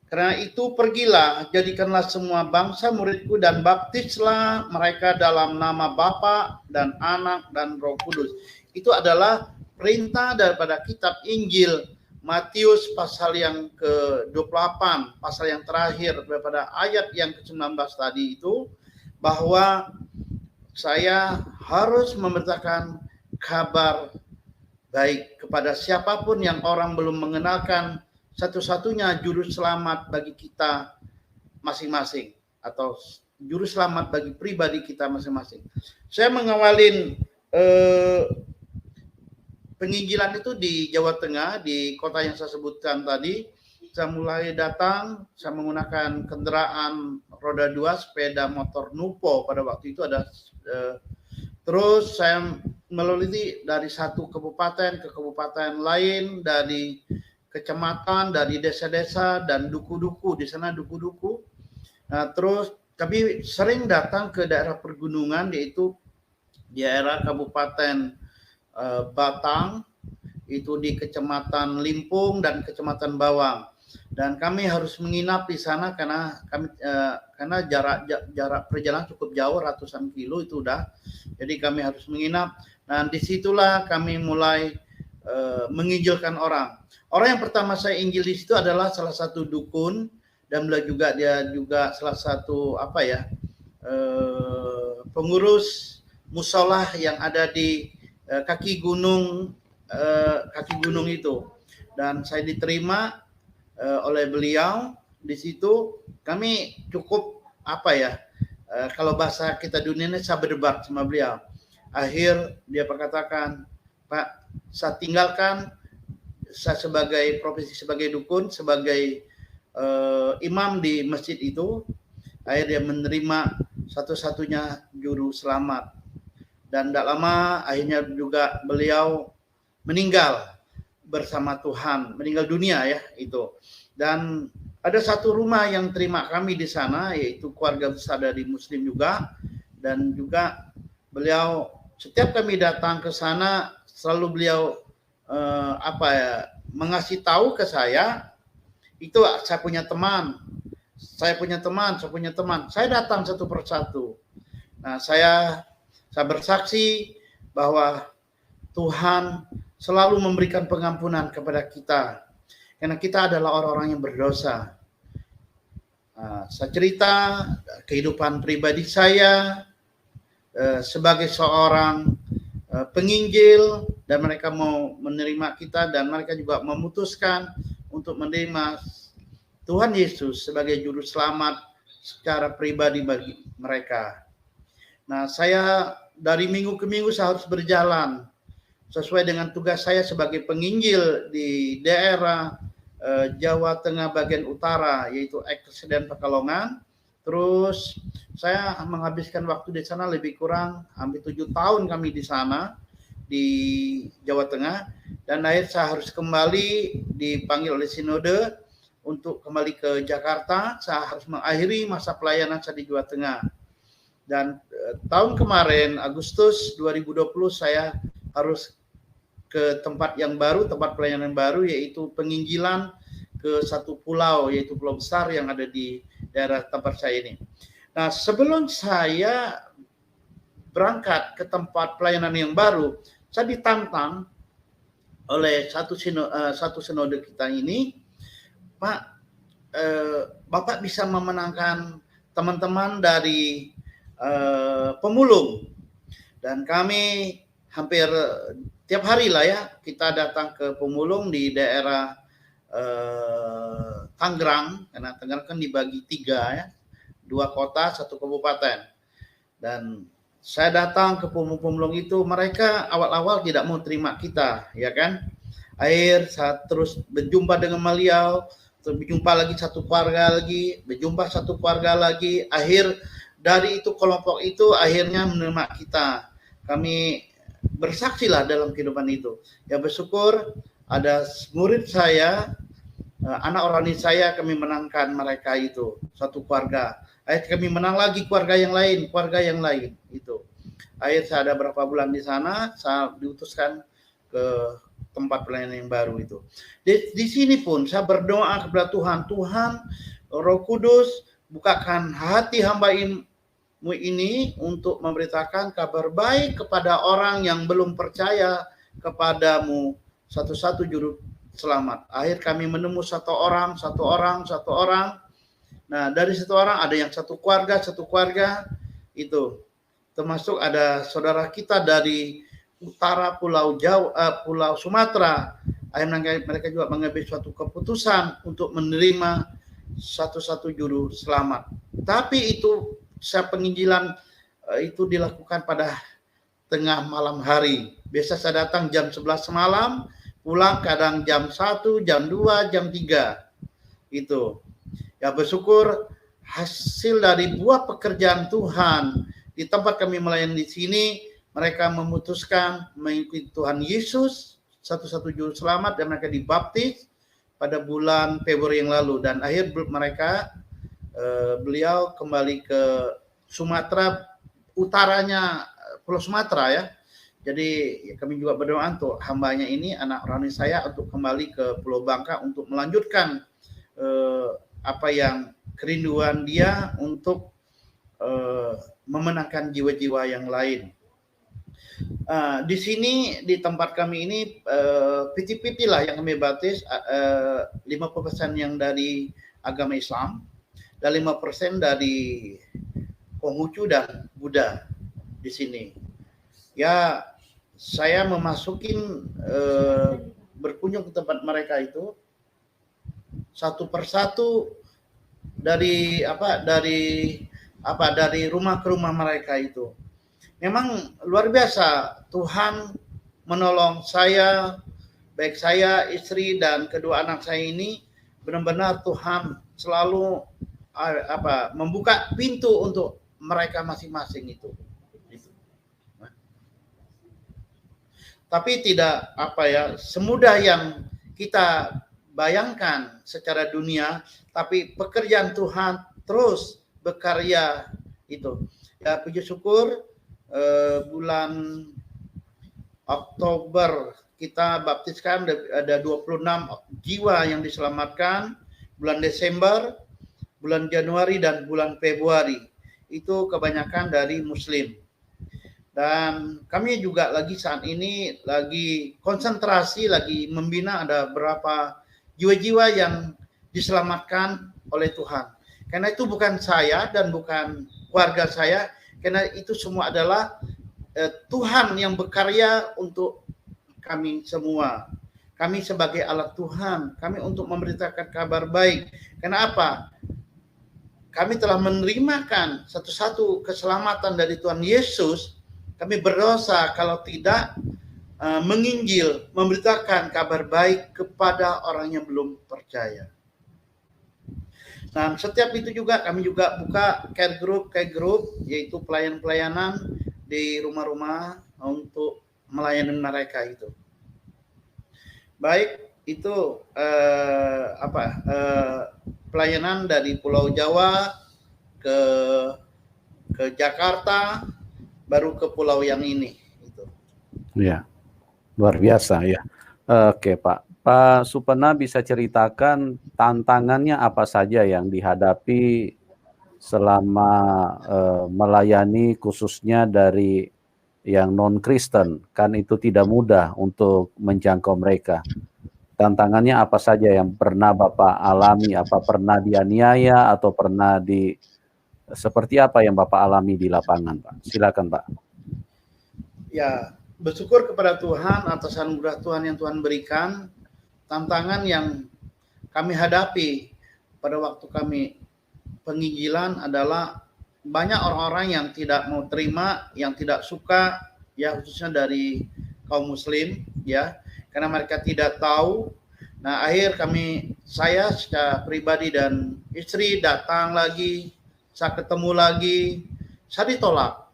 karena itu pergilah, jadikanlah semua bangsa muridku dan baptislah mereka dalam nama Bapa dan Anak dan Roh Kudus. Itu adalah perintah daripada kitab Injil Matius pasal yang ke-28, pasal yang terakhir daripada ayat yang ke-19 tadi itu, bahwa saya harus memberitakan kabar baik kepada siapapun yang orang belum mengenalkan satu-satunya juru selamat bagi kita masing-masing, atau juru selamat bagi pribadi kita masing-masing. Saya mengawalin penginjilan itu di Jawa Tengah, di kota yang saya sebutkan tadi. Saya mulai datang, saya menggunakan kendaraan roda 2, sepeda motor Nupo pada waktu itu ada. Terus saya melewati dari satu kabupaten ke kabupaten lain, dari kecamatan, dari desa-desa dan duku-duku, di sana duku-duku. Nah, terus kami sering datang ke daerah pergunungan, yaitu di daerah Kabupaten Batang, itu di Kecamatan Limpung dan Kecamatan Bawang. Dan kami harus menginap di sana karena jarak perjalanan cukup jauh, ratusan kilo itu udah. Jadi kami harus menginap. Nah, disitulah kami mulai menginjilkan orang. Orang yang pertama saya injil di situ adalah salah satu dukun, dan dia juga salah satu pengurus musolah yang ada di kaki gunung itu. Dan saya diterima oleh beliau di situ. Kami cukup kalau bahasa kita dunia ini, saya berdebat sama beliau. Akhir dia berkatakan, Pak, saya tinggalkan saya sebagai profesi sebagai dukun, sebagai imam di masjid itu. Akhir dia menerima satu-satunya juru selamat. Dan tidak lama akhirnya juga beliau meninggal bersama Tuhan, meninggal dunia ya itu. Dan ada satu rumah yang terima kami di sana, yaitu keluarga besar dari Muslim juga. Dan juga beliau setiap kami datang ke sana selalu beliau mengasih tahu ke saya, itu saya punya teman. Saya datang satu persatu. Nah, saya bersaksi bahwa Tuhan selalu memberikan pengampunan kepada kita, karena kita adalah orang-orang yang berdosa. Saya cerita kehidupan pribadi saya sebagai seorang penginjil, dan mereka mau menerima kita, dan mereka juga memutuskan untuk menerima Tuhan Yesus sebagai juru selamat secara pribadi bagi mereka. Nah, saya dari minggu ke minggu saya harus berjalan sesuai dengan tugas saya sebagai penginjil di daerah Jawa Tengah bagian utara, yaitu Ekers dan Pekalongan. Terus saya menghabiskan waktu di sana lebih kurang hampir 7 tahun kami di sana di Jawa Tengah, dan akhir saya harus kembali dipanggil oleh sinode untuk kembali ke Jakarta. Saya harus mengakhiri masa pelayanan saya di Jawa Tengah. Dan tahun kemarin Agustus 2020 saya harus ke tempat yang baru, tempat pelayanan baru, yaitu penginjilan ke satu pulau, yaitu pulau besar yang ada di daerah tempat saya ini. Nah, sebelum saya berangkat ke tempat pelayanan yang baru, saya ditantang oleh satu sinode kita ini, Pak, Bapak bisa memenangkan teman-teman dari pemulung. Dan kami hampir tiap hari lah ya, kita datang ke pemulung di daerah Tangerang, karena Tangerang kan dibagi 3 ya, 2 kota, 1 kabupaten. Dan saya datang ke pemulung itu, mereka awal-awal tidak mau terima kita, ya kan. Akhir saya terus berjumpa dengan beliau, terus berjumpa lagi satu keluarga lagi, akhir dari itu kelompok itu akhirnya menerima kita. Kami bersaksilah dalam kehidupan itu. Ya, bersyukur ada murid saya, anak orani saya, kami menangkan mereka itu, satu keluarga. Akhirnya kami menang lagi keluarga yang lain itu. Akhirnya saya ada berapa bulan di sana, saya diutuskan ke tempat pelayanan yang baru itu. Di sini pun saya berdoa kepada Tuhan, Roh Kudus, bukakan hati hamba-Mu ini untuk memberitakan kabar baik kepada orang yang belum percaya kepadamu, satu-satu juru selamat. Akhir kami menemukan satu orang. Nah, dari satu orang ada yang satu keluarga itu, termasuk ada saudara kita dari utara Pulau Sumatera. Akhirnya mereka juga mengambil suatu keputusan untuk menerima satu-satu juru selamat. Tapi itu penginjilan itu dilakukan pada tengah malam hari. Biasa saya datang jam 11 malam, pulang kadang jam 1, jam 2, jam 3. Itu. Ya, bersyukur hasil dari buah pekerjaan Tuhan di tempat kami melayani di sini, mereka memutuskan mengikuti Tuhan Yesus, satu-satu juru selamat, dan mereka dibaptis pada bulan Februari yang lalu. Dan akhir beliau kembali ke Sumatera utaranya Pulau Sumatera ya. Jadi ya, kami juga berdoa untuk hambanya ini, anak rohani saya, untuk kembali ke Pulau Bangka untuk melanjutkan apa yang kerinduan dia untuk memenangkan jiwa-jiwa yang lain. Di sini di tempat kami ini piti-piti lah yang kami baptis, 50% yang dari agama Islam dan 5% dari Konghucu dan Buddha di sini. Ya, saya memasukin berkunjung ke tempat mereka itu satu persatu dari rumah ke rumah mereka itu. Memang luar biasa, Tuhan menolong saya, baik saya, istri dan kedua anak saya ini, benar-benar Tuhan selalu membuka pintu untuk mereka masing-masing itu. Tapi tidak semudah yang kita bayangkan secara dunia, tapi pekerjaan Tuhan terus berkarya itu. Ya, puji syukur bulan Oktober kita baptiskan ada 26 jiwa yang diselamatkan, bulan Desember, bulan Januari dan bulan Februari. Itu kebanyakan dari Muslim. Dan kami juga lagi saat ini lagi konsentrasi, lagi membina ada berapa jiwa-jiwa yang diselamatkan oleh Tuhan. Karena itu bukan saya dan bukan keluarga saya, karena itu semua adalah Tuhan yang berkarya untuk kami semua. Kami sebagai alat Tuhan, kami untuk memberitakan kabar baik. Kenapa? Kami telah menerimakan satu-satu keselamatan dari Tuhan Yesus. Kami berdosa kalau tidak menginjil, memberitakan kabar baik kepada orang yang belum percaya. Nah, setiap itu juga kami juga buka care group, yaitu pelayanan di rumah-rumah untuk melayani mereka itu. Baik itu pelayanan dari Pulau Jawa ke Jakarta, baru ke pulau yang ini. Itu. Ya, luar biasa ya. Oke Pak. Pak Supena bisa ceritakan tantangannya apa saja yang dihadapi selama melayani khususnya dari yang non-Kristen, kan itu tidak mudah untuk menjangkau mereka. Tantangannya apa saja yang pernah Bapak alami, apa pernah dianiaya atau pernah seperti apa yang Bapak alami di lapangan, Pak? Silakan, Pak. Ya, bersyukur kepada Tuhan atas anugerah Tuhan yang Tuhan berikan. Tantangan yang kami hadapi pada waktu kami penginjilan adalah banyak orang-orang yang tidak mau terima, yang tidak suka, ya khususnya dari kaum Muslim, ya, karena mereka tidak tahu. Nah, saya secara pribadi dan istri datang lagi, saya ketemu lagi, saya ditolak.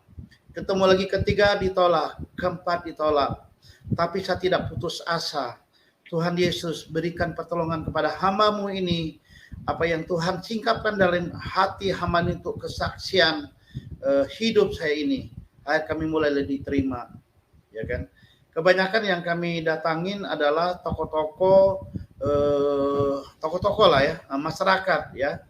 Ketemu lagi ketiga ditolak, keempat ditolak. Tapi saya tidak putus asa. Tuhan Yesus berikan pertolongan kepada hamba-Mu ini, apa yang Tuhan singkapkan dalam hati hamba untuk kesaksian hidup saya ini. Akhirnya kami mulai diterima, ya kan? Kebanyakan yang kami datangin adalah tokoh-tokoh lah ya, masyarakat ya.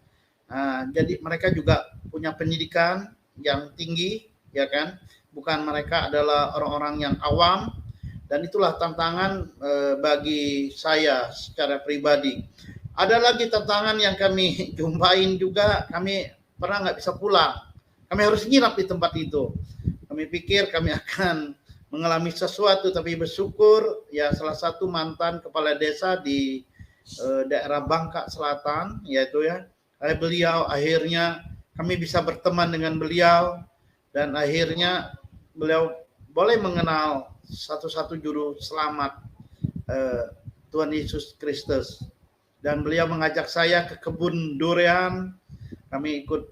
Nah, jadi mereka juga punya pendidikan yang tinggi, ya kan? Bukan mereka adalah orang-orang yang awam. Dan itulah tantangan bagi saya secara pribadi. Ada lagi tantangan yang kami jumpain juga, kami pernah nggak bisa pulang. Kami harus nginap di tempat itu. Kami pikir kami akan mengalami sesuatu, tapi bersyukur ya salah satu mantan kepala desa di daerah Bangka Selatan, yaitu ya, beliau akhirnya kami bisa berteman dengan beliau dan akhirnya beliau boleh mengenal satu-satu juru selamat Tuhan Yesus Kristus, dan beliau mengajak saya ke kebun durian. Kami ikut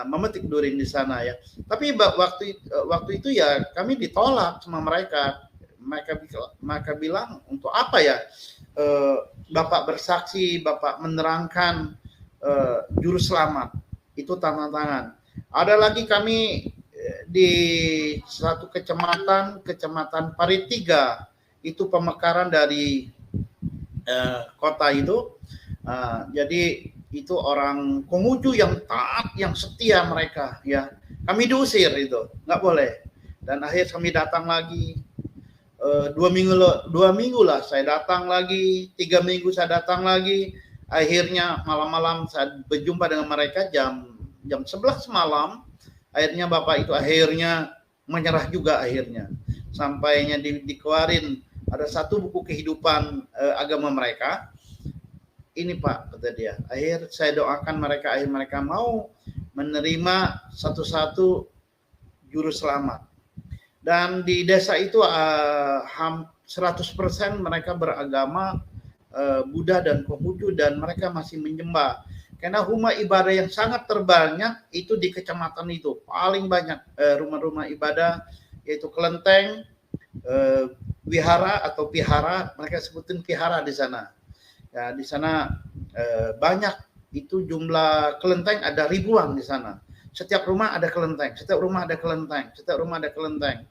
memetik durian di sana ya. Tapi waktu itu ya kami ditolak sama mereka. Mereka bilang, untuk apa ya Bapak bersaksi, Bapak menerangkan juru selamat. Itu tantangan. Ada lagi kami di satu kecamatan Paritiga, itu pemekaran dari kota itu. Jadi itu orang Konghucu yang taat, yang setia mereka, ya. Kami diusir itu, nggak boleh. Dan akhirnya kami datang lagi, 2 minggu lah saya datang lagi, 3 minggu saya datang lagi. Akhirnya malam-malam saya berjumpa dengan mereka jam 11 malam. Akhirnya Bapak itu akhirnya menyerah juga akhirnya. Sampainya dikeluarin ada satu buku kehidupan agama mereka. Ini Pak, kata dia. Akhir saya doakan mereka, akhir mereka mau menerima satu-satu juru selamat. Dan di desa itu 100% mereka beragama Buddha dan Konghucu, dan mereka masih menyembah. Karena rumah ibadah yang sangat terbanyak itu di kecamatan itu. Paling banyak rumah-rumah ibadah, yaitu kelenteng, wihara atau pihara, mereka sebutin pihara di sana. Ya, di sana banyak itu jumlah kelenteng, ada ribuan di sana. Setiap rumah ada kelenteng, setiap rumah ada kelenteng, setiap rumah ada kelenteng.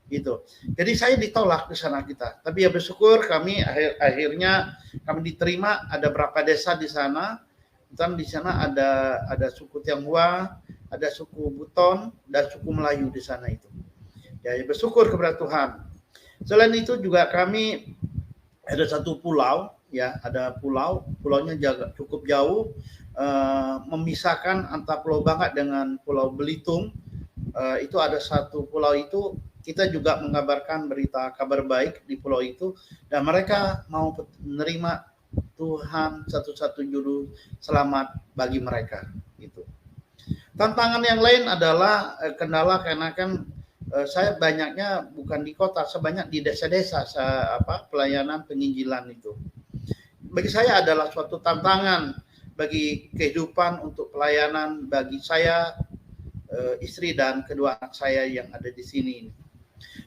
Gitu. Jadi saya ditolak di sana kita. Tapi ya bersyukur kami akhirnya kami diterima. Ada berapa desa di sana. Dan di sana ada suku Tionghoa, ada suku Buton, dan suku Melayu di sana itu. Ya bersyukur kepada Tuhan. Selain itu juga kami ada satu pulau, ya ada pulaunya cukup jauh, memisahkan antara Pulau Bangka dengan Pulau Belitung. Itu ada satu pulau itu, kita juga mengabarkan kabar baik di pulau itu, dan mereka mau menerima Tuhan satu-satu juru selamat bagi mereka. Gitu. Tantangan yang lain adalah kendala karena kan saya banyaknya bukan di kota, sebanyak di desa-desa pelayanan penginjilan itu. Bagi saya adalah suatu tantangan bagi kehidupan untuk pelayanan bagi saya, istri dan kedua anak saya yang ada di sini.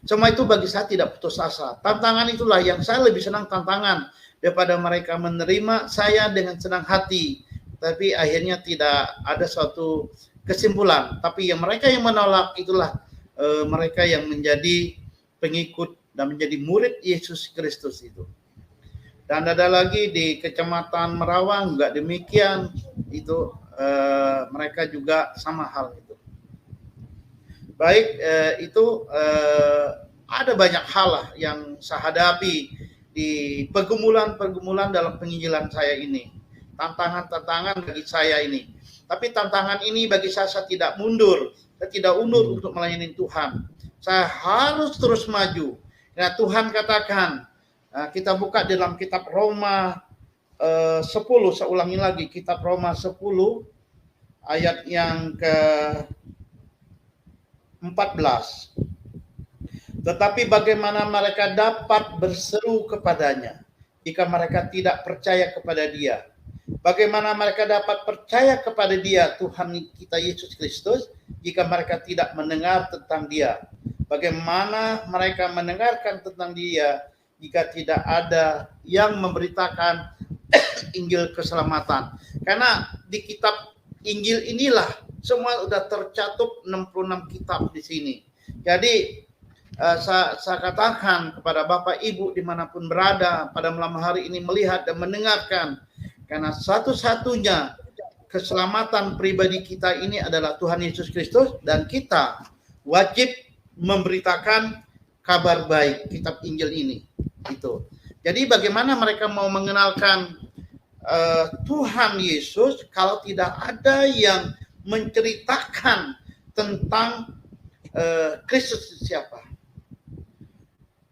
Semua itu bagi saya tidak putus asa. Tantangan itulah yang saya lebih senang, tantangan daripada mereka menerima saya dengan senang hati, tapi akhirnya tidak ada suatu kesimpulan. Tapi yang mereka yang menolak itulah mereka yang menjadi pengikut dan menjadi murid Yesus Kristus itu. Dan ada lagi di Kecamatan Merawang juga demikian, itu mereka juga sama hal itu. Baik, itu ada banyak hal lah yang saya hadapi di pergumulan dalam penginjilan saya ini. Tantangan-tantangan bagi saya ini. Tapi tantangan ini bagi saya tidak mundur. Saya tidak undur untuk melayani Tuhan. Saya harus terus maju. Karena Tuhan katakan, kita buka dalam kitab Roma 10, saya ulangi lagi, kitab Roma 10, ayat yang ke-14. Tetapi bagaimana mereka dapat berseru kepadanya jika mereka tidak percaya kepada Dia? Bagaimana mereka dapat percaya kepada Dia, Tuhan kita Yesus Kristus, jika mereka tidak mendengar tentang Dia? Bagaimana mereka mendengarkan tentang Dia jika tidak ada yang memberitakan Injil keselamatan? Karena di kitab Injil inilah semua sudah tercatat 66 kitab di sini. Jadi saya katakan kepada Bapak Ibu dimanapun berada pada malam hari ini melihat dan mendengarkan, karena satu-satunya keselamatan pribadi kita ini adalah Tuhan Yesus Kristus, dan kita wajib memberitakan kabar baik kitab Injil ini. Itu. Jadi bagaimana mereka mau mengenalkan Tuhan Yesus kalau tidak ada yang menceritakan tentang Kristus siapa?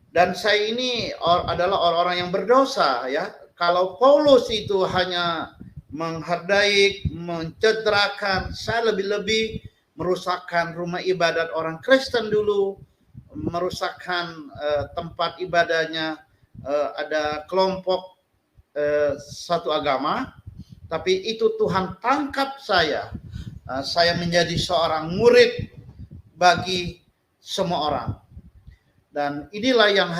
Dan saya ini adalah orang-orang yang berdosa, ya. Kalau Paulus itu hanya menghargai, mencederakan, saya lebih-lebih merusakkan rumah ibadat orang Kristen dulu, merusakkan tempat ibadahnya, ada kelompok satu agama, tapi itu Tuhan tangkap saya. Saya menjadi seorang murid bagi semua orang. Dan inilah yang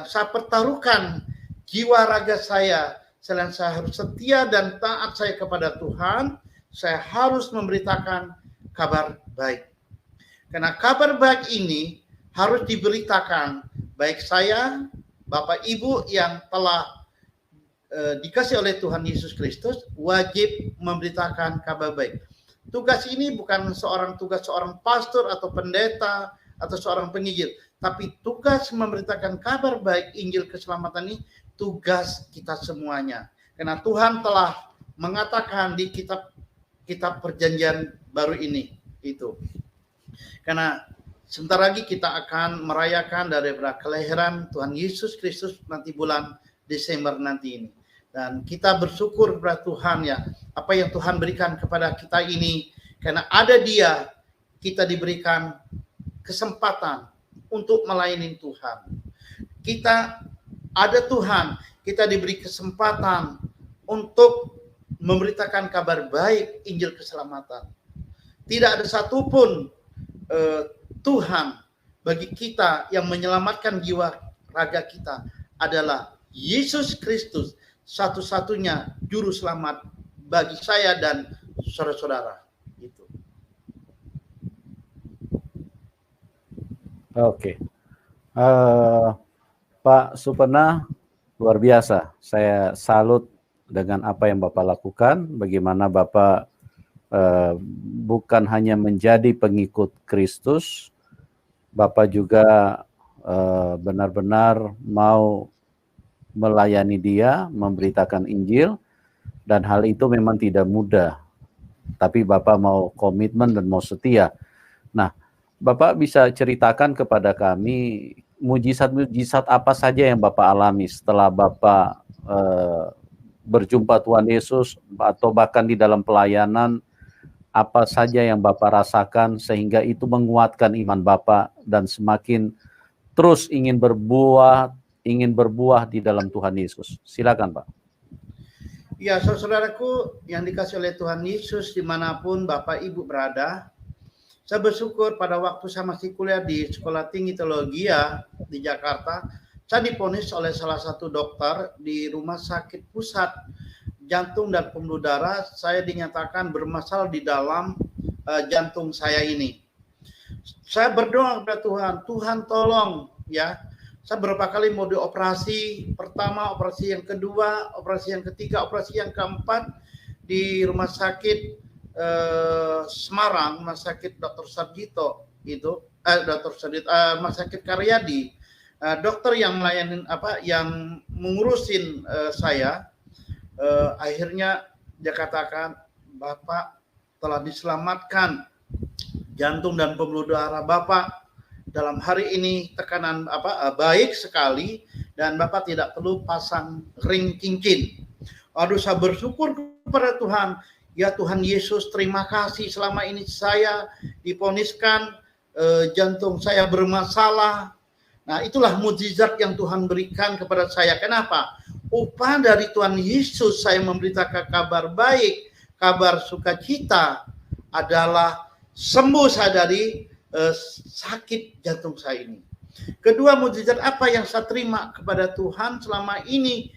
saya pertaruhkan jiwa raga saya. Selain saya harus setia dan taat saya kepada Tuhan, saya harus memberitakan kabar baik. Karena kabar baik ini harus diberitakan, baik saya, Bapak Ibu yang telah dikasih oleh Tuhan Yesus Kristus, wajib memberitakan kabar baik. Tugas ini bukan tugas seorang pastor atau pendeta atau seorang penginjil, tapi tugas memberitakan kabar baik Injil keselamatan ini tugas kita semuanya. Karena Tuhan telah mengatakan di kitab perjanjian baru ini itu. Karena sebentar lagi kita akan merayakan daripada kelahiran Tuhan Yesus Kristus nanti bulan Desember nanti ini. Dan kita bersyukur kepada Tuhan ya, apa yang Tuhan berikan kepada kita ini, karena ada Dia, kita diberikan kesempatan untuk melayani Tuhan. Kita ada Tuhan, kita diberi kesempatan untuk memberitakan kabar baik Injil keselamatan. Tidak ada satupun Tuhan bagi kita yang menyelamatkan jiwa raga kita adalah Yesus Kristus, satu-satunya juru selamat bagi saya dan saudara-saudara. Gitu. Oke. Pak Supena, luar biasa. Saya salut dengan apa yang Bapak lakukan, bagaimana Bapak bukan hanya menjadi pengikut Kristus, Bapak juga benar-benar mau melayani Dia, memberitakan Injil, dan hal itu memang tidak mudah. Tapi Bapak mau komitmen dan mau setia. Nah, Bapak bisa ceritakan kepada kami mujizat-mujizat apa saja yang Bapak alami setelah Bapak berjumpa Tuhan Yesus, atau bahkan di dalam pelayanan, apa saja yang Bapak rasakan sehingga itu menguatkan iman Bapak dan semakin terus ingin berbuah di dalam Tuhan Yesus. Silakan, Pak. Ya, saudaraku yang dikasih oleh Tuhan Yesus dimanapun Bapak Ibu berada, saya bersyukur pada waktu saya masih kuliah di Sekolah Tinggi Teologi di Jakarta, saya diponis oleh salah satu dokter di Rumah Sakit Pusat Jantung dan Pembuluh Darah, saya dinyatakan bermasalah di dalam jantung saya ini. Saya berdoa kepada Tuhan, Tuhan tolong ya. Saya berapa kali mau dioperasi, pertama, operasi yang kedua, operasi yang ketiga, operasi yang keempat di Rumah Sakit Semarang, Rumah Sakit Dr. Sarjito itu, Rumah Sakit Karyadi. Dokter yang melayanin yang mengurusin saya, akhirnya dia katakan, Bapak telah diselamatkan jantung dan pembuluh darah Bapak. Dalam hari ini tekanan baik sekali dan Bapak tidak perlu pasang ring cincin. Aduh, saya bersyukur kepada Tuhan. Ya Tuhan Yesus, terima kasih selama ini saya diponiskan jantung saya bermasalah. Nah, itulah mukjizat yang Tuhan berikan kepada saya. Kenapa? Upah dari Tuhan Yesus saya memberitakan kabar baik, kabar sukacita adalah sembuh saya dari sakit jantung saya ini. Kedua, mukjizat apa yang saya terima kepada Tuhan selama ini,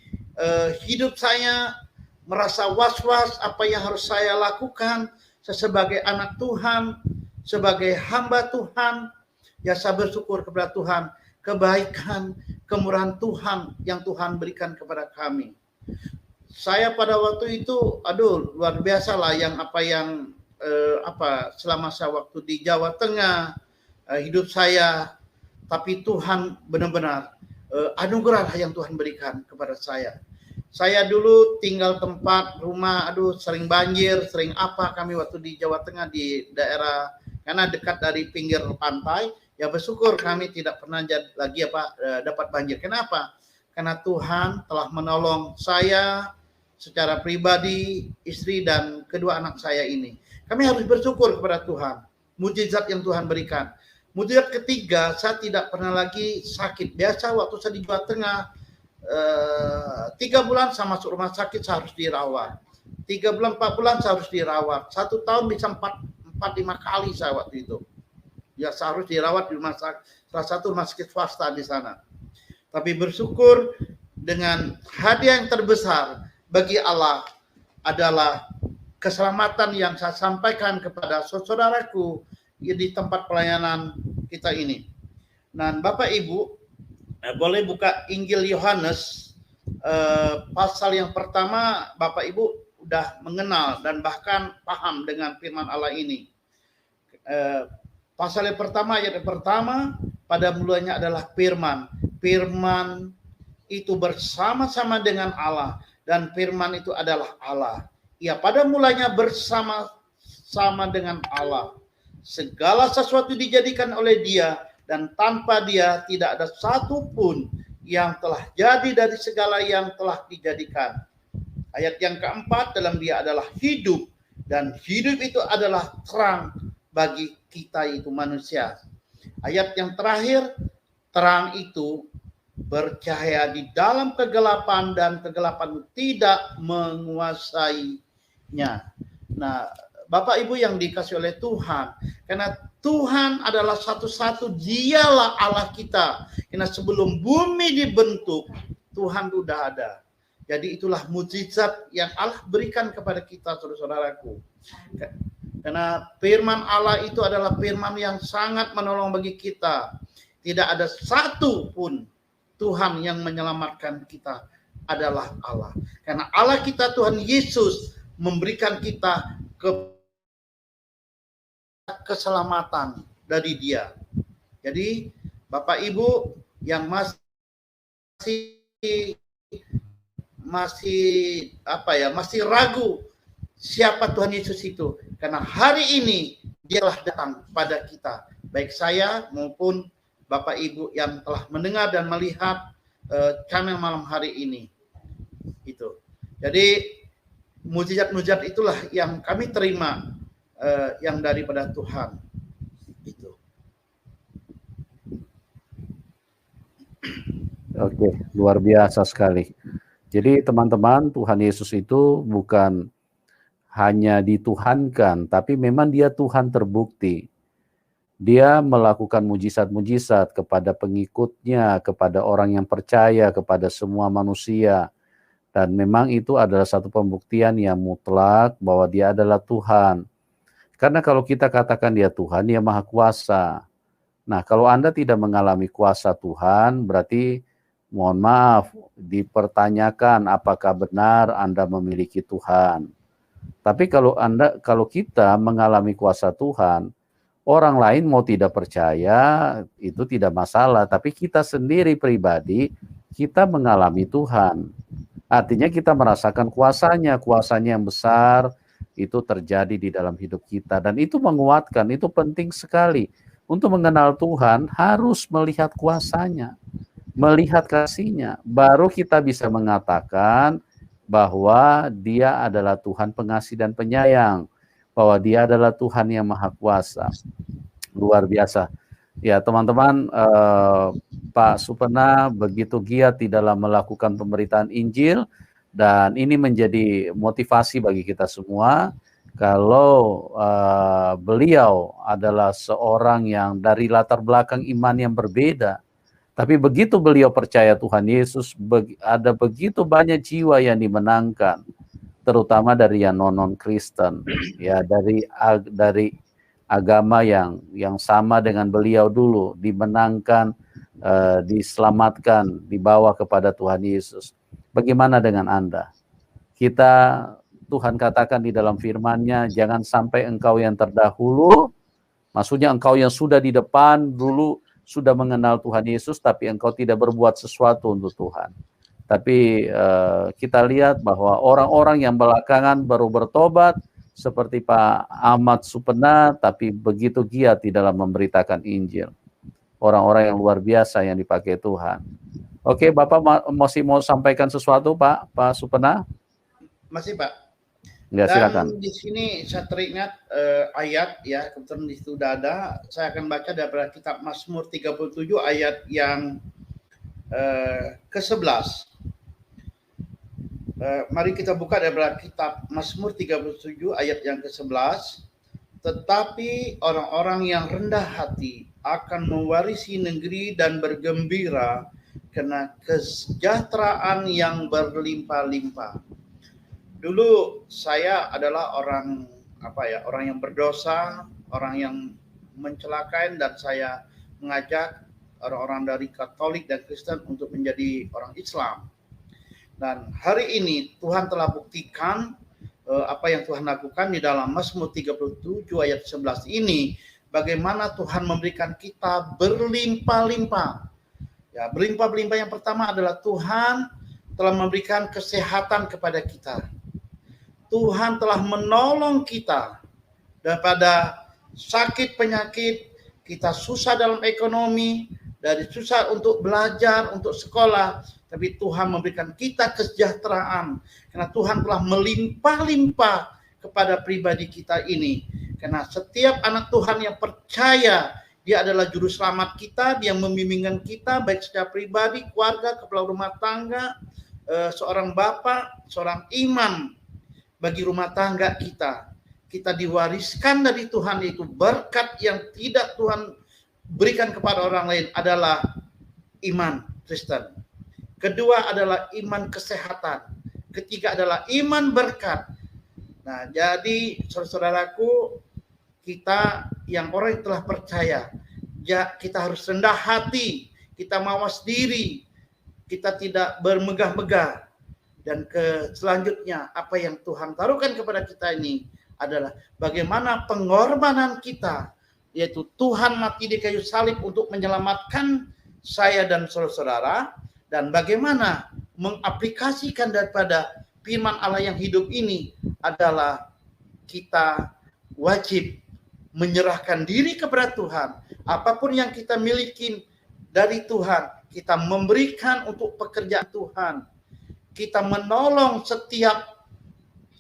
hidup saya merasa was-was apa yang harus saya lakukan. Saya sebagai anak Tuhan, sebagai hamba Tuhan, ya saya bersyukur kepada Tuhan, kebaikan, kemurahan Tuhan yang Tuhan berikan kepada kami. Saya pada waktu itu, luar biasa lah selama saya waktu di Jawa Tengah, hidup saya, tapi Tuhan benar-benar anugerah yang Tuhan berikan kepada saya. Saya dulu tinggal tempat rumah, sering banjir, sering kami waktu di Jawa Tengah di daerah, karena dekat dari pinggir pantai, ya bersyukur kami tidak pernah lagi dapat banjir. Kenapa? Karena Tuhan telah menolong saya secara pribadi, istri dan kedua anak saya ini. Kami harus bersyukur kepada Tuhan, mukjizat yang Tuhan berikan. Mukjizat ketiga, saya tidak pernah lagi sakit. Biasa waktu saya di Jawa Tengah, 3 bulan saya masuk rumah sakit, saya harus dirawat. 3 bulan, 4 bulan saya harus dirawat. 1 tahun bisa 4-5 kali saya waktu itu. Ya, saya harus dirawat di rumah sakit, salah satu rumah sakit swasta di sana. Tapi bersyukur dengan hadiah yang terbesar bagi Allah adalah keselamatan yang saya sampaikan kepada saudaraku di tempat pelayanan kita ini. Nah, Bapak Ibu boleh buka Injil Yohanes pasal yang pertama. Bapak Ibu udah mengenal dan bahkan paham dengan firman Allah ini. Pasal yang pertama, ayat yang pertama, pada mulanya adalah firman. Firman itu bersama-sama dengan Allah, dan firman itu adalah Allah. Ia pada mulanya bersama-sama dengan Allah. Segala sesuatu dijadikan oleh Dia, dan tanpa Dia tidak ada satu pun yang telah jadi dari segala yang telah dijadikan. Ayat yang keempat, dalam Dia adalah hidup, dan hidup itu adalah terang bagi kita itu manusia. Ayat yang terakhir, terang itu bercahaya di dalam kegelapan, dan kegelapan tidak menguasainya. Nah, Bapak Ibu yang dikasih oleh Tuhan, karena Tuhan adalah satu-satu, Dialah Allah kita. Karena sebelum bumi dibentuk, Tuhan sudah ada. Jadi itulah mukjizat yang Allah berikan kepada kita, saudara-saudaraku. Karena firman Allah itu adalah firman yang sangat menolong bagi kita. Tidak ada satu pun Tuhan yang menyelamatkan kita adalah Allah. Karena Allah kita, Tuhan Yesus, memberikan kita keselamatan dari Dia. Jadi Bapak Ibu yang masih ragu siapa Tuhan Yesus itu, karena hari ini Dia telah datang pada kita, baik saya maupun Bapak Ibu yang telah mendengar dan melihat channel malam hari ini. Itu. Jadi mujizat-mujizat itulah yang kami terima, yang daripada Tuhan. Itu. Oke, luar biasa sekali. Jadi teman-teman, Tuhan Yesus itu bukan hanya dituhankan, tapi memang Dia Tuhan terbukti. Dia melakukan mujizat-mujizat kepada pengikutnya, kepada orang yang percaya, kepada semua manusia. Dan memang itu adalah satu pembuktian yang mutlak bahwa Dia adalah Tuhan. Karena kalau kita katakan Dia Tuhan, Dia Maha Kuasa. Nah, kalau Anda tidak mengalami kuasa Tuhan, berarti mohon maaf, dipertanyakan apakah benar Anda memiliki Tuhan. Tapi kalau kita mengalami kuasa Tuhan, orang lain mau tidak percaya, itu tidak masalah. Tapi kita sendiri pribadi, kita mengalami Tuhan. Artinya kita merasakan kuasanya yang besar, itu terjadi di dalam hidup kita. Dan itu menguatkan, itu penting sekali. Untuk mengenal Tuhan, harus melihat kuasanya, melihat kasih-Nya. Baru kita bisa mengatakan bahwa Dia adalah Tuhan pengasih dan penyayang, bahwa Dia adalah Tuhan yang Maha Kuasa. Luar biasa. Ya teman-teman, Pak Supena begitu giat di dalam melakukan pemberitaan Injil, dan ini menjadi motivasi bagi kita semua. Kalau beliau adalah seorang yang dari latar belakang iman yang berbeda, tapi begitu beliau percaya Tuhan Yesus, ada begitu banyak jiwa yang dimenangkan, terutama dari yang non-Kristen, ya dari agama yang sama dengan beliau dulu, dimenangkan, diselamatkan, dibawa kepada Tuhan Yesus. Bagaimana dengan Anda? Tuhan katakan di dalam firman-Nya, jangan sampai engkau yang terdahulu, maksudnya engkau yang sudah di depan dulu, sudah mengenal Tuhan Yesus, tapi engkau tidak berbuat sesuatu untuk Tuhan. Tapi kita lihat bahwa orang-orang yang belakangan baru bertobat, seperti Pak Ahmad Supena, tapi begitu giat di dalam memberitakan Injil. Orang-orang yang luar biasa yang dipakai Tuhan. Oke, Bapak masih mau sampaikan sesuatu, Pak Supena? Masih, Pak. Ya, silakan. Dan di sini saya teringat ayat, ya, kebetulan di situ sudah ada. Saya akan baca dari kitab Mazmur 37 ayat yang ke-11. Mari kita buka dari kitab Mazmur 37 ayat yang ke-11. Tetapi orang-orang yang rendah hati akan mewarisi negeri dan bergembira karena kesejahteraan yang berlimpah-limpah. Dulu saya adalah orang yang berdosa, orang yang mencelakai dan saya mengajak orang-orang dari Katolik dan Kristen untuk menjadi orang Islam. Dan hari ini Tuhan telah buktikan apa yang Tuhan lakukan di dalam Mazmur 37 ayat 11 ini, bagaimana Tuhan memberikan kita berlimpah-limpah. Ya, berlimpah-limpah yang pertama adalah Tuhan telah memberikan kesehatan kepada kita. Tuhan telah menolong kita daripada sakit penyakit, kita susah dalam ekonomi, dari susah untuk belajar, untuk sekolah, tapi Tuhan memberikan kita kesejahteraan karena Tuhan telah melimpah-limpah kepada pribadi kita ini. Karena setiap anak Tuhan yang percaya dia adalah juru selamat kita, dia membimbingkan kita baik secara pribadi, keluarga, kepala rumah tangga, seorang bapak, seorang imam bagi rumah tangga kita. Kita diwariskan dari Tuhan, yaitu berkat yang tidak Tuhan berikan kepada orang lain adalah iman Kristen. Kedua adalah iman kesehatan. Ketiga adalah iman berkat. Nah, jadi saudaraku, kita yang orang yang telah percaya, ya, kita harus rendah hati, kita mawas diri, kita tidak bermegah-megah. Dan selanjutnya apa yang Tuhan taruhkan kepada kita ini adalah bagaimana pengorbanan kita, yaitu Tuhan mati di kayu salib untuk menyelamatkan saya dan saudara-saudara, dan bagaimana mengaplikasikan daripada firman Allah yang hidup ini adalah kita wajib menyerahkan diri kepada Tuhan. Apapun yang kita miliki dari Tuhan, kita memberikan untuk pekerjaan Tuhan. Kita menolong setiap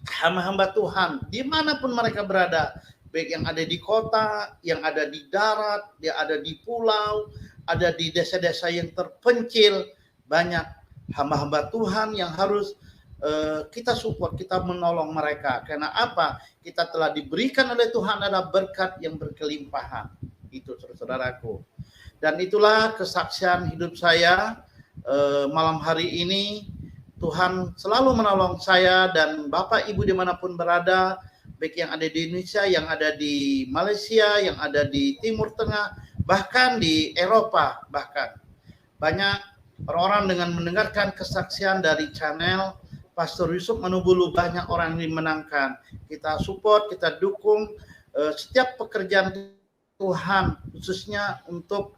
hamba-hamba Tuhan dimanapun mereka berada, baik yang ada di kota, yang ada di darat, yang ada di pulau, ada di desa-desa yang terpencil. Banyak hamba-hamba Tuhan yang harus kita support, kita menolong mereka. Karena apa? Kita telah diberikan oleh Tuhan adalah berkat yang berkelimpahan. Itu saudaraku. Dan itulah kesaksian hidup saya malam hari ini. Tuhan selalu menolong saya dan Bapak Ibu dimanapun berada, baik yang ada di Indonesia, yang ada di Malaysia, yang ada di Timur Tengah, bahkan di Eropa. Bahkan banyak orang-orang dengan mendengarkan kesaksian dari channel Pastor Yusuf Manubulu, banyak orang yang dimenangkan. Kita support, kita dukung setiap pekerjaan Tuhan, khususnya untuk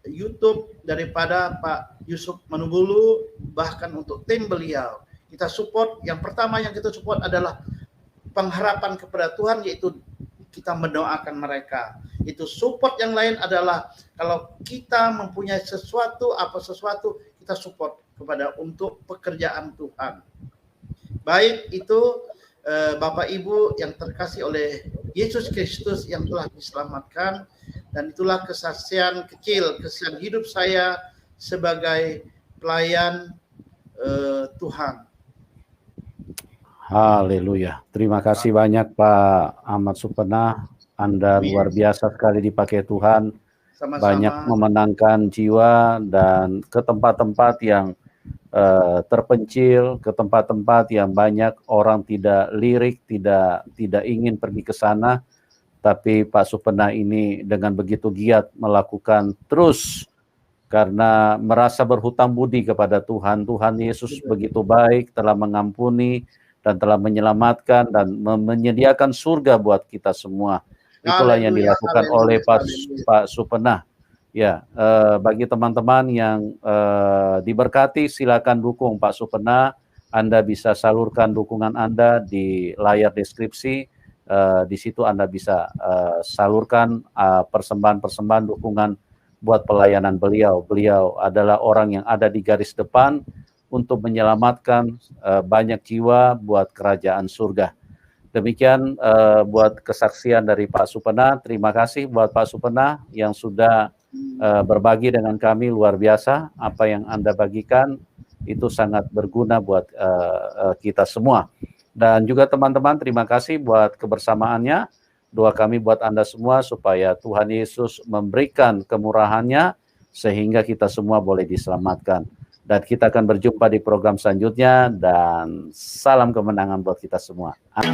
YouTube daripada Pak Yusuf Manubulu, bahkan untuk tim beliau. Kita support, yang pertama yang kita support adalah pengharapan kepada Tuhan, yaitu kita mendoakan mereka. Itu support yang lain adalah kalau kita mempunyai sesuatu, kita support kepada untuk pekerjaan Tuhan. Baik itu Bapak Ibu yang terkasih oleh Yesus Kristus yang telah diselamatkan, dan itulah kesaksian kecil, kesaksian hidup saya sebagai pelayan Tuhan. Haleluya. Terima kasih banyak Pak Ahmad Supena. Anda luar biasa sekali dipakai Tuhan. Sama-sama. Banyak memenangkan jiwa dan ke tempat-tempat yang terpencil, ke tempat-tempat yang banyak orang tidak lirik, tidak ingin pergi ke sana, tapi Pak Supena ini dengan begitu giat melakukan terus karena merasa berhutang budi kepada Tuhan. Tuhan Yesus begitu baik, telah mengampuni dan telah menyelamatkan dan menyediakan surga buat kita semua. Itulah yang dilakukan oleh Pak Supena. Ya, bagi teman-teman yang diberkati, silakan dukung Pak Supena. Anda bisa salurkan dukungan Anda di layar deskripsi. Di situ Anda bisa salurkan persembahan-persembahan dukungan buat pelayanan beliau. Beliau adalah orang yang ada di garis depan untuk menyelamatkan banyak jiwa buat kerajaan surga. Demikian buat kesaksian dari Pak Supena. Terima kasih buat Pak Supena yang sudah berbagi dengan kami, luar biasa. Apa yang Anda bagikan itu sangat berguna buat kita semua. Dan juga teman-teman, terima kasih buat kebersamaannya. Doa kami buat Anda semua supaya Tuhan Yesus memberikan kemurahannya sehingga kita semua boleh diselamatkan. Dan kita akan berjumpa di program selanjutnya, dan salam kemenangan buat kita semua. Amin.